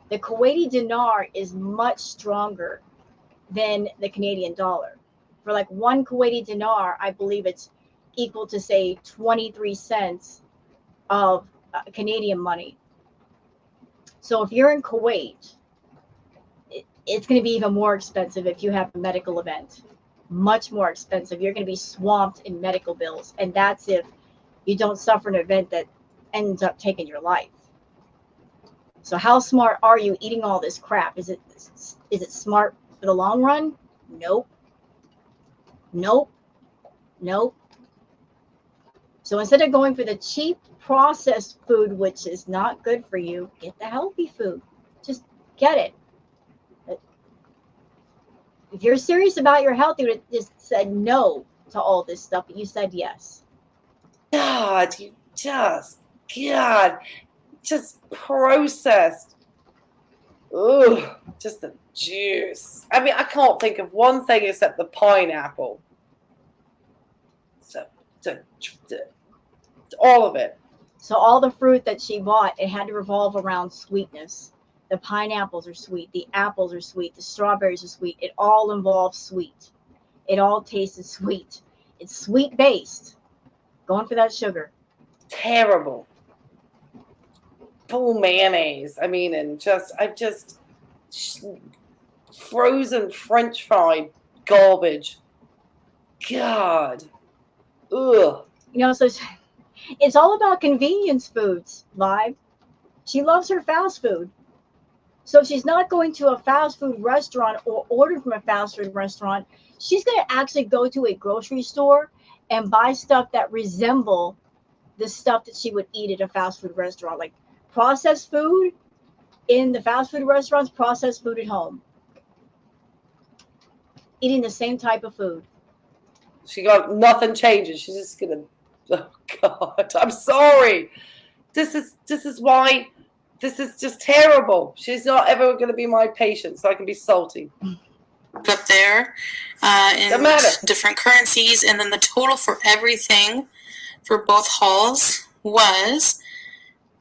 Speaker 1: The Kuwaiti dinar is much stronger than the Canadian dollar. For like 1 Kuwaiti dinar, I believe it's equal to say 23 cents of Canadian money. So if you're in Kuwait, it's going to be even more expensive if you have a medical event. Much more expensive. You're going to be swamped in medical bills. And that's if you don't suffer an event that ends up taking your life. So how smart are you eating all this crap? Is it smart for the long run? Nope. So instead of going for the cheap processed food, which is not good for you, get the healthy food. Just get it. If you're serious about your health, you would have just said no to all this stuff, but you said yes.
Speaker 2: God, you just processed. Ugh, just the juice. I mean, I can't think of one thing except the pineapple. So, all of it.
Speaker 1: So all the fruit that she bought, it had to revolve around sweetness. The pineapples are sweet. The apples are sweet. The strawberries are sweet. It all involves sweet. It all tasted sweet. It's sweet based. Going for that sugar.
Speaker 2: Terrible. Full mayonnaise. I mean, and I've just frozen French fried garbage. God. Ugh.
Speaker 1: You know, so it's all about convenience foods, Live. She loves her fast food. So if she's not going to a fast food restaurant or order from a fast food restaurant, she's going to actually go to a grocery store and buy stuff that resemble the stuff that she would eat at a fast food restaurant. Like processed food, in the fast food restaurants, processed food at home, eating the same type of food.
Speaker 2: She got nothing changes. She's just gonna. Oh God, I'm sorry. This is why. This is just terrible. She's not ever going to be my patient, so I can be salty.
Speaker 4: Up there in different currencies, and then the total for everything for both hauls was,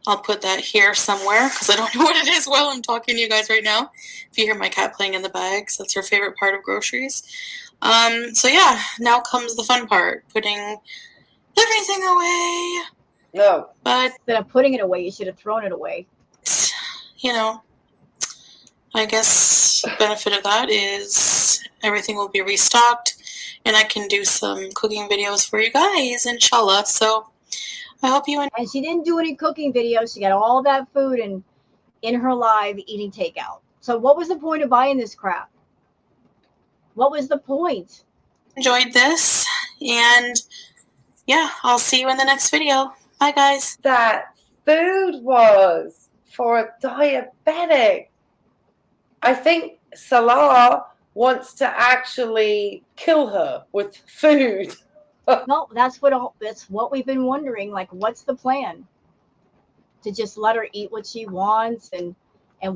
Speaker 4: I'll put that here somewhere because I don't know what it is while I'm talking to you guys right now. If you hear my cat playing in the bags, that's her favorite part of groceries. So yeah, now comes the fun part, putting everything away.
Speaker 2: No.
Speaker 4: But
Speaker 1: instead of putting it away, you should have thrown it away.
Speaker 4: You know, I guess the benefit of that is everything will be restocked and I can do some cooking videos for you guys, inshallah. So I hope you enjoy.
Speaker 1: And she didn't do any cooking videos. She got all that food in her live eating takeout. So what was the point of buying this crap? What was the point?
Speaker 4: Enjoyed this, and yeah, I'll see you in the next video. Bye, guys.
Speaker 2: That food was for a diabetic. I think Salah wants to actually kill her with food.
Speaker 1: No, that's what we've been wondering. Like, what's the plan? To just let her eat what she wants and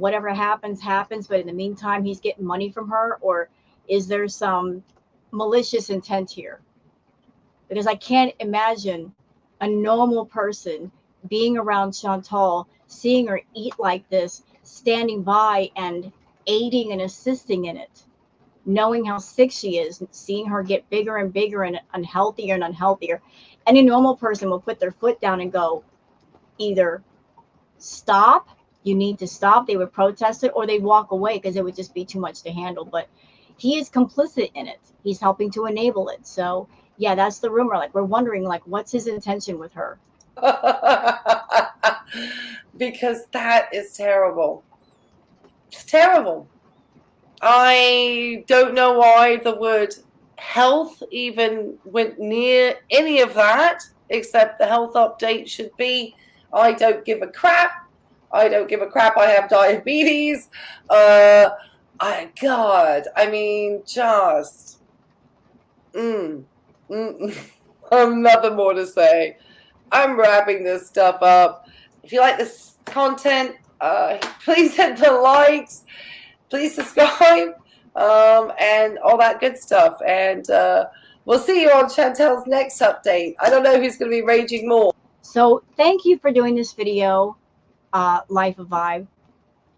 Speaker 1: whatever happens, happens. But in the meantime, he's getting money from her, or is there some malicious intent here? Because I can't imagine a normal person being around Chantal, seeing her eat like this, standing by and aiding and assisting in it, knowing how sick she is, seeing her get bigger and bigger and unhealthier and unhealthier. Any normal person will put their foot down and go, either stop, you need to stop, they would protest it, or they'd walk away because it would just be too much to handle. But he is complicit in it. He's helping to enable it. So yeah, that's the rumor. Like, we're wondering, like, what's his intention with her?
Speaker 2: Because that is terrible. It's terrible. I don't know why the word health even went near any of that, except the health update should be, I don't give a crap. I don't give a crap. I have diabetes. God, I mean, just, I'm nothing more to say. I'm wrapping this stuff up. If you like this content, please hit the likes, please subscribe, and all that good stuff. And we'll see you on Chantel's next update. I don't know who's going to be raging more.
Speaker 1: So thank you for doing this video, Life of Vibe.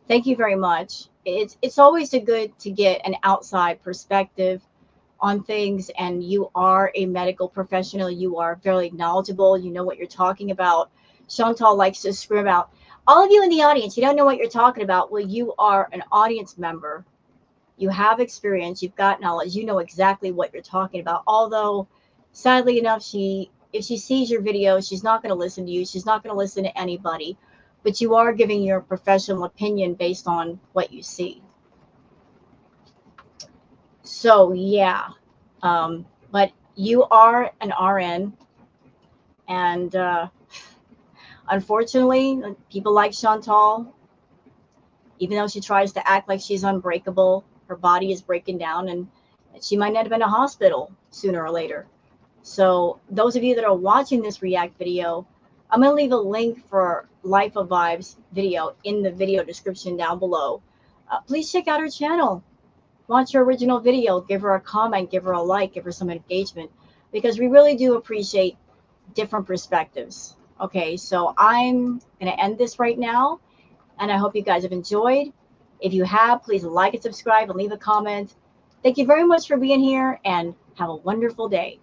Speaker 1: Thank you very much. It's always good to get an outside perspective on things, and you are a medical professional. You are very knowledgeable. You know what you're talking about. Chantal likes to scream out, all of you in the audience, you don't know what you're talking about. Well, you are an audience member. You have experience. You've got knowledge. You know exactly what you're talking about. Although, sadly enough, if she sees your video, she's not going to listen to you. She's not going to listen to anybody. But you are giving your professional opinion based on what you see. So, yeah. But you are an RN. And unfortunately, people like Chantal, even though she tries to act like she's unbreakable, her body is breaking down, and she might end up in a hospital sooner or later. So those of you that are watching this react video, I'm going to leave a link for Life of Vibes video in the video description down below. Please check out her channel. Watch her original video. Give her a comment. Give her a like. Give her some engagement. Because we really do appreciate different perspectives. Okay, so I'm going to end this right now. And I hope you guys have enjoyed. If you have, please like and subscribe and leave a comment. Thank you very much for being here, and have a wonderful day.